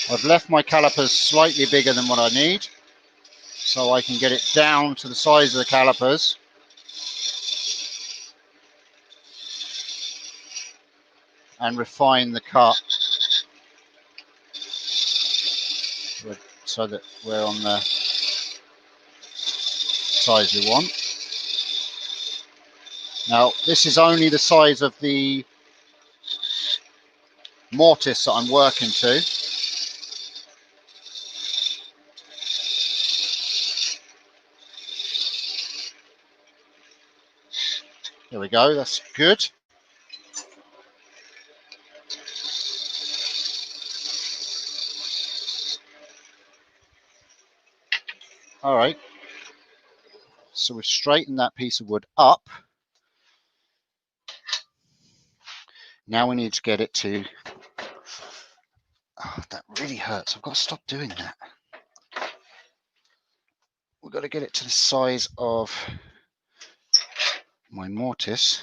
I've left my calipers slightly bigger than what I need, so I can get it down to the size of the calipers. And refine the cut so that we're on the size we want. Now, this is only the size of the mortise that I'm working to. There we go, that's good. All right, so we've straightened that piece of wood up. Now we need to get it to, oh, that really hurts. I've got to stop doing that. We've got to get it to the size of my mortise,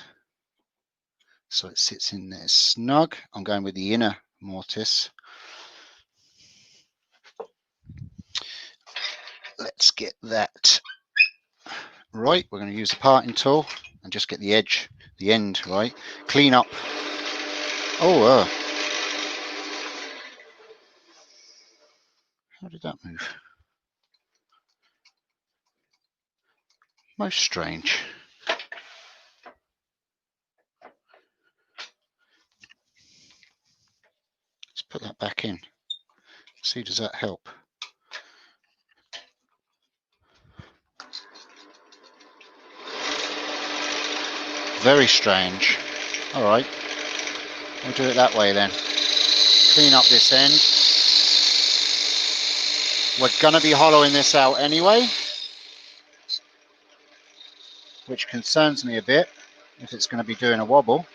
so it sits in there snug. I'm going with the inner mortise. Let's get that right. We're going to use the parting tool and just get the edge, the end right. Clean up. Oh, how did that move? Most strange. Let's put that back in. See, does that help? Very strange. All right, we'll do it that way then. Clean up this end. We're going to be hollowing this out anyway, which concerns me a bit if it's going to be doing a wobble.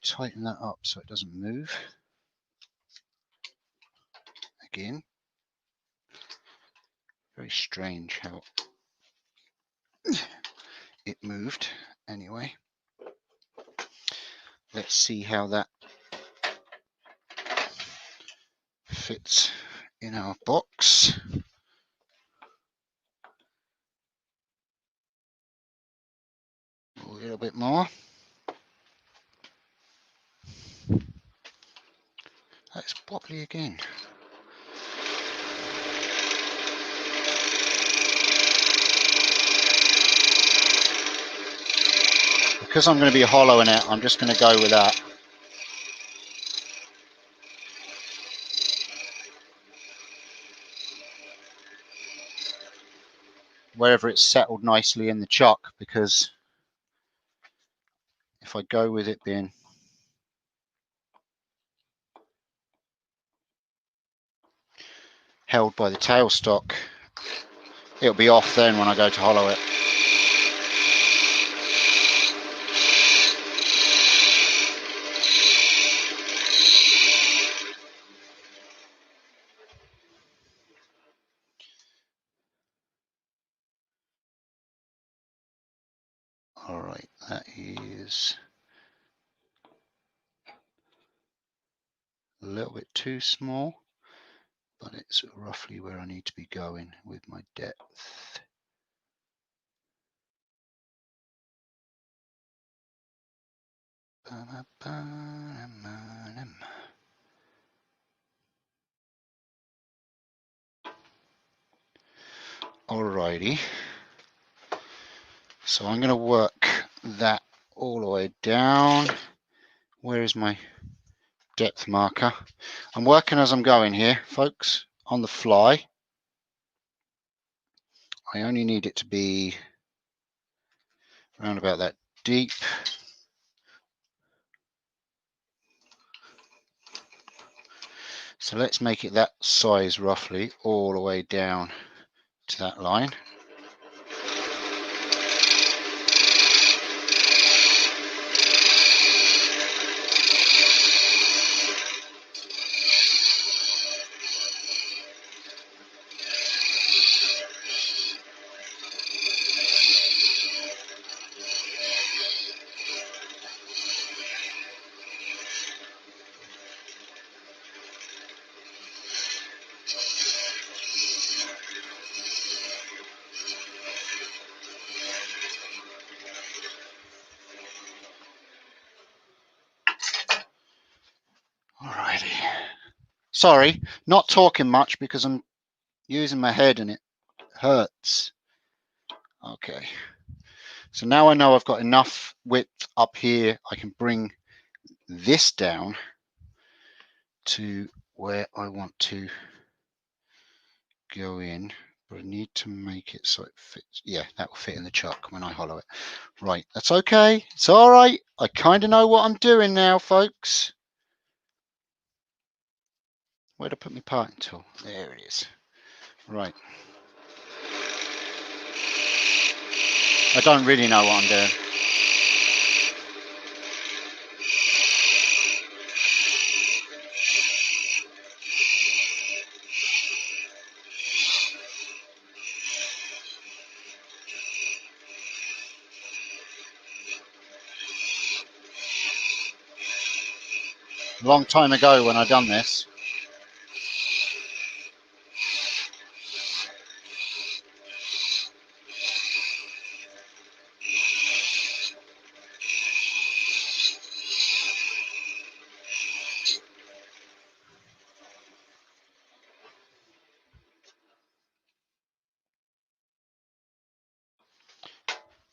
Tighten that up so it doesn't move again. Very strange how it moved. Anyway, let's see how that fits in our box. A little bit more. That's wobbly again. Because I'm going to be hollowing it, I'm just going to go with that. Wherever it's settled nicely in the chuck, because if I go with it being held by the tailstock, it'll be off then when I go to hollow it. All right, that is a little bit too small, but it's roughly where I need to be going with my depth. Alrighty, so I'm going to work that all the way down. Where is my depth marker? I'm working as I'm going here, folks, on the fly. I only need it to be around about that deep. So let's make it that size roughly all the way down to that line. Alrighty. Sorry, not talking much because I'm using my head and it hurts. Okay. So now I know I've got enough width up here. I can bring this down to where I want to go in, but I need to make it so it fits. Yeah, that will fit in the chuck when I hollow it. Right, that's okay. It's all right. I kind of know what I'm doing now, folks. Where'd I put my parting tool? There it is. Right. I don't really know what I'm doing. A long time ago when I done this.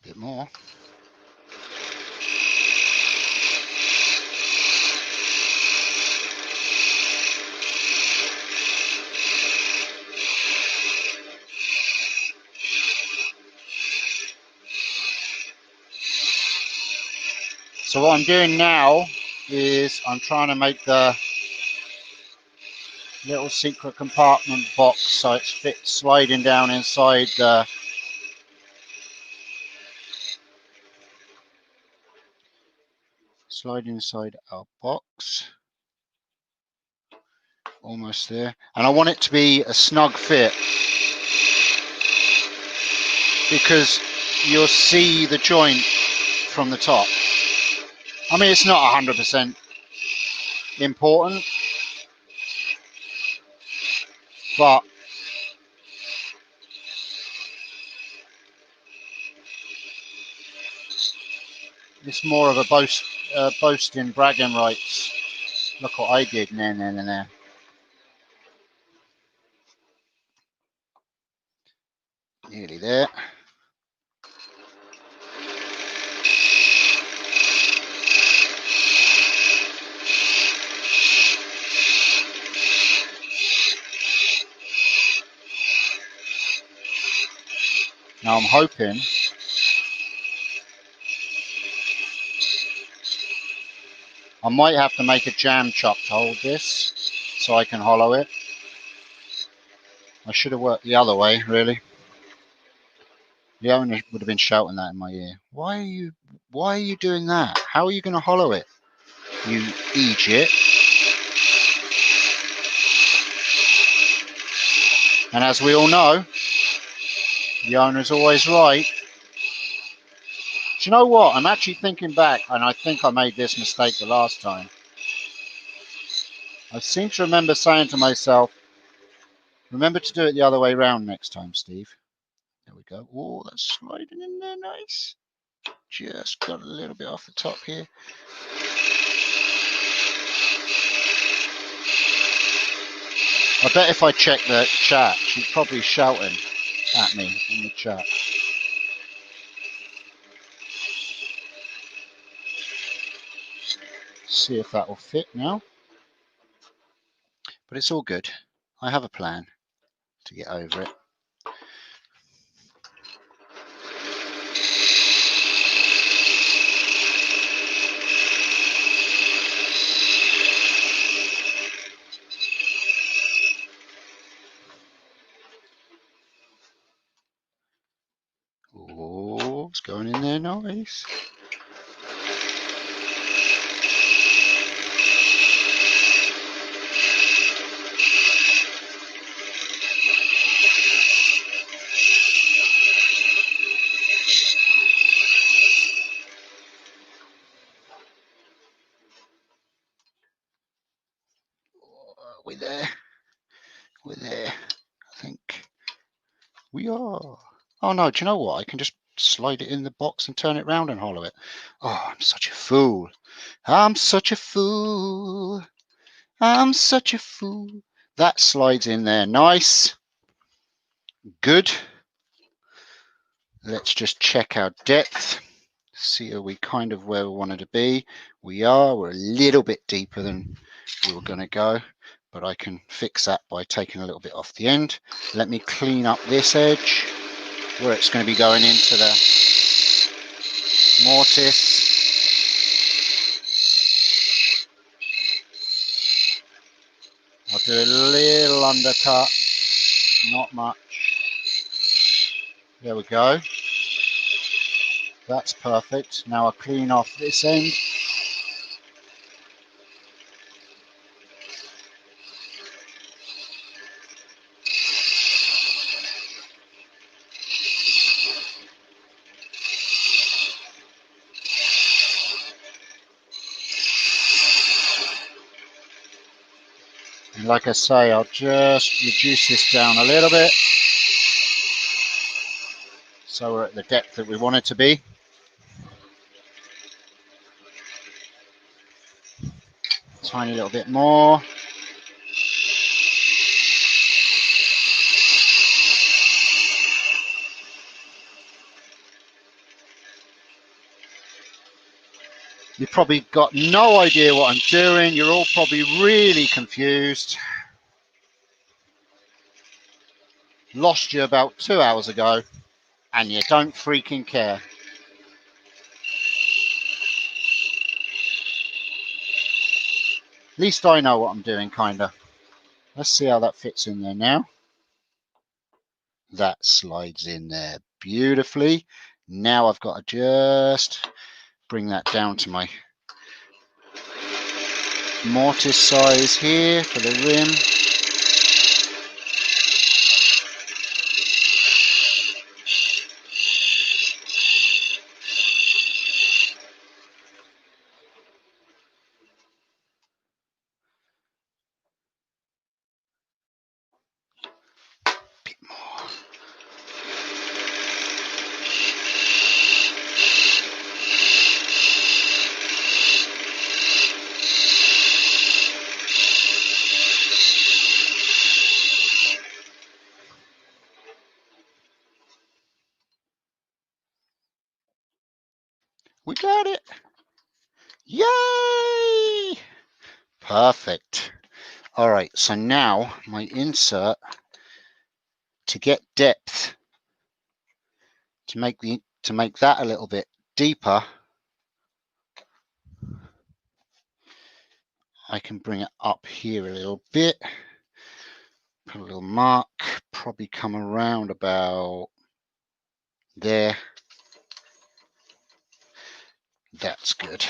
Bit more. So what I'm doing now is I'm trying to make the little secret compartment box so it fits sliding down inside the our box. Almost there. And I want it to be a snug fit because you'll see the joint from the top. I mean, it's not 100% important, but it's more of a boasting, bragging rights. Look what I did. Nah. Nearly there. Now I'm hoping I might have to make a jam chuck to hold this so I can hollow it. I should have worked the other way, really. Leona would have been shouting that in my ear. Why are you doing that? How are you going to hollow it? You idiot. And as we all know, Leona's always right. Do you know what? I'm actually thinking back, and I think I made this mistake the last time. I seem to remember saying to myself, remember to do it the other way around next time, Steve. There we go. Oh, that's sliding in there nice. Just got a little bit off the top here. I bet if I check the chat, she's probably shouting at me in the chat. See if that will fit now. But it's all good. I have a plan to get over it. Oh, it's going in there nice. We're there. We're there. I think we are. Oh no, do you know what? I can just slide it in the box and turn it round and hollow it. Oh, I'm such a fool. I'm such a fool. I'm such a fool. That slides in there nice. Good. Let's just check our depth. See, are we kind of where we wanted to be? We are. We're a little bit deeper than we were going to go, but I can fix that by taking a little bit off the end. Let me clean up this edge where it's going to be going into the mortise. I'll do a little undercut, not much. There we go. That's perfect. Now I'll clean off this end. And like I say, I'll just reduce this down a little bit so we're at the depth that we want it to be. Tiny little bit more. You've probably got no idea what I'm doing. You're all probably really confused. Lost you about 2 hours ago, and you don't freaking care. At least I know what I'm doing, kinda. Let's see how that fits in there now. That slides in there beautifully. Now I've got to just bring that down to my mortise size here for the rim. Bit more. We got it. Yay! Perfect. All right, so now my insert, to get depth, to make that a little bit deeper, I can bring it up here a little bit. Put a little mark, probably come around about there. That's good.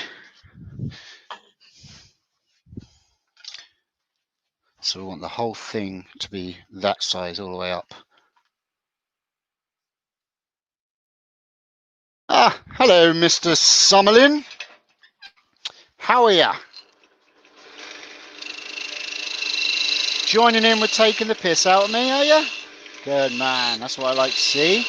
So we want the whole thing to be that size all the way up. Ah, hello, Mr. Summerlin. How are ya? Joining in with taking the piss out of me, are ya? Good man, that's what I like to see.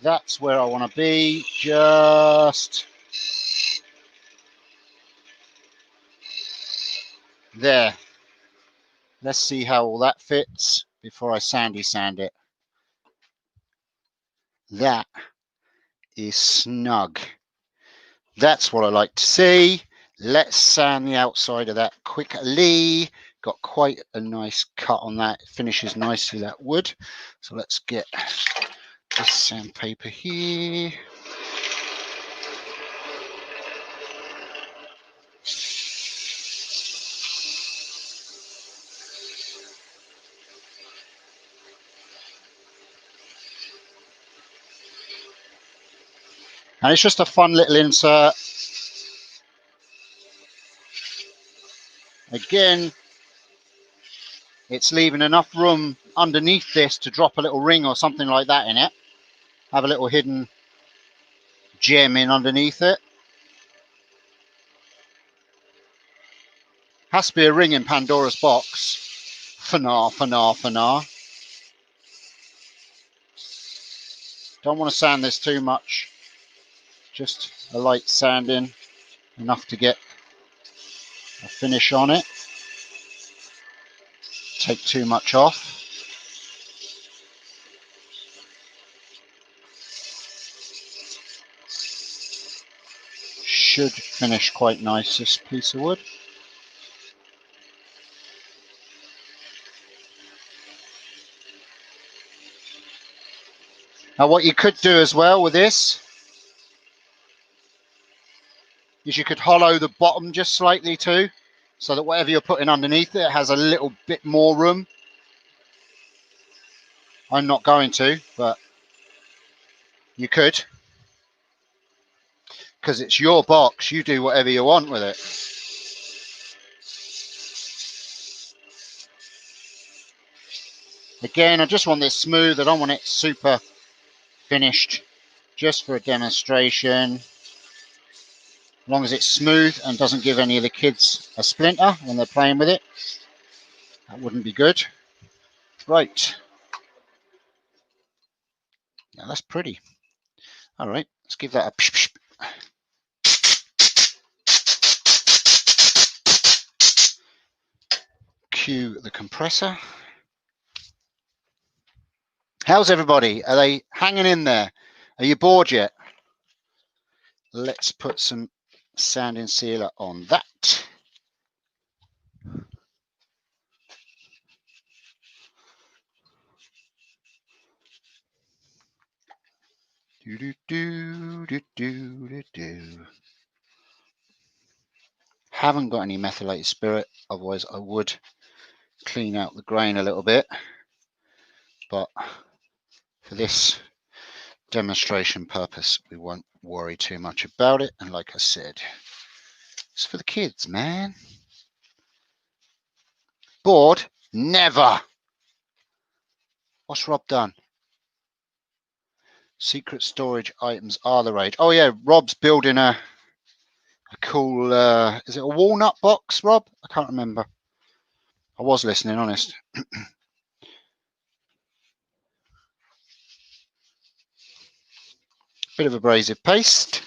That's where I want to be, just there. Let's see how all that fits before I sand it. That is snug. That's what I like to see. Let's sand the outside of that quickly. Got quite a nice cut on that. It finishes nicely, that wood. So let's get this sandpaper here. And it's just a fun little insert. Again, it's leaving enough room underneath this to drop a little ring or something like that in it. Have a little hidden gem in underneath it. Has to be a ring in Pandora's box. For nah. Don't want to sand this too much. Just a light sanding, enough to get a finish on it. Take too much off. Should finish quite nice, this piece of wood. Now what you could do as well with this is you could hollow the bottom just slightly too, so that whatever you're putting underneath it has a little bit more room. I'm not going to, but you could, because it's your box. You do whatever you want with it. Again, I just want this smooth. I don't want it super finished, just for a demonstration. As long as it's smooth and doesn't give any of the kids a splinter when they're playing with it, that wouldn't be good. Right. Now that's pretty. All right, let's give that a psh psh. Cue the compressor. How's everybody? Are they hanging in there? Are you bored yet? Let's put some sanding sealer on that. Do, do, do, do, do, do, do. Haven't got any methylated spirit, otherwise I would clean out the grain a little bit, but for this demonstration purpose we won't worry too much about it. And like I said, it's for the kids, man. Bored? Never. What's Rob done? Secret storage items are the rage. Oh yeah, Rob's building a cool, is it a walnut box, Rob? I can't remember. I was listening, honest. Bit of abrasive paste.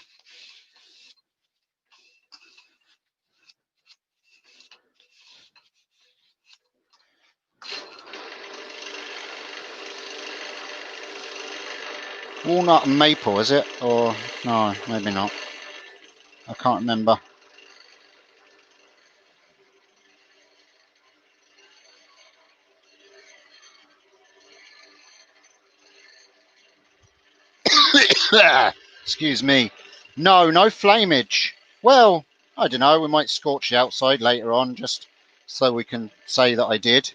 Walnut and maple, is it? Or no, maybe not. I can't remember. Excuse me. No flameage. Well, I don't know. We might scorch the outside later on, just so we can say that I did.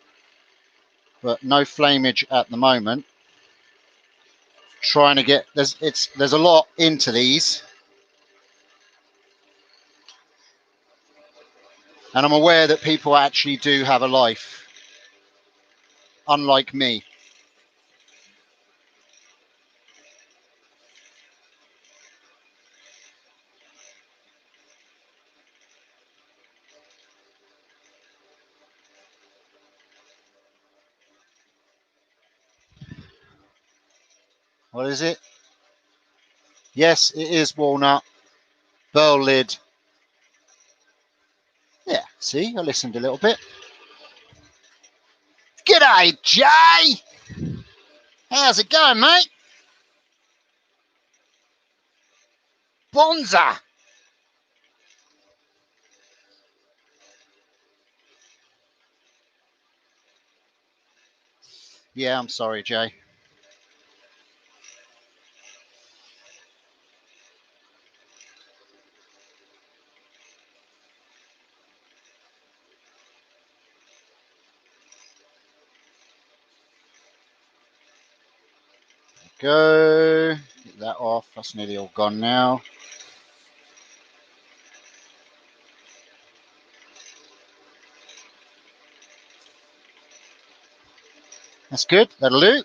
But no flameage at the moment. Trying to get there's a lot into these, and I'm aware that people actually do have a life, unlike me. What is it? Yes, it is walnut. Burl lid. Yeah, see, I listened a little bit. G'day, Jay! How's it going, mate? Bonza! Yeah, I'm sorry, Jay. Go. Get that off. That's nearly all gone now. That's good. That'll do.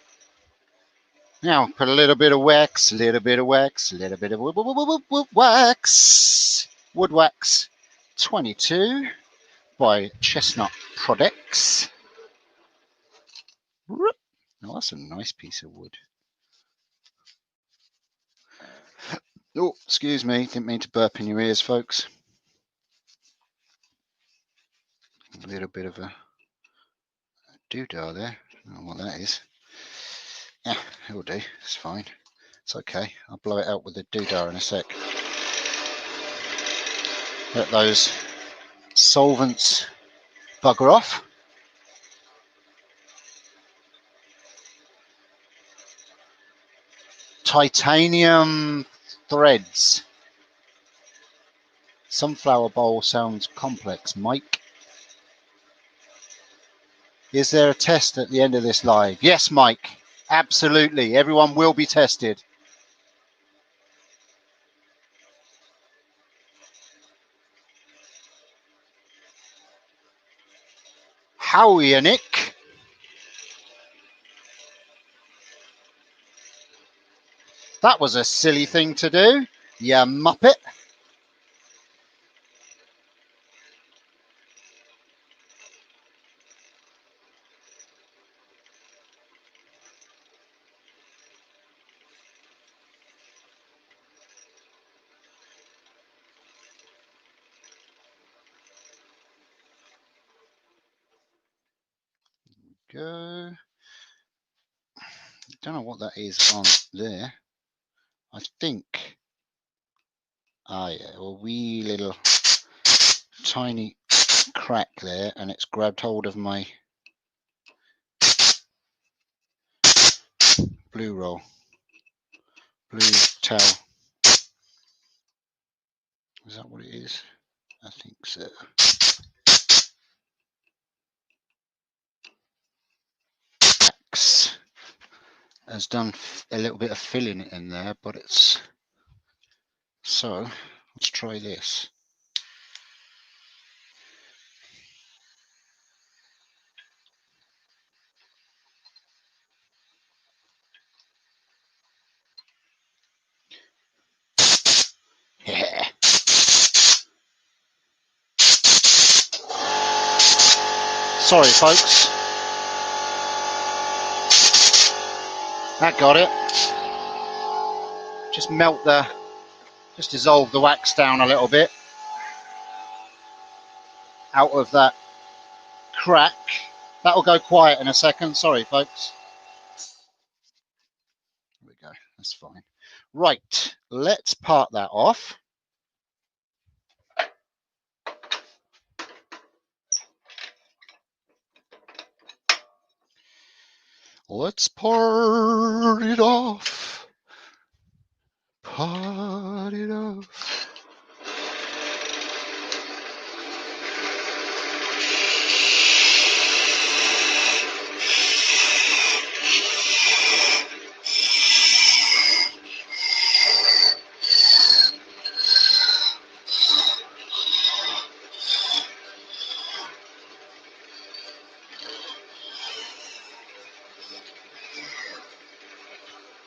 Now put a little bit of wax, a little bit of wax, a little bit of wood wax. Wood wax 22 by Chestnut Products. Oh, that's a nice piece of wood. Oh, excuse me, didn't mean to burp in your ears, folks. A little bit of a doodah there. I don't know what that is. Yeah, it'll do. It's fine. It's okay. I'll blow it out with the doodah in a sec. Let those solvents bugger off. Titanium threads. Sunflower bowl sounds complex. Mike, is there a test at the end of this live? Yes, Mike. Absolutely. Everyone will be tested. How are you, Nick? That was a silly thing to do, you muppet. Go. Don't know what that is on there. I think. Ah, yeah, a wee little tiny crack there, and it's grabbed hold of my blue roll, blue towel. Is that what it is? I think so. Has done a little bit of filling it in there, but it's so. Let's try this. Yeah. Sorry, folks. That got it. Just just dissolve the wax down a little bit out of that crack. That'll go quiet in a second. Sorry, folks. There we go. That's fine. Right, let's part that off. Let's part it off. Part it off.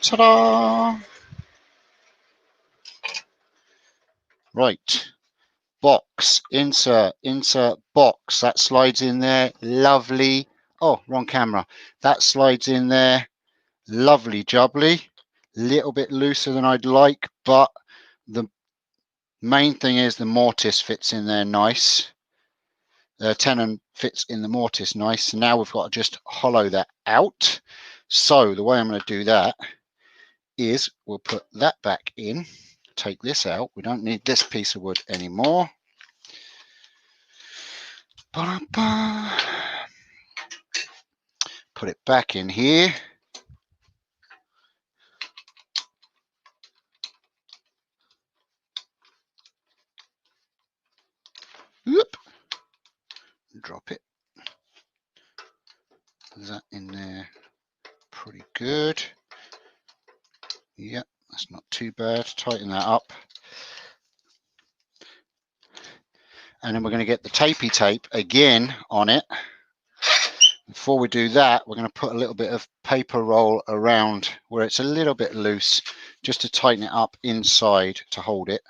Ta-da! Right, box, insert box. That slides in there, lovely. Oh, wrong camera. That slides in there, lovely jubbly. Little bit looser than I'd like, but the main thing is the mortise fits in there nice. The tenon fits in the mortise nice. So now we've got to just hollow that out. So the way I'm going to do that is we'll put that back in, take this out. We don't need this piece of wood anymore. Ba-da-ba. Put it back in here. Whoop. Drop it. That in there. Pretty good. Yep, that's not too bad. Tighten that up. And then we're going to get the tapey tape again on it. Before we do that, we're going to put a little bit of paper roll around where it's a little bit loose, just to tighten it up inside to hold it.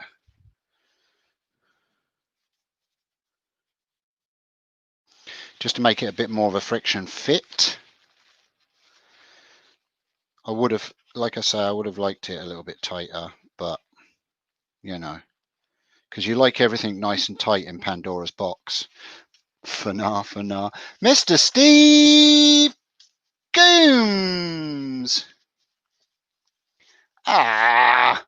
Just to make it a bit more of a friction fit. I would have, like I say, I would have liked it a little bit tighter, but you know, because you like everything nice and tight in Pandora's box. For now. Mr. Steve Coombs. Ah,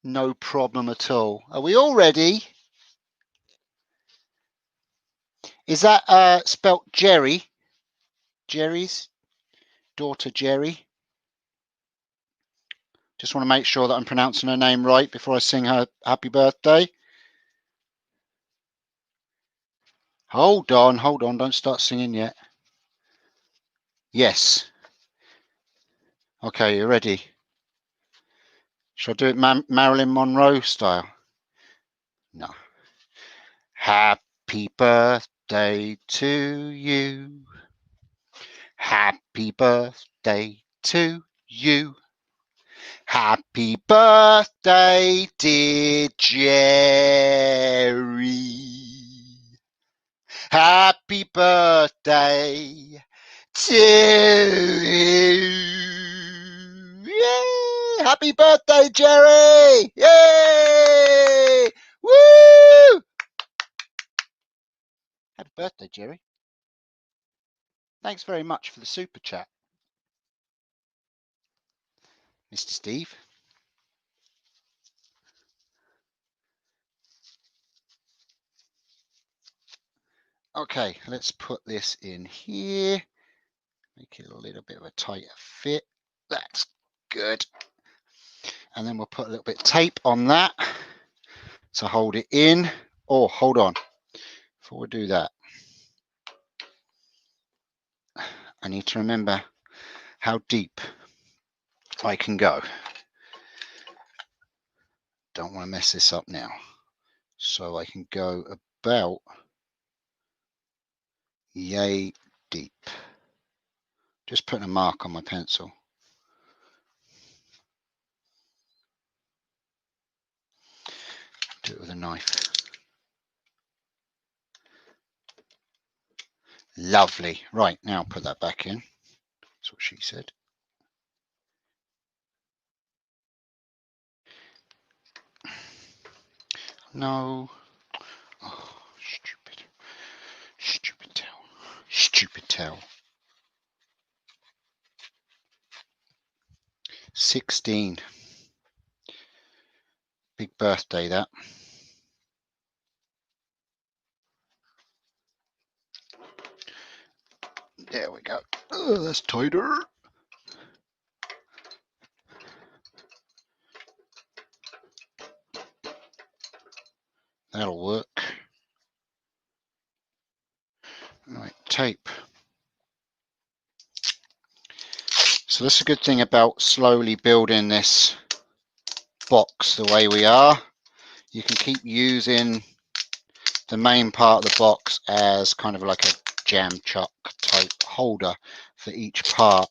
no problem at all. Are we all ready? Is that spelt Jerry? Jerry's daughter, Jerry? Just want to make sure that I'm pronouncing her name right before I sing her happy birthday. Hold on, don't start singing yet. Yes. Okay, you ready? Shall I do it Marilyn Monroe style? No. Happy birthday to you. Happy birthday to you. Happy birthday, dear Jerry. Happy birthday to you. Yay! Happy birthday, Jerry! Yay! Woo! Happy birthday, Jerry. Thanks very much for the super chat, Mr. Steve. Okay, let's put this in here. Make it a little bit of a tighter fit. That's good. And then we'll put a little bit of tape on that to hold it in. Oh, hold on. Before we do that, I need to remember how deep I can go. Don't want to mess this up now. So I can go about yay deep. Just putting a mark on my pencil. Do it with a knife. Lovely. Right, now put that back in. That's what she said. No. Oh, stupid. Stupid towel. Stupid towel. 16. Big birthday, that. There we go. Oh, that's tighter. That'll work. Right, tape. So that's a good thing about slowly building this box the way we are. You can keep using the main part of the box as kind of like a jam chuck type holder for each part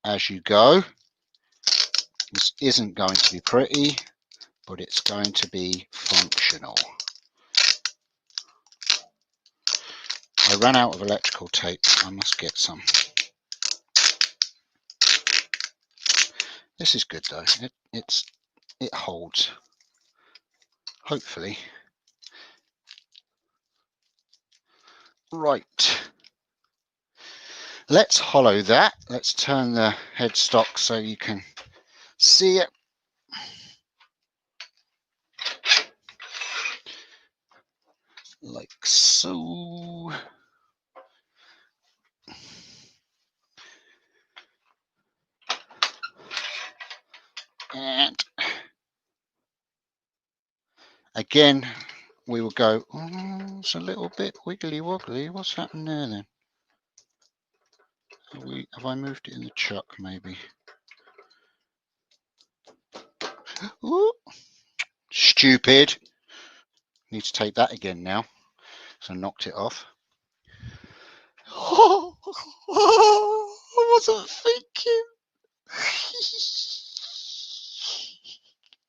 as you go. This isn't going to be pretty, but it's going to be functional. I ran out of electrical tape. I must get some. This is good though. It holds. Hopefully. Right. Let's hollow that. Let's turn the headstock so you can see it. Like so. And again, we will go, oh, it's a little bit wiggly woggly. What's happened there then? Have I moved it in the chuck maybe? Ooh, stupid. Need to take that again now. So I knocked it off. Oh, I wasn't thinking.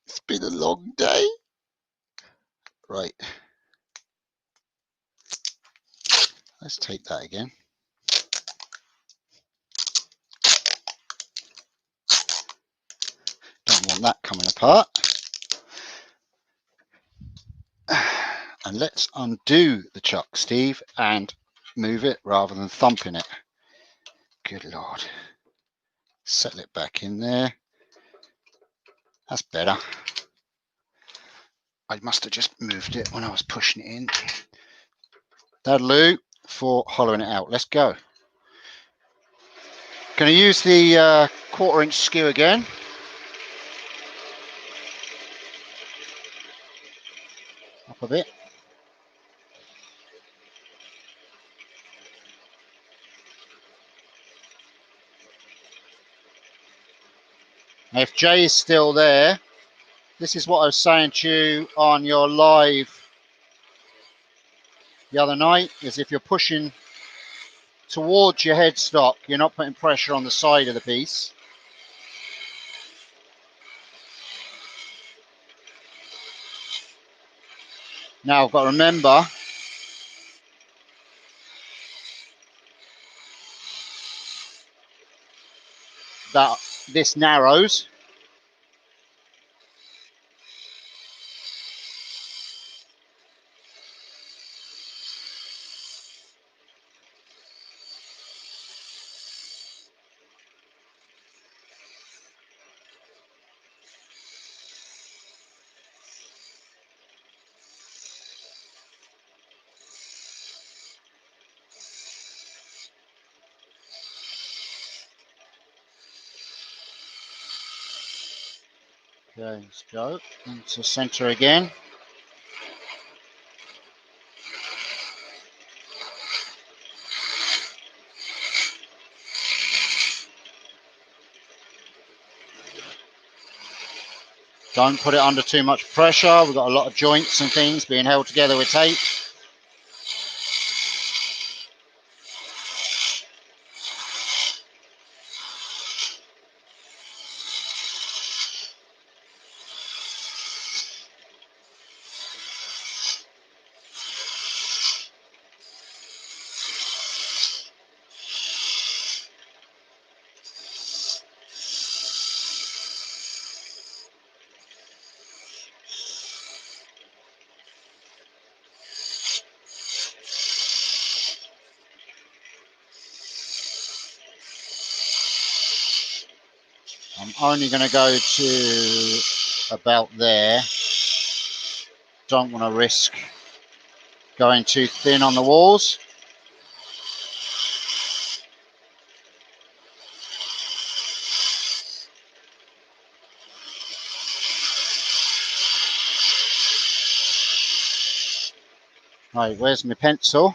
It's been a long day. Right. Let's take that again. Don't want that coming apart. And let's undo the chuck, Steve, and move it rather than thumping it. Good Lord. Settle it back in there. That's better. I must have just moved it when I was pushing it in. That'll do for hollowing it out. Let's go. Going to use the 1/4 inch skew again. Up a bit. Now if Jay is still there, this is what I was saying to you on your live the other night, is if you're pushing towards your headstock, you're not putting pressure on the side of the piece. Now I've got to remember that this narrows. Okay, let's go into center again. Don't put it under too much pressure. We've got a lot of joints and things being held together with tape. I'm only going to go to about there. Don't want to risk going too thin on the walls. Right, where's my pencil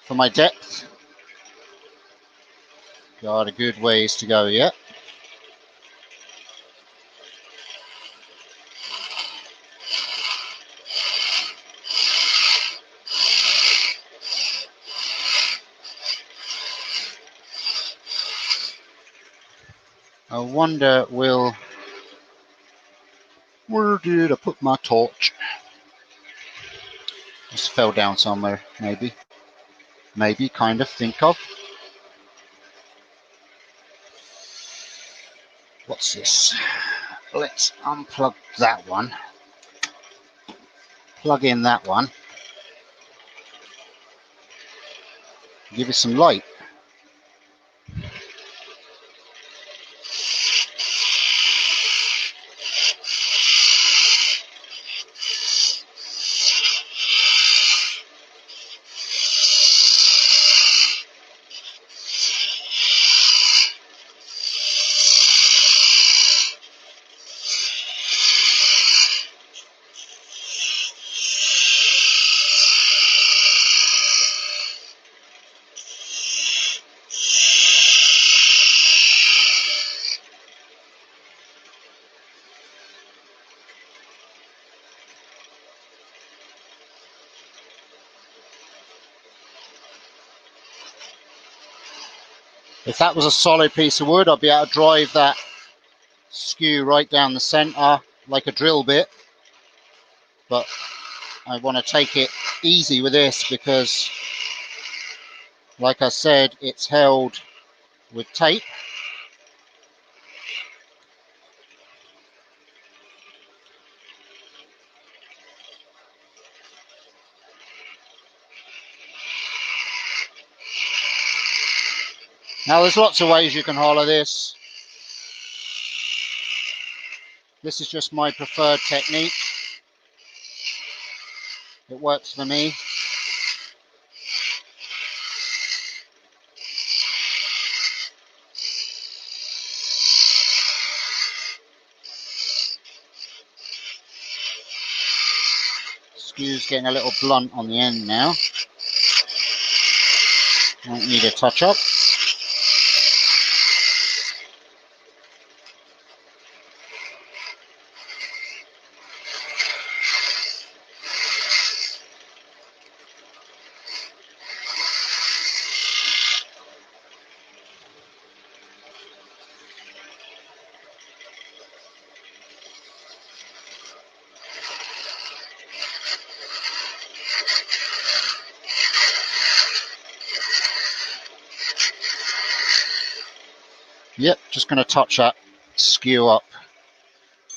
for my depth? Got a good ways to go yet. I wonder where did I put my torch? Just fell down somewhere, maybe. Maybe, kind of, think of. What's this? Let's unplug that one. Plug in that one. Give it some light. If that was a solid piece of wood, I'd be able to drive that skew right down the center like a drill bit. But I want to take it easy with this because, like I said, it's held with tape. Now there's lots of ways you can hollow this. This is just my preferred technique. It works for me. Skew's getting a little blunt on the end now. Might need a touch up. Yep, just going to touch that skew up.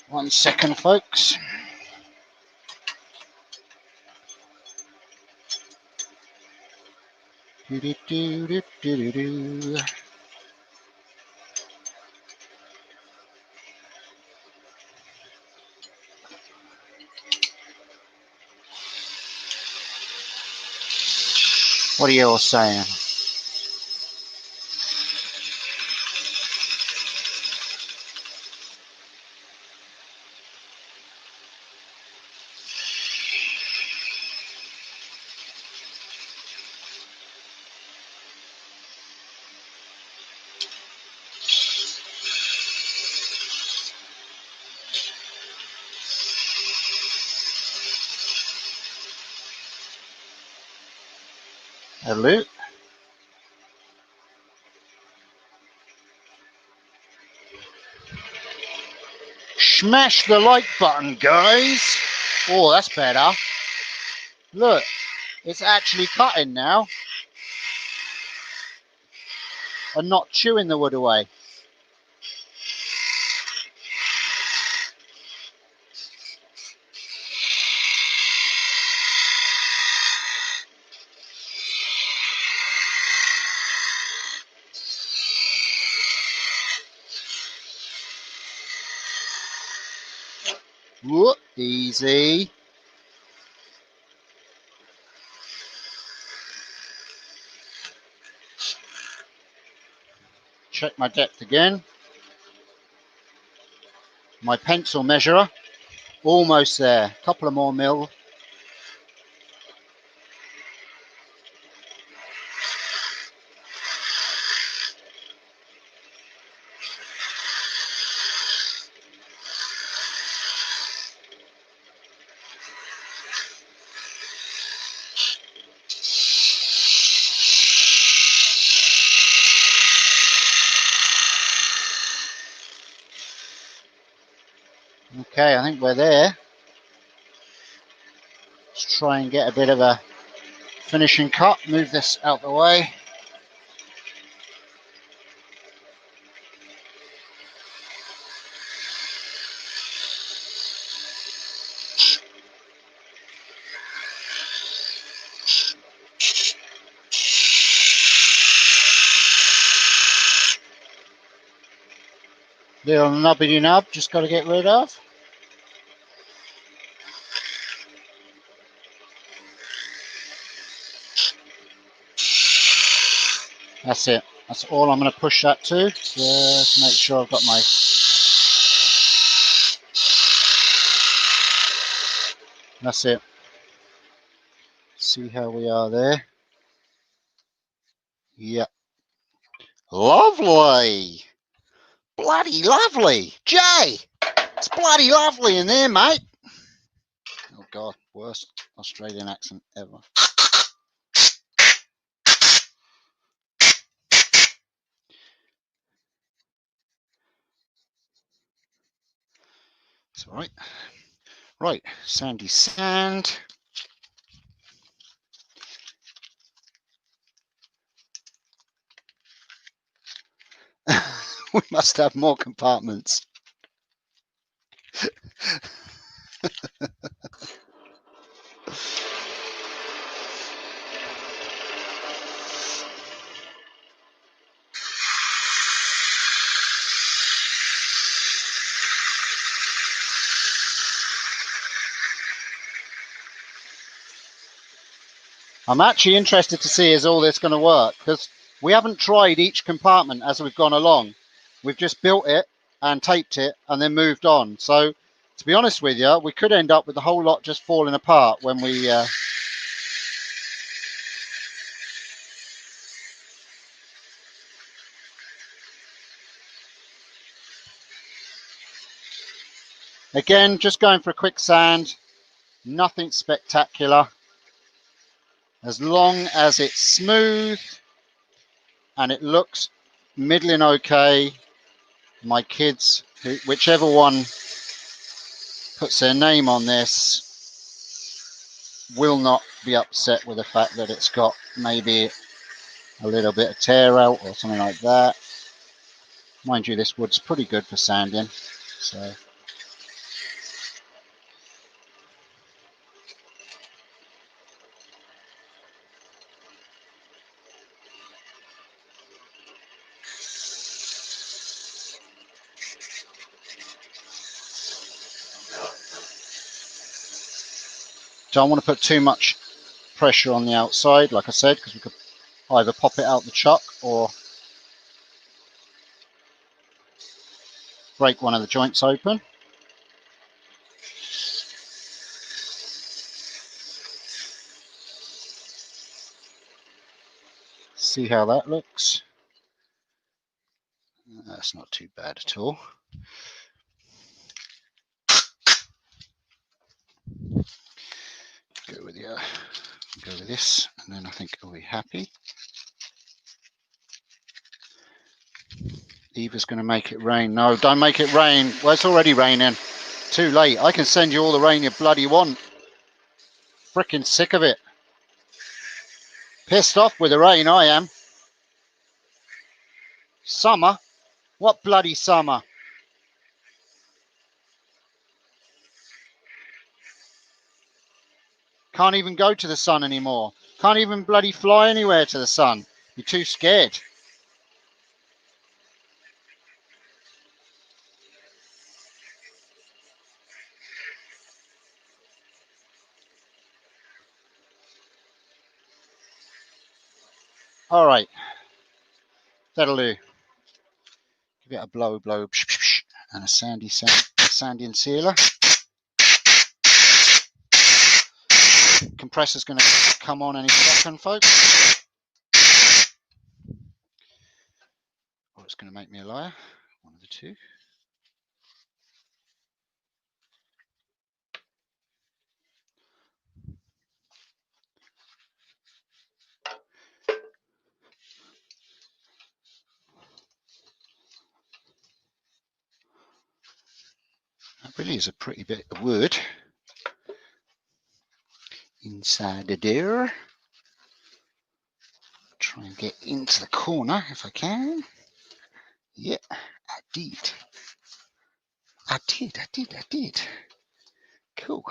1 second, folks. Do-do-do-do-do-do-do. What are you all saying? Hello? Smash the like button, guys. Oh, that's better. Look, it's actually cutting now and not chewing the wood away. Whoop, easy. Check my depth again. My pencil measurer, almost there. Couple of more mil. Okay, I think we're there. Let's try and get a bit of a finishing cut. Move this out the way. Little nubbity nub, just got to get rid of. That's it. That's all I'm going to push that to. Just make sure I've got my... That's it. See how we are there. Yep. Lovely. Bloody lovely. Jay, it's bloody lovely in there, mate. Oh, God, worst Australian accent ever. It's all right. Right, sandy sand. We must have more compartments. I'm actually interested to see is all this going to work, because we haven't tried each compartment as we've gone along. We've just built it and taped it and then moved on. So to be honest with you, we could end up with the whole lot just falling apart when we again, just going for a quick sand, nothing spectacular. As long as it's smooth and it looks middling okay, my kids, whichever one puts their name on this, will not be upset with the fact that it's got maybe a little bit of tear out or something like that. Mind you, this wood's pretty good for sanding, so don't want to put too much pressure on the outside, like I said, because we could either pop it out the chuck or break one of the joints open. See how that looks. That's not too bad at all. Go with this, and then I think we'll be happy. Eva's going to make it rain. No, don't make it rain. Well, it's already raining. Too late. I can send you all the rain you bloody want. Frickin' sick of it. Pissed off with the rain, I am. Summer? What bloody summer? Can't even go to the sun anymore. Can't even bloody fly anywhere to the sun. You're too scared. All right. That'll do. Give it a blow, and a sanding sealer. Compressor's going to come on any second, folks. Or it's going to make me a liar. One of the two. That really is a pretty bit of wood inside the door. Try and get into the corner if I can. Yeah, I did. I did. Cool.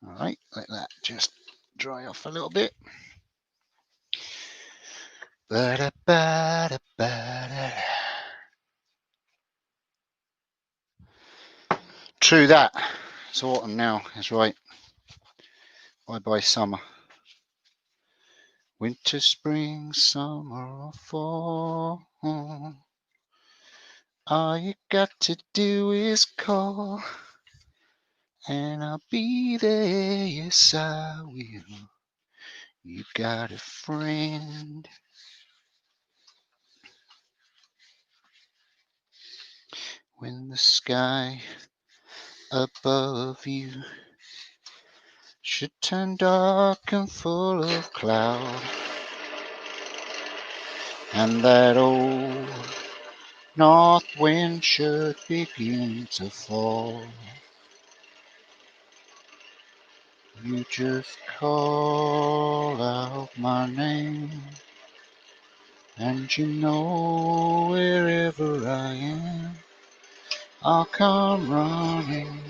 All right, let that just dry off a little bit. True that. It's autumn now, that's right. Bye summer. Winter, spring, summer, or fall. All you got to do is call, and I'll be there, yes I will. You got a friend. When the sky above you should turn dark and full of cloud, and that old north wind should begin to fall, you just call out my name, and you know wherever I am, I'll come running.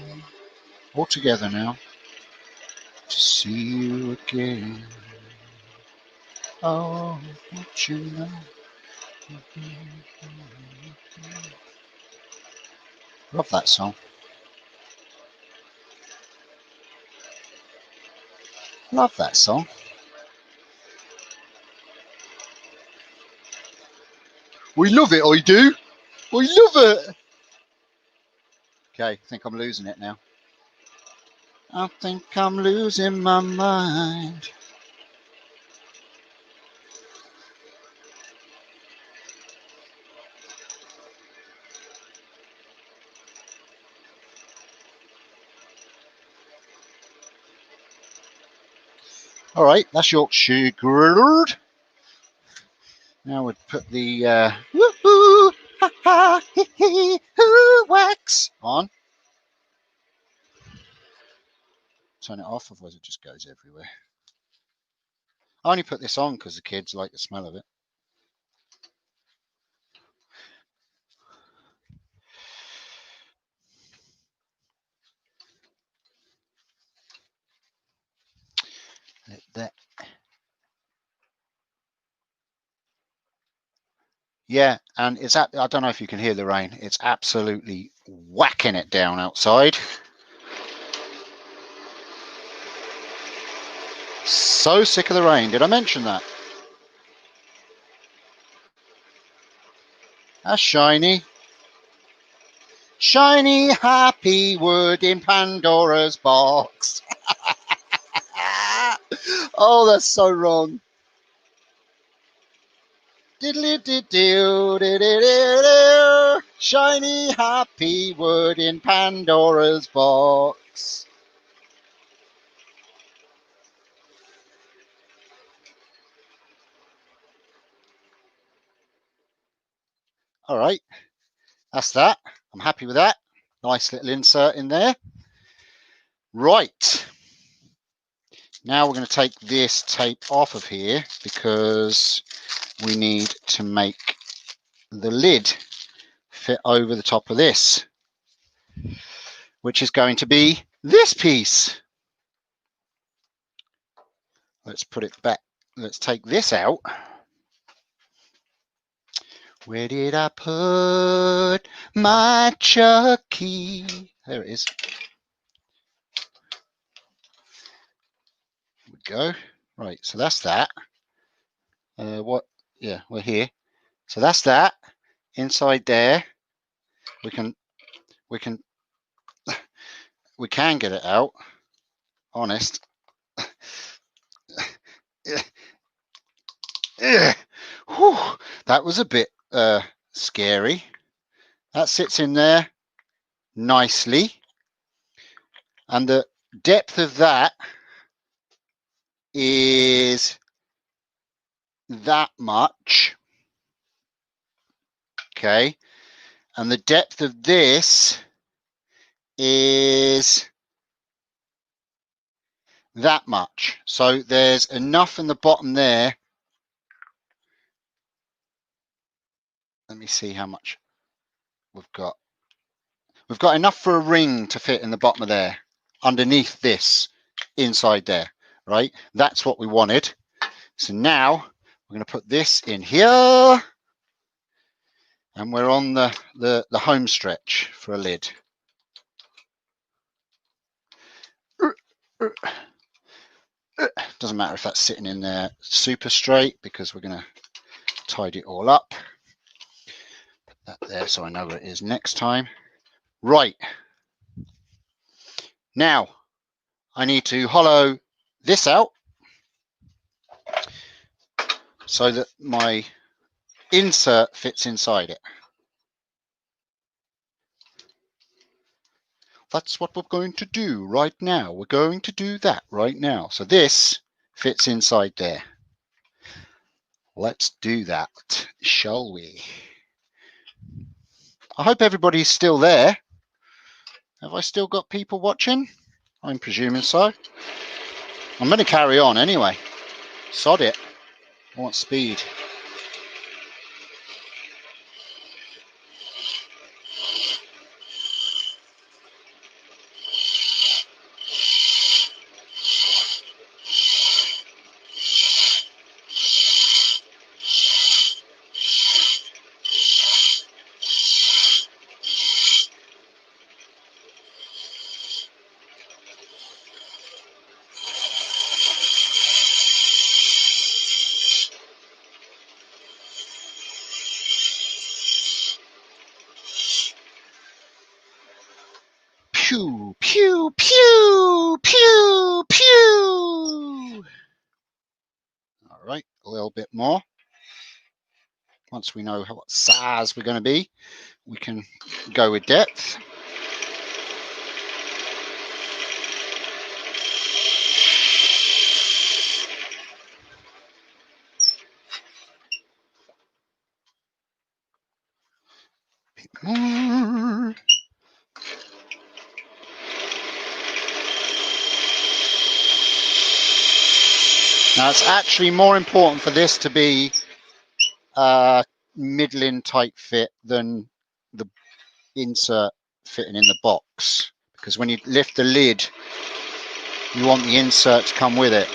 All together now, to see you again. Oh, don't you know? Love that song. Love that song. We love it, I do. I love it. Okay, I think I'm losing it now. I think I'm losing my mind. All right, that's Yorkshire grilled. Now we'd put the woohoo, ha ha, hee hee, hoo, wax on. Turn it off, otherwise it just goes everywhere. I only put this on because the kids like the smell of it. Like that. Yeah, and it's I don't know if you can hear the rain. It's absolutely whacking it down outside. So sick of the rain. Did I mention that? That's shiny. Shiny happy wood in Pandora's box. Oh, that's so wrong. Diddly-did-doo, shiny happy wood in Pandora's box. All right, that's that. I'm happy with that. Nice little insert in there. Right. Now we're going to take this tape off of here because we need to make the lid fit over the top of this, which is going to be this piece. Let's put it back. Let's take this out. Where did I put my Chucky? There it is. Here we go. Right, so that's that. What? Yeah, we're here. So that's that. Inside there, we can get it out. Honest. Whew, that was a bit scary. That sits in there nicely, and the depth of that is that much. Okay, and the depth of this is that much. So there's enough in the bottom there. Let me see how much we've got. We've got enough for a ring to fit in the bottom of there, underneath this, inside there, right? That's what we wanted. So now we're going to put this in here, and we're on the home stretch for a lid. Doesn't matter if that's sitting in there super straight because we're going to tidy it all up. Put that there so I know where it is next time. Right. Now I need to hollow this out so that my insert fits inside it. That's what we're going to do right now. We're going to do that right now. So this fits inside there. Let's do that, shall we? I hope everybody's still there. Have I still got people watching? I'm presuming so. I'm going to carry on anyway. Sod it. I want speed. right, a little bit more. Once we know what size we're going to be, we can go with depth. Bit more. Now it's actually more important for this to be middling tight fit than the insert fitting in the box, because when you lift the lid you want the insert to come with it.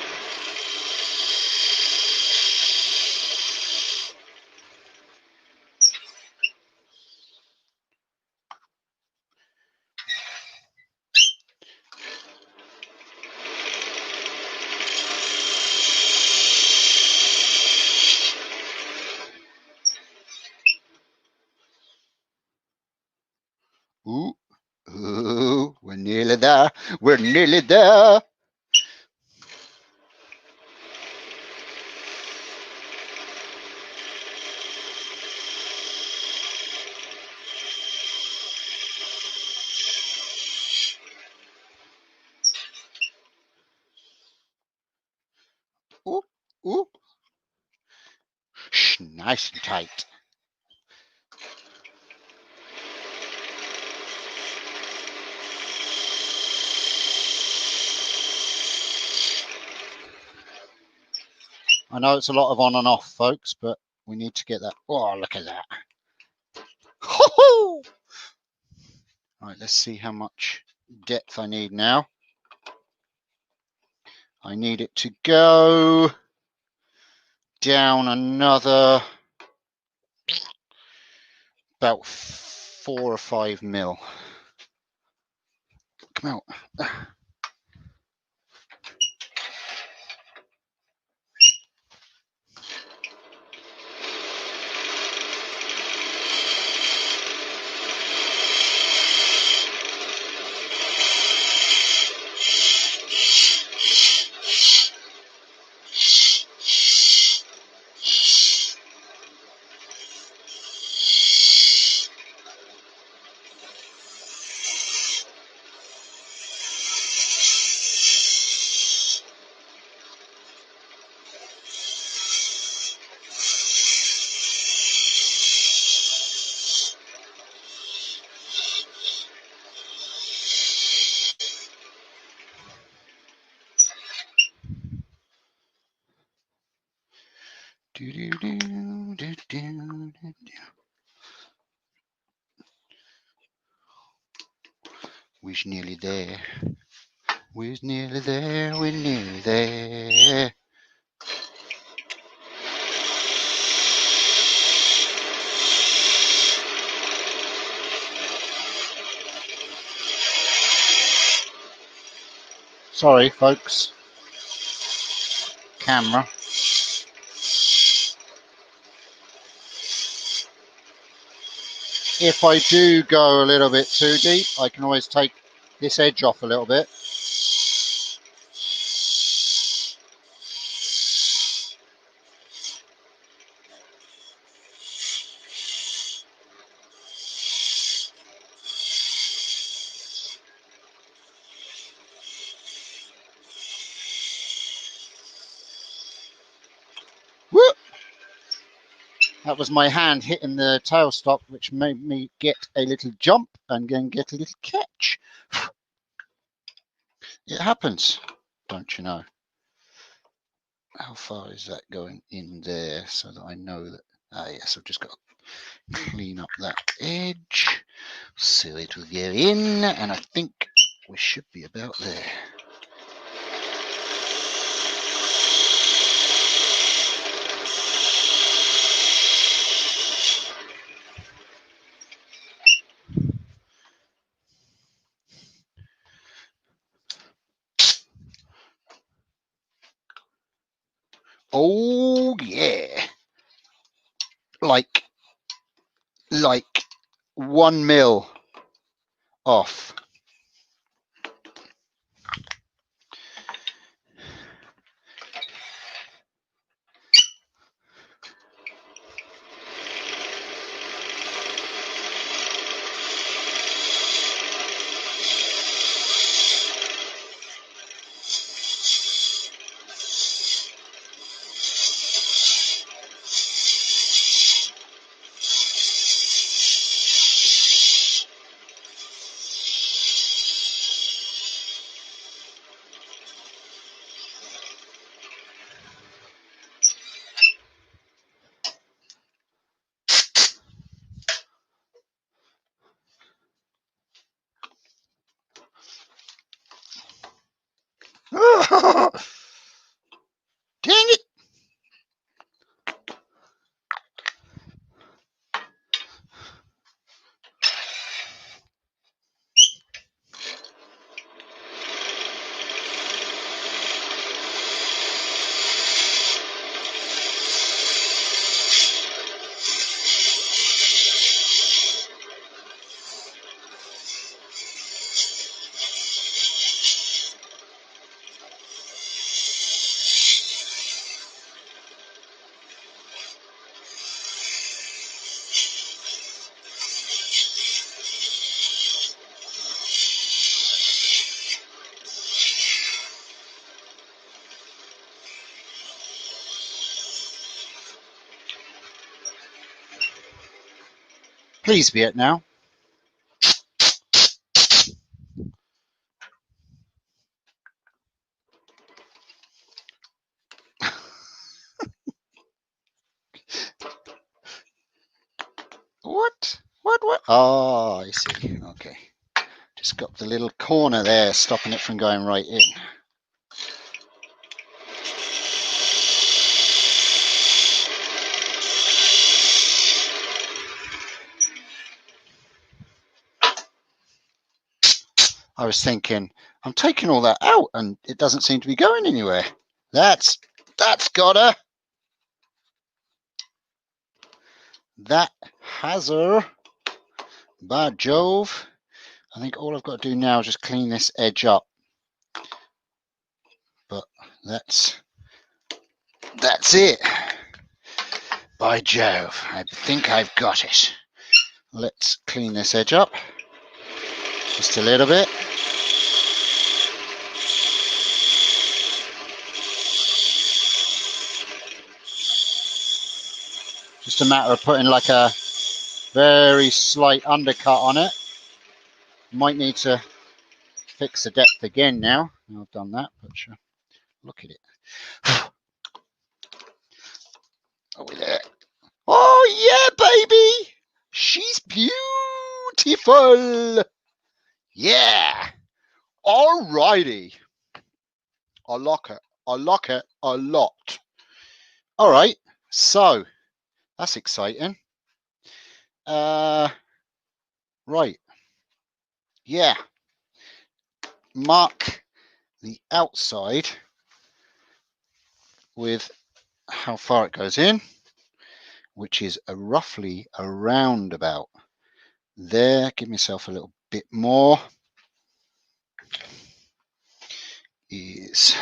Ooh, ooh, we're nearly there. We're nearly there. Ooh, ooh. Shh, nice and tight. I know it's a lot of on and off, folks, but we need to get that. Oh, look at that. Ho-ho! Right, let's see how much depth I need now. I need it to go down another about 4 or 5 mil. Come out. We're nearly there. We're nearly there. We're nearly there. Sorry, folks. Camera. If I do go a little bit too deep, I can always take this edge off a little bit. Whoop! That was my hand hitting the tailstop, which made me get a little jump and then get a little catch. It happens, don't you know? How far is that going in there so that I know that? Ah, yes, I've just got to clean up that edge so it will go in, and I think we should be about there. Oh yeah, like 1 mil off. Please be it now. What? What? Oh, I see. Okay. Just got the little corner there, stopping it from going right in. I was thinking, I'm taking all that out and it doesn't seem to be going anywhere. That's gotta. That has her. By Jove. I think all I've got to do now is just clean this edge up. But that's it. By Jove, I think I've got it. Let's clean this edge up just a little bit. Just a matter of putting like a very slight undercut on it. Might need to fix the depth again now. I've done that, but look at it. Are we there? Oh yeah, baby! She's beautiful! Yeah! Alrighty. I like it. I like it a lot. Alright, so that's exciting. Right. Yeah. Mark the outside with how far it goes in, which is roughly around about there. Give myself a little bit more. Is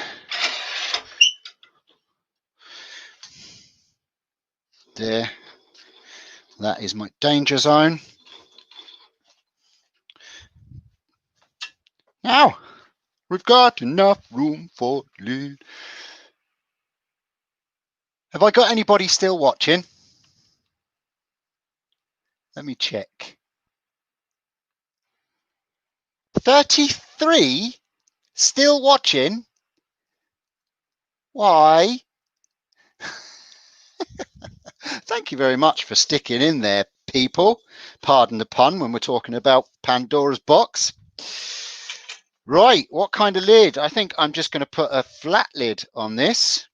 there. That is my danger zone. Now we've got enough room for lead. Have I got anybody still watching? Let me check. 33 still watching? Why? Thank you very much for sticking in there, people. Pardon the pun when we're talking about Pandora's box. Right, what kind of lid? I think I'm just going to put a flat lid on this.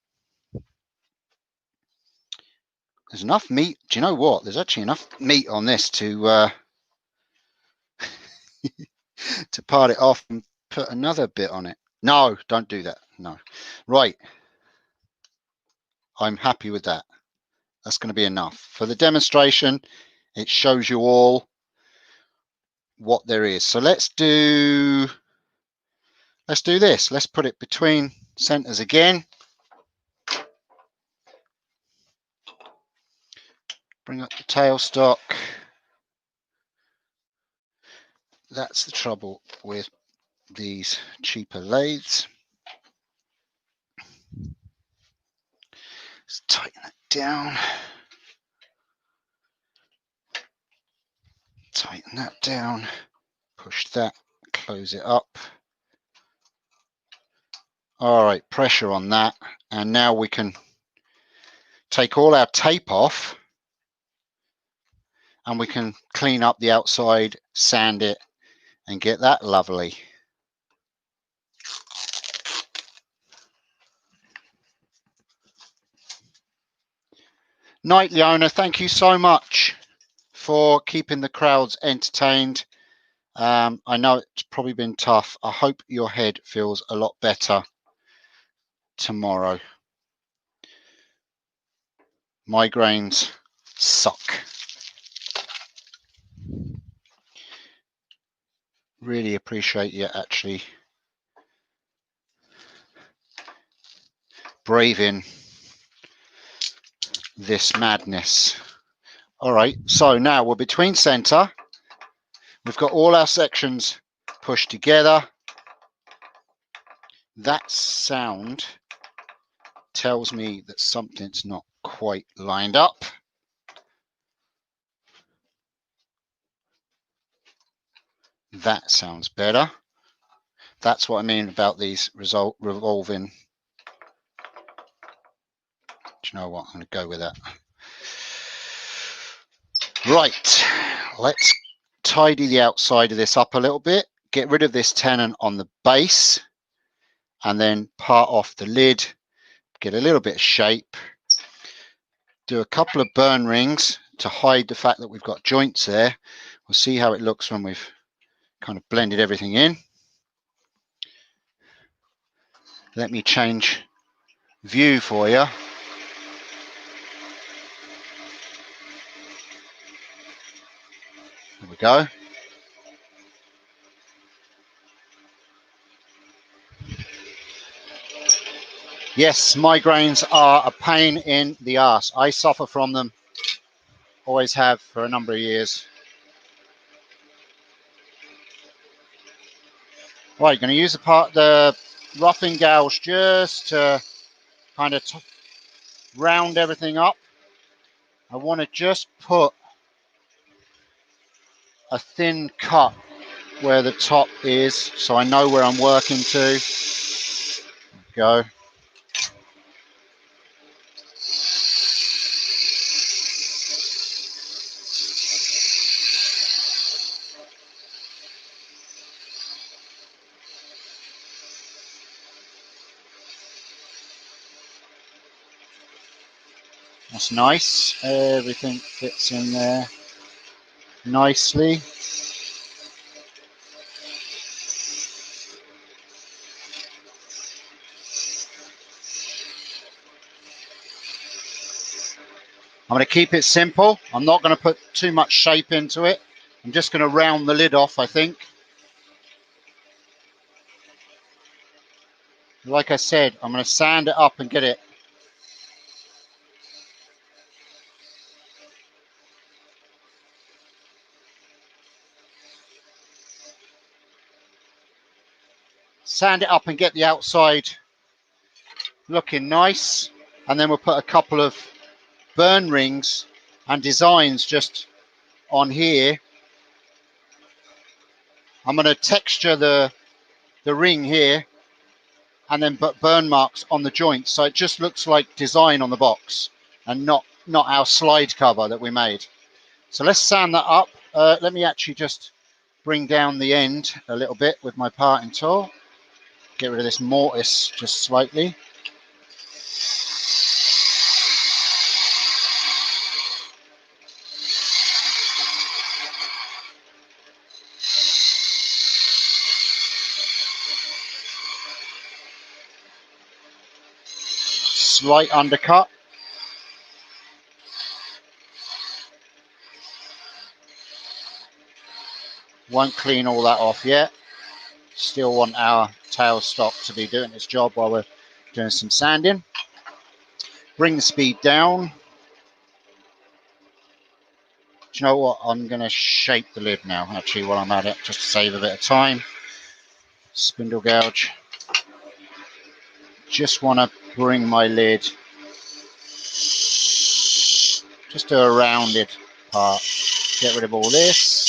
There's enough meat. Do you know what? There's actually enough meat on this to to part it off and put another bit on it. No, don't do that. No. Right. I'm happy with that. That's going to be enough. For the demonstration, it shows you all what there is. So let's do this. Let's put it between centers again. Bring up the tailstock. That's the trouble with these cheaper lathes. Let's tighten that down. Tighten that down. Push that. Close it up. All right, pressure on that. And now we can take all our tape off and we can clean up the outside, sand it, and get that lovely. Night, Leona, thank you so much for keeping the crowds entertained. I know it's probably been tough. I hope your head feels a lot better tomorrow. Migraines suck. Really appreciate you actually braving this madness. All right, so now we're between center. We've got all our sections pushed together. That sound tells me that something's not quite lined up. That sounds better. That's what I mean about these revolving. Do you know what? I'm going to go with that. Right, let's tidy the outside of this up a little bit. Get rid of this tenon on the base and then part off the lid. Get a little bit of shape. Do a couple of burn rings to hide the fact that we've got joints there. We'll see how it looks when we've kind of blended everything in. Let me change view for you. There we go. Yes, migraines are a pain in the arse. I suffer from them. Always have for a number of years. Right, going to use the roughing gouge just to kind of round everything up. I want to just put a thin cut where the top is so I know where I'm working to. Go. That's nice. Everything fits in there nicely. I'm going to keep it simple. I'm not going to put too much shape into it. I'm just going to round the lid off, I think. Like I said, I'm going to sand it up and get it. Sand it up and get the outside looking nice. And then we'll put a couple of burn rings and designs just on here. I'm going to texture the ring here and then put burn marks on the joints so it just looks like design on the box and not our slide cover that we made. So let's sand that up. Let me actually just bring down the end a little bit with my parting tool. Get rid of this mortise just slightly. Slight undercut. Won't clean all that off yet. Still want our tailstock to be doing its job while we're doing some sanding. Bring the speed down. Do you know what? I'm going to shape the lid now, actually, while I'm at it, just to save a bit of time. Spindle gouge. Just want to bring my lid, just do a rounded part. Get rid of all this.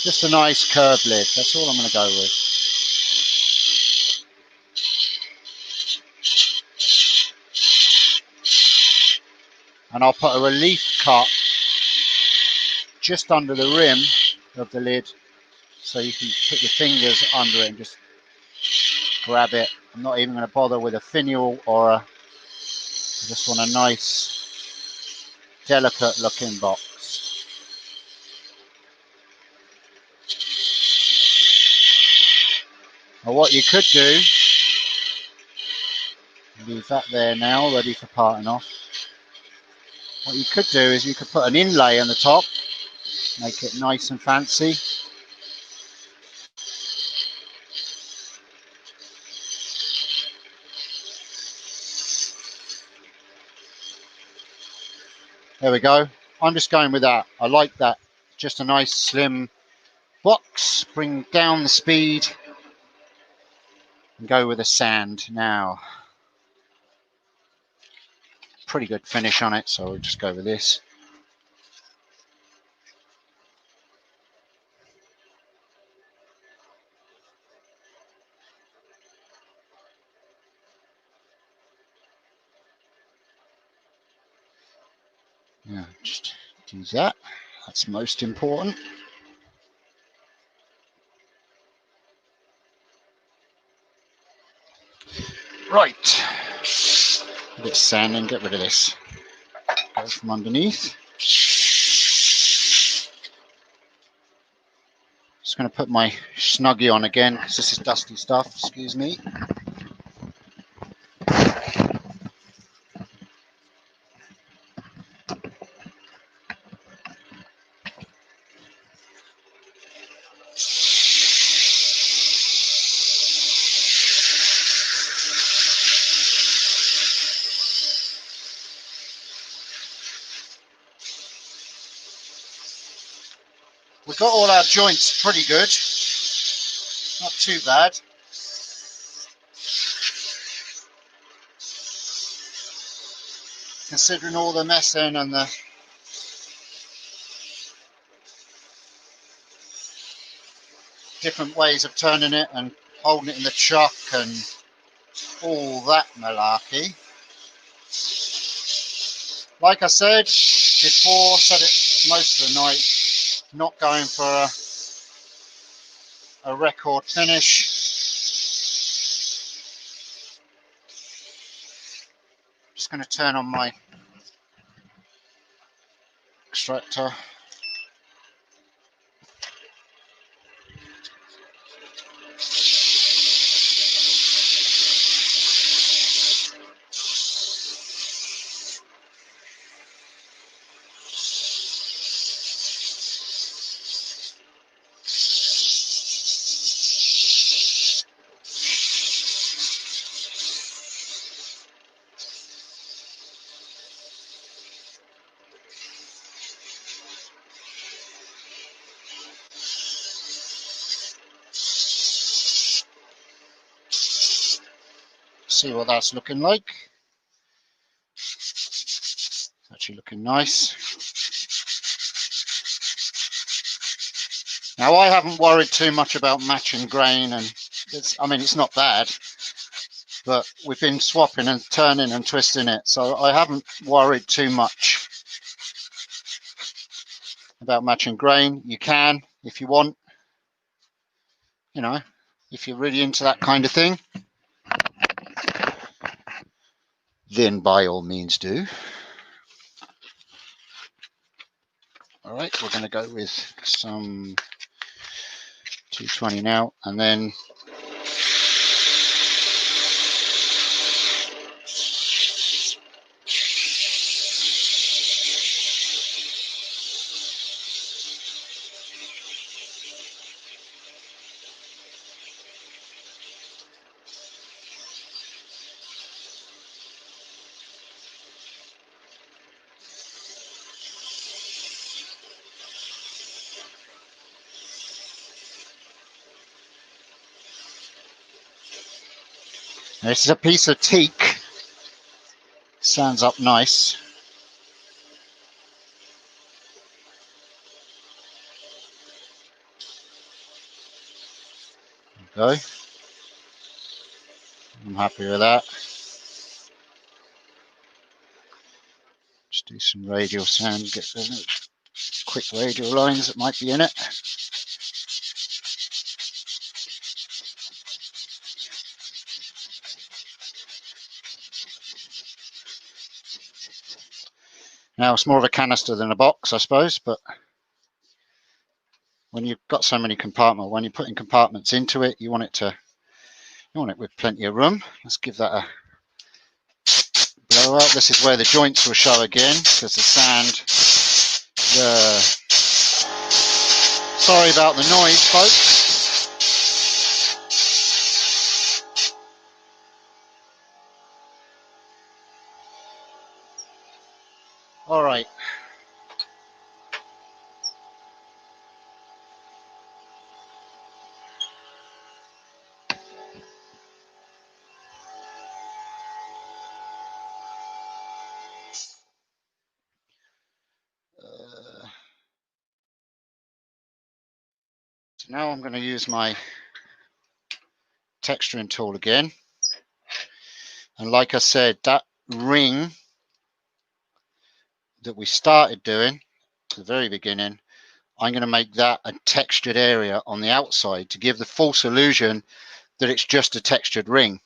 Just a nice curved lid. That's all I'm going to go with. And I'll put a relief cut just under the rim of the lid so you can put your fingers under it and just grab it. I'm not even going to bother with a finial or I just want a nice, delicate looking box. Now what you could do, leave that there now, ready for parting off. What you could do is you could put an inlay on the top, make it nice and fancy. There we go. I'm just going with that. I like that. Just a nice slim box, bring down the speed, and go with the sand now. Pretty good finish on it, so we'll just go with this. Yeah, just do that. That's most important. Right. A bit of sand and get rid of this. Go from underneath. Just going to put my Snuggie on again because this is dusty stuff. Excuse me. We've got all our joints pretty good. Not too bad. Considering all the messing and the different ways of turning it and holding it in the chuck and all that malarkey. Like I said before, said it most of the night, not going for a record finish. Just going to turn on my extractor. See what that's looking like. It's actually looking nice. Now I haven't worried too much about matching grain, and it's not bad, but we've been swapping and turning and twisting it, so I haven't worried too much about matching grain. You can if you want, you know, if you're really into that kind of thing, then by all means do. All right, we're going to go with some 220 now, and then this is a piece of teak. Stands up nice. There we go. I'm happy with that. Just do some radial sand, get the quick radial lines that might be in it. Now it's more of a canister than a box, I suppose, but when you've got so many compartments, when you're putting compartments into it, you want it with plenty of room. Let's give that a blow out. This is where the joints will show again, because the sand. Sorry about the noise, folks. All right. Now I'm going to use my texturing tool again, and like I said, that ring that we started doing at the very beginning, I'm going to make that a textured area on the outside to give the false illusion that it's just a textured ring.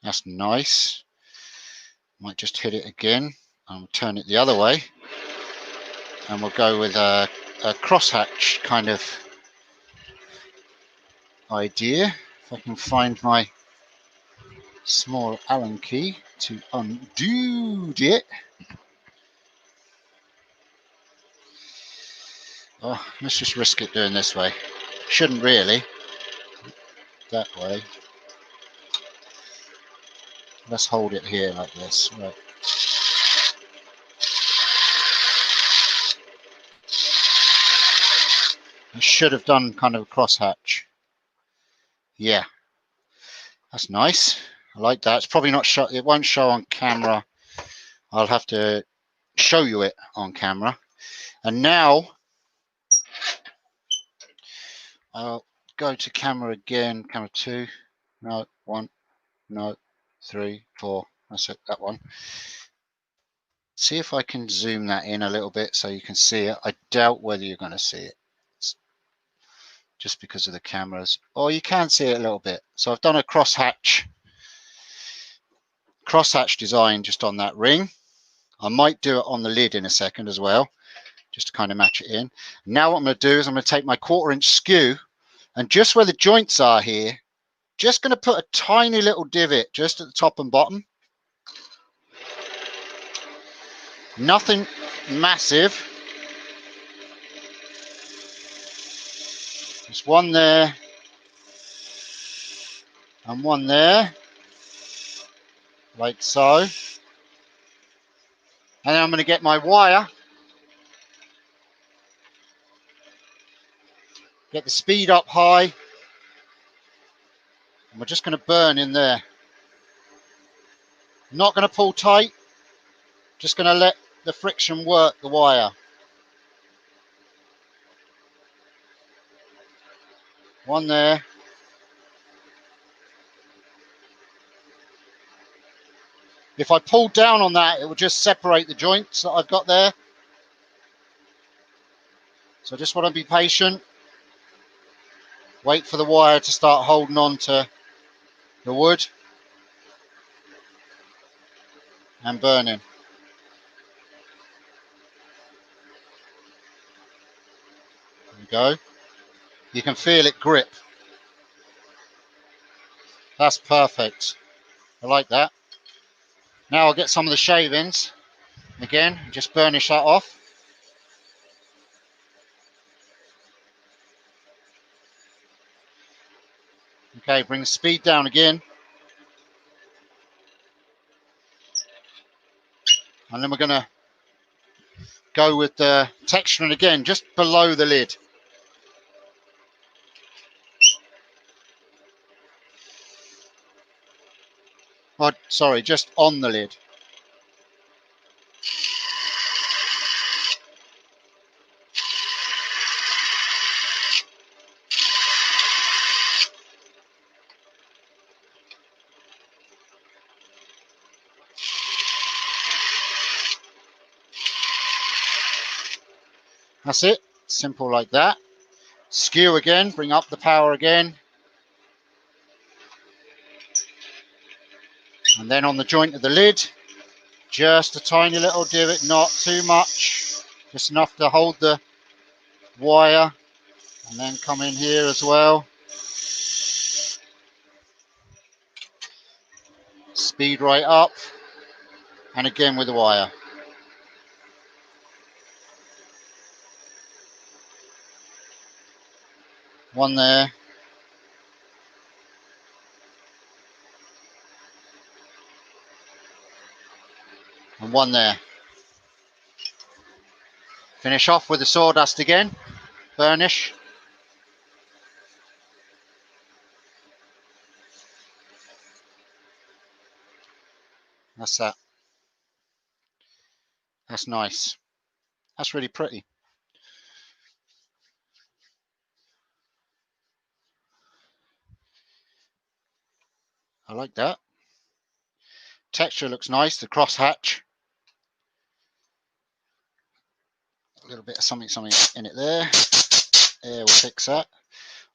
That's nice. Might just hit it again and turn it the other way, and we'll go with a crosshatch kind of idea. If I can find my small Allen key to undo it. Oh, let's just risk it doing this way. Shouldn't really. That way. Let's hold it here like this. Right. I should have done kind of a crosshatch. Yeah, that's nice. I like that. It's probably not show. It won't show on camera. I'll have to show you it on camera. And now I'll go to camera again. Camera 2. No, 1. No, 3, 4. That's it. That one. See if I can zoom that in a little bit so you can see it. I doubt whether you're going to see it. It's just because of the cameras. Oh, you can see it a little bit. So I've done a crosshatch design just on that ring. I might do it on the lid in a second as well, just to kind of match it in. Now what I'm going to do is I'm going to take my 1/4 inch skew, and just where the joints are here, just going to put a tiny little divot just at the top and bottom. Nothing massive. There's one there and one there, like so. And then I'm going to get my wire, get the speed up high, and we're just going to burn in there. Not going to pull tight, just going to let the friction work the wire. One there. If I pull down on that, it will just separate the joints that I've got there. So I just want to be patient. Wait for the wire to start holding on to the wood and burning. There we go. You can feel it grip. That's perfect. I like that. Now I'll get some of the shavings again, just burnish that off. Okay, bring the speed down again. And then we're going to go with the texturing again, just below the lid. Oh, sorry, just on the lid. That's it, simple like that. Skew again, bring up the power again. And then on the joint of the lid, just a tiny little divot, not too much, just enough to hold the wire. And then come in here as well. Speed right up. And again with the wire. One there. And one there. Finish off with the sawdust again, burnish. That's that. That's nice. That's really pretty. I like that. Texture looks nice. The crosshatch. A little bit of something in it there. We'll fix that.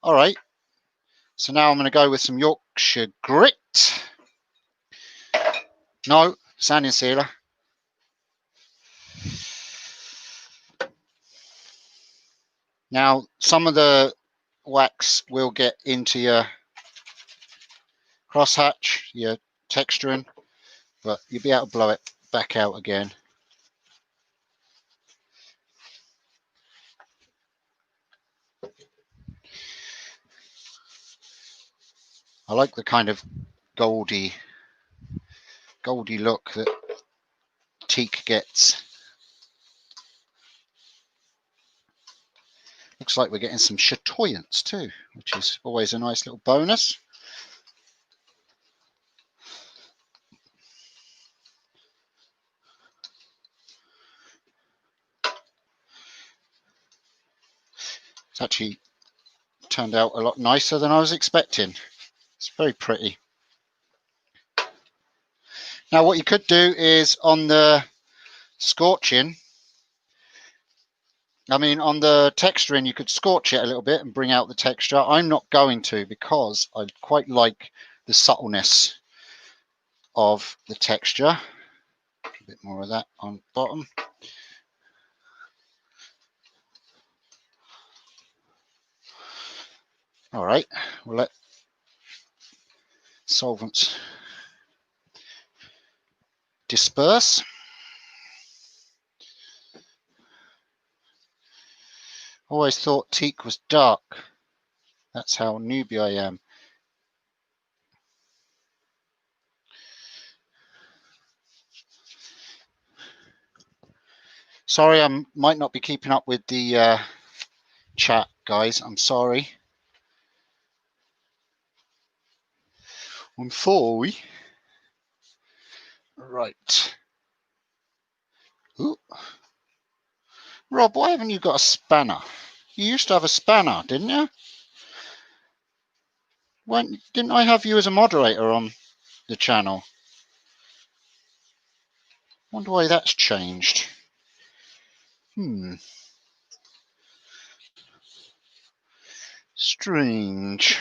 All right. So now I'm going to go with some Yorkshire grit. No, sanding sealer. Now, some of the wax will get into your crosshatch, your texturing, but you'll be able to blow it back out again. I like the kind of goldy look that teak gets. Looks like we're getting some chatoyance too, which is always a nice little bonus. It's actually turned out a lot nicer than I was expecting. It's very pretty. Now what you could do is on the scorching, on the texturing, you could scorch it a little bit and bring out the texture. I'm not going to, because I quite like the subtleness of the texture. A bit more of that on bottom. All right, we'll let solvents disperse. Always thought teak was dark. That's how newbie I am. Sorry, I might not be keeping up with the chat, guys. I'm sorry. I'm sorry. Right. Ooh. Rob, why haven't you got a spanner? You used to have a spanner, didn't you? Didn't I have you as a moderator on the channel? Wonder why that's changed. Strange.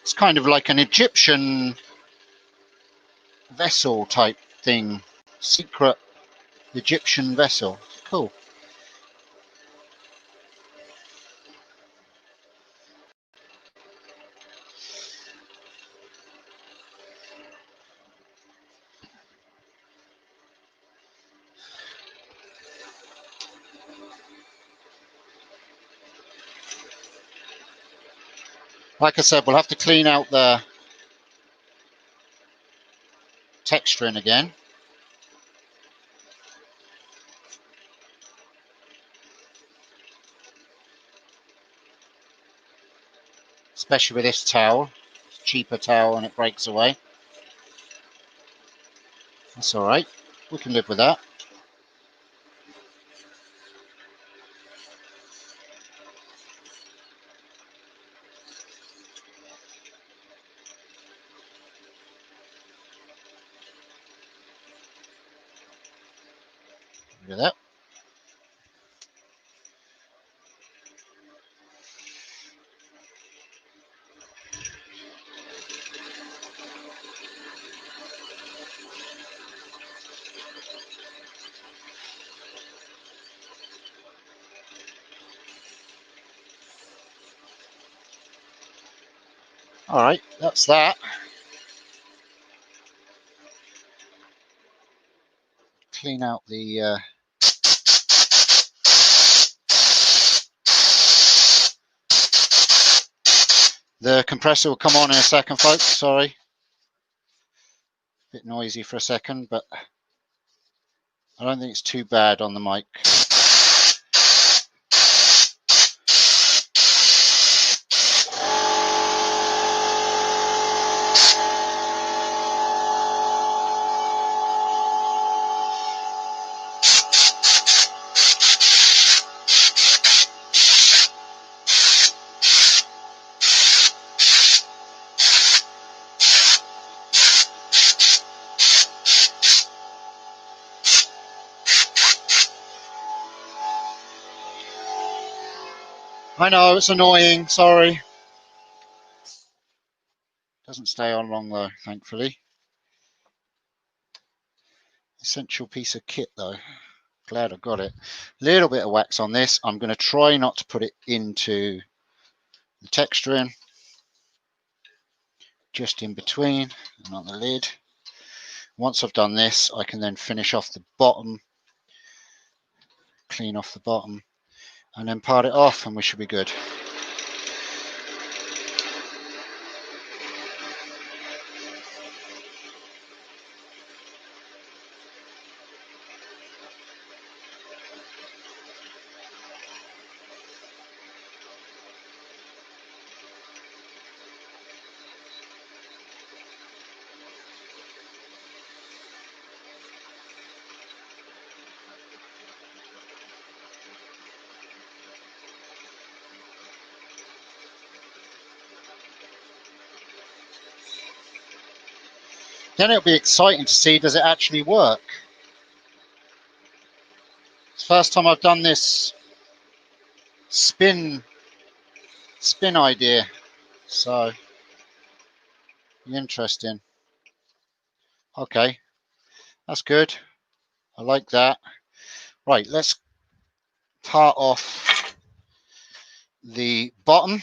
It's kind of like an Egyptian vessel type thing. Secret Egyptian vessel. Cool. Like I said, we'll have to clean out the texturing again. Especially with this towel. It's a cheaper towel and it breaks away. That's all right. We can live with that. Look at that. All right, that's that. Clean out the The compressor will come on in a second, folks. Sorry. Bit noisy for a second, but I don't think it's too bad on the mic. I know, it's annoying, sorry. Doesn't stay on long though, thankfully. Essential piece of kit though. Glad I got it. Little bit of wax on this. I'm going to try not to put it into the texturing. Just in between and on the lid. Once I've done this, I can then finish off the bottom. Clean off the bottom. And then part it off and we should be good. Then it'll be exciting to see, does it actually work? It's the first time I've done this spin idea, so interesting. Okay, that's good. I like that. Right, let's part off the bottom.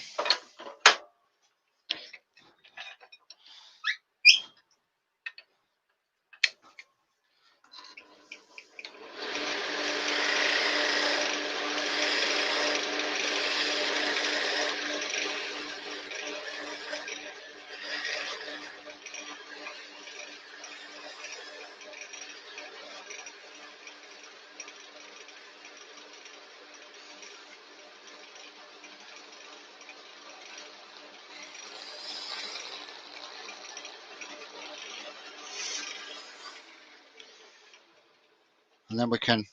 And then we can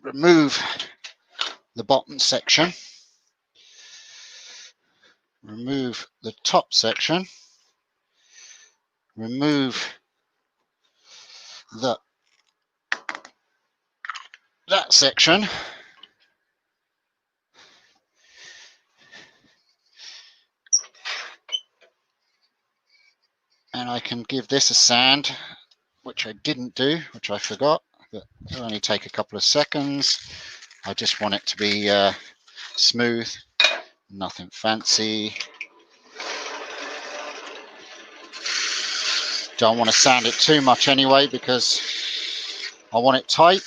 remove the bottom section, remove the top section, remove that section, and I can give this a sand, which I didn't do, which I forgot, but it'll only take a couple of seconds. I just want it to be smooth, nothing fancy. Don't want to sand it too much anyway because I want it tight.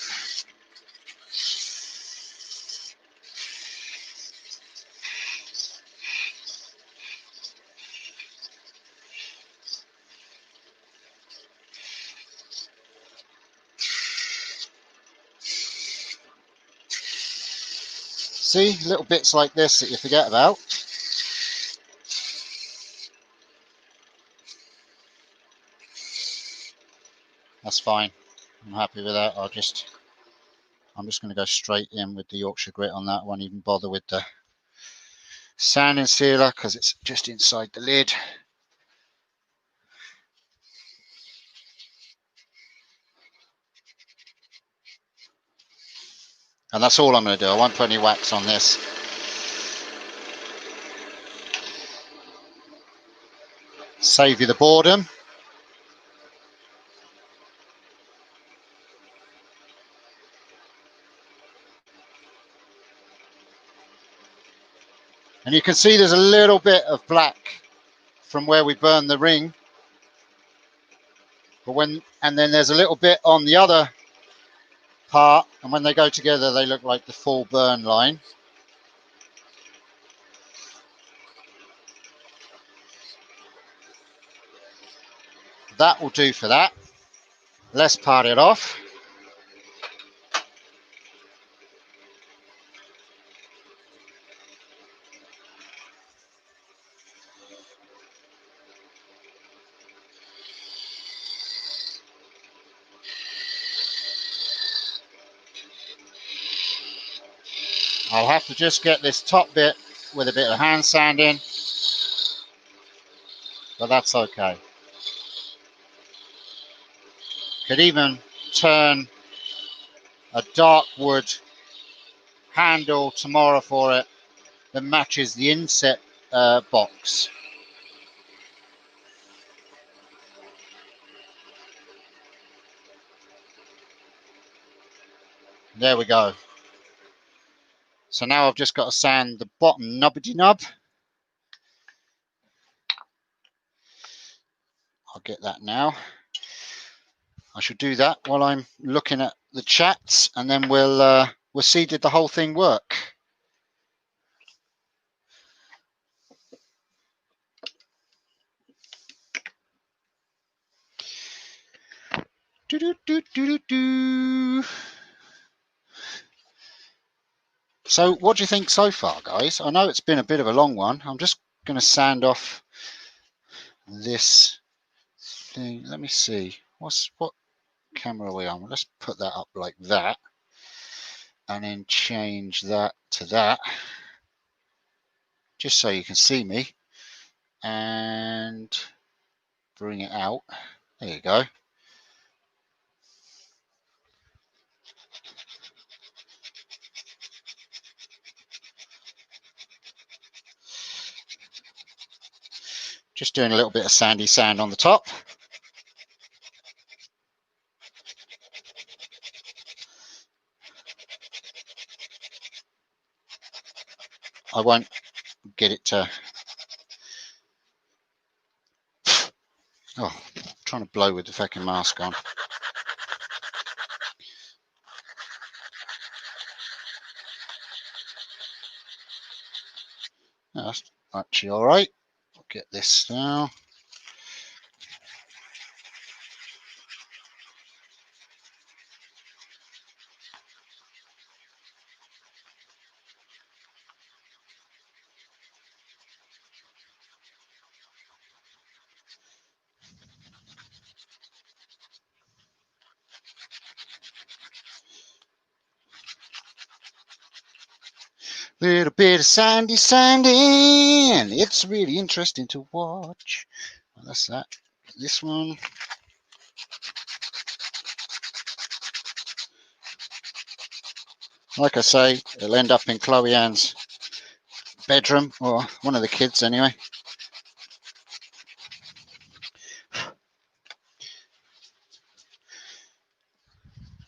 See, little bits like this that you forget about. That's fine. I'm happy with that. I'm just going to go straight in with the Yorkshire grit on that. I won't even bother with the sanding sealer because it's just inside the lid. And that's all I'm going to do. I won't put any wax on this. Save you the boredom. And you can see there's a little bit of black from where we burned the ring. But and then there's a little bit on the other part, and when they go together they look like the full burn line. that will do for that. Let's part it off. I'll have to just get this top bit with a bit of hand sanding, but that's okay. Could even turn a dark wood handle tomorrow for it that matches the inset box. There we go. So now I've just got to sand the bottom nubbity nub. I'll get that now. I should do that while I'm looking at the chats, and then we'll see did the whole thing work. Do, do, do, do, do, do. So what do you think so far, guys? I know it's been a bit of a long one. I'm just going to sand off this thing. Let me see. What camera are we on? Let's put that up like that, and then change that to that, just so you can see me, and bring it out. There you go. Just doing a little bit of sandy sand on the top. I won't get it to... Oh, I'm trying to blow with the fucking mask on. That's actually all right. I'll get this now. Little bit of sandy sanding. It's really interesting to watch. Well, that's that. This one. Like I say, it'll end up in Chloe Ann's bedroom, or one of the kids anyway.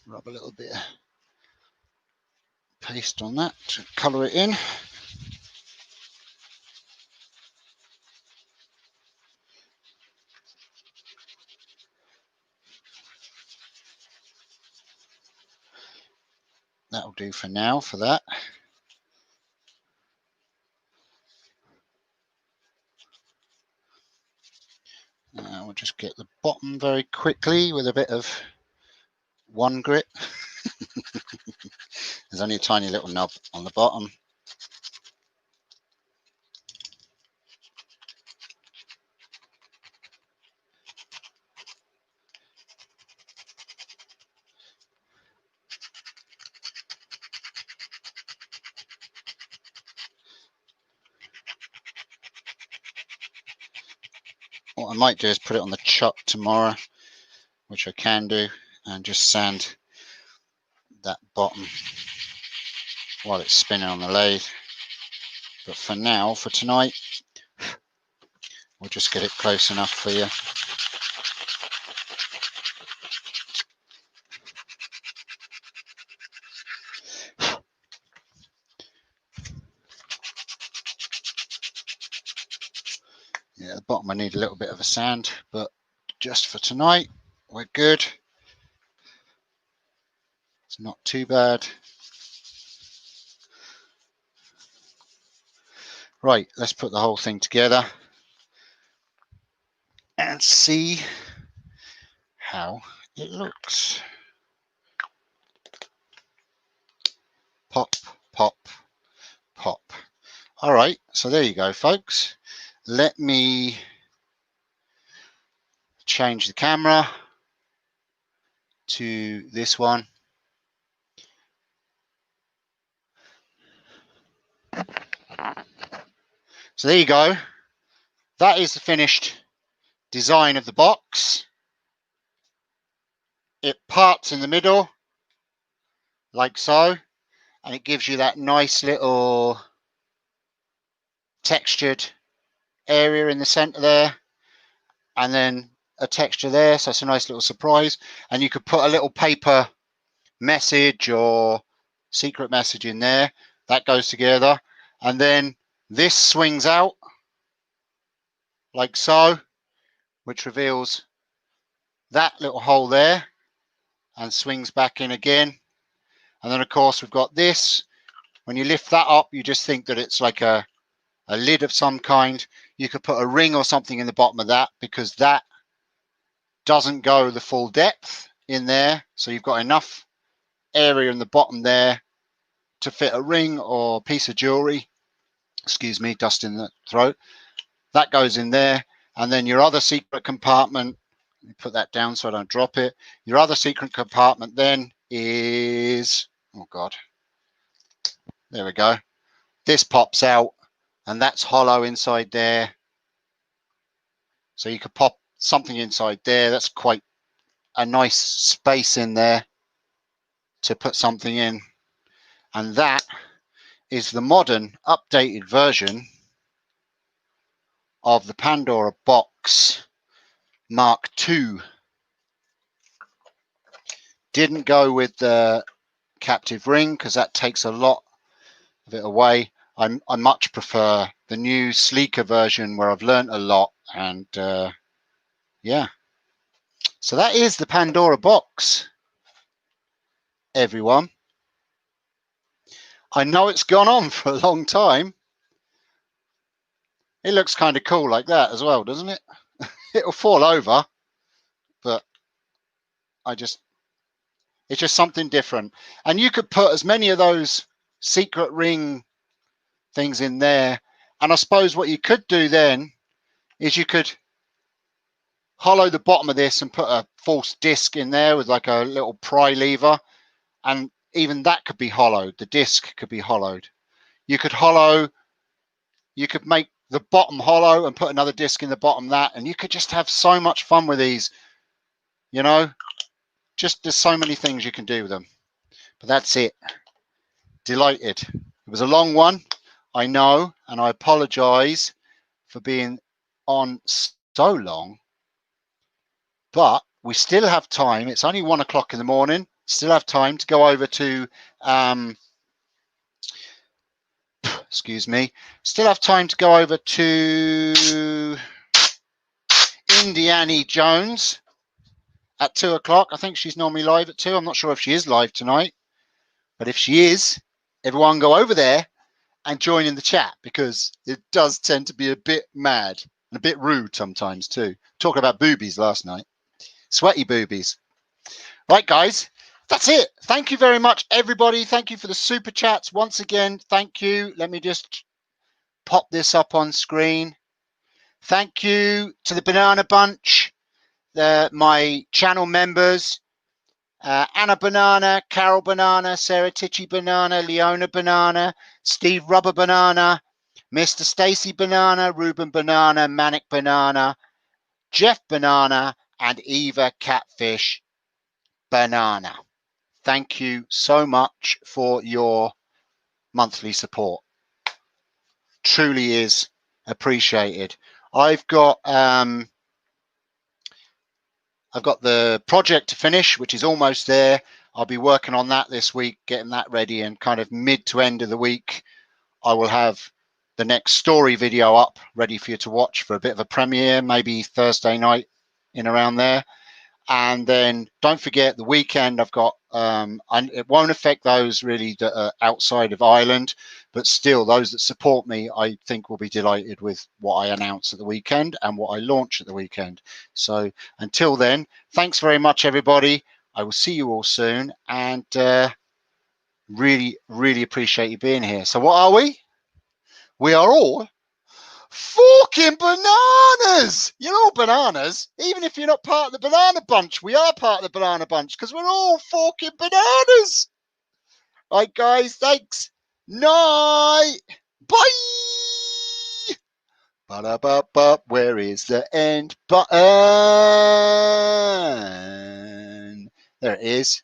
Rub a little bit of paste on that to colour it in. That'll do for now for that. We'll just get the bottom very quickly with a bit of one grit. There's only a tiny little knob on the bottom. What I might do is put it on the chuck tomorrow, which I can do, and just sand that bottom while it's spinning on the lathe. But for now, for tonight, we'll just get it close enough for you. Yeah, the bottom I need a little bit of a sand, but just for tonight, we're good. It's not too bad. Right, let's put the whole thing together and see how it looks. Pop, pop, pop. All right, so there you go, folks. Let me change the camera to this one. So there you go. That is the finished design of the box. It parts in the middle, like so, and it gives you that nice little textured area in the center there, and then a texture there, so it's a nice little surprise. And you could put a little paper message or secret message in there. That goes together, and then this swings out like so, which reveals that little hole there and swings back in again. And then of course we've got this. When you lift that up, you just think that it's like a lid of some kind. You could put a ring or something in the bottom of that, because that doesn't go the full depth in there, so you've got enough area in the bottom there to fit a ring or piece of jewelry. Excuse me, dust in the throat. That goes in there. And then your other secret compartment, let me put that down so I don't drop it. Your other secret compartment then is, oh god, there we go. This pops out, and that's hollow inside there, so you could pop something inside there. That's quite a nice space in there to put something in. And that is the modern updated version of the Pandora box Mark II. Didn't go with the captive ring because that takes a lot of it away. I much prefer the new sleeker version where I've learnt a lot. And yeah, so that is the Pandora box, everyone. I know it's gone on for a long time. It looks kind of cool like that as well, doesn't it? It'll fall over, but it's just something different. And you could put as many of those secret ring things in there. And I suppose what you could do then is you could hollow the bottom of this and put a false disc in there with like a little pry lever, and even that could be hollowed. The disc could be hollowed. You could make the bottom hollow and put another disc in the bottom of that, and you could just have so much fun with these, you know. Just there's so many things you can do with them. But that's it. Delighted. It was a long one, I know, and I apologize for being on so long, but we still have time. It's only 1 o'clock in the morning. Still have time to go over to excuse me, still have time to go over to Indiana Jones at 2 o'clock. I think she's normally live at 2. I'm not sure if she is live tonight, but if she is, everyone go over there and join in the chat, because it does tend to be a bit mad and a bit rude sometimes too. Talking about boobies last night, sweaty boobies. Right, guys, that's it. Thank you very much, everybody. Thank you for the super chats once again. Thank you. Let me just pop this up on screen. Thank you to the Banana Bunch, my channel members, Anna Banana, Carole Banana, Sarah Titchy Banana, Leona Banana, Steve Rubber Banana, Mr. Stacy Banana, Ruben Banana, Manic Banana, Jeff Banana, and Eva Catfish Banana. Thank you so much for your monthly support. Truly is appreciated. I've got the project to finish, which is almost there. I'll be working on that this week, getting that ready, and kind of mid to end of the week, I will have the next story video up ready for you to watch for a bit of a premiere, maybe Thursday night in around there. And then don't forget, the weekend I've got And it won't affect those really that are outside of Ireland, but still those that support me, I think will be delighted with what I announce at the weekend and what I launch at the weekend. So until then, thanks very much, everybody. I will see you all soon, and really appreciate you being here. So what are we? We are all fucking bananas. You're all bananas. Even if you're not part of the banana bunch, we are part of the banana bunch because we're all fucking bananas. Right, guys, thanks. Night. Bye. Ba-da-ba-ba. Where is the end button? There it is.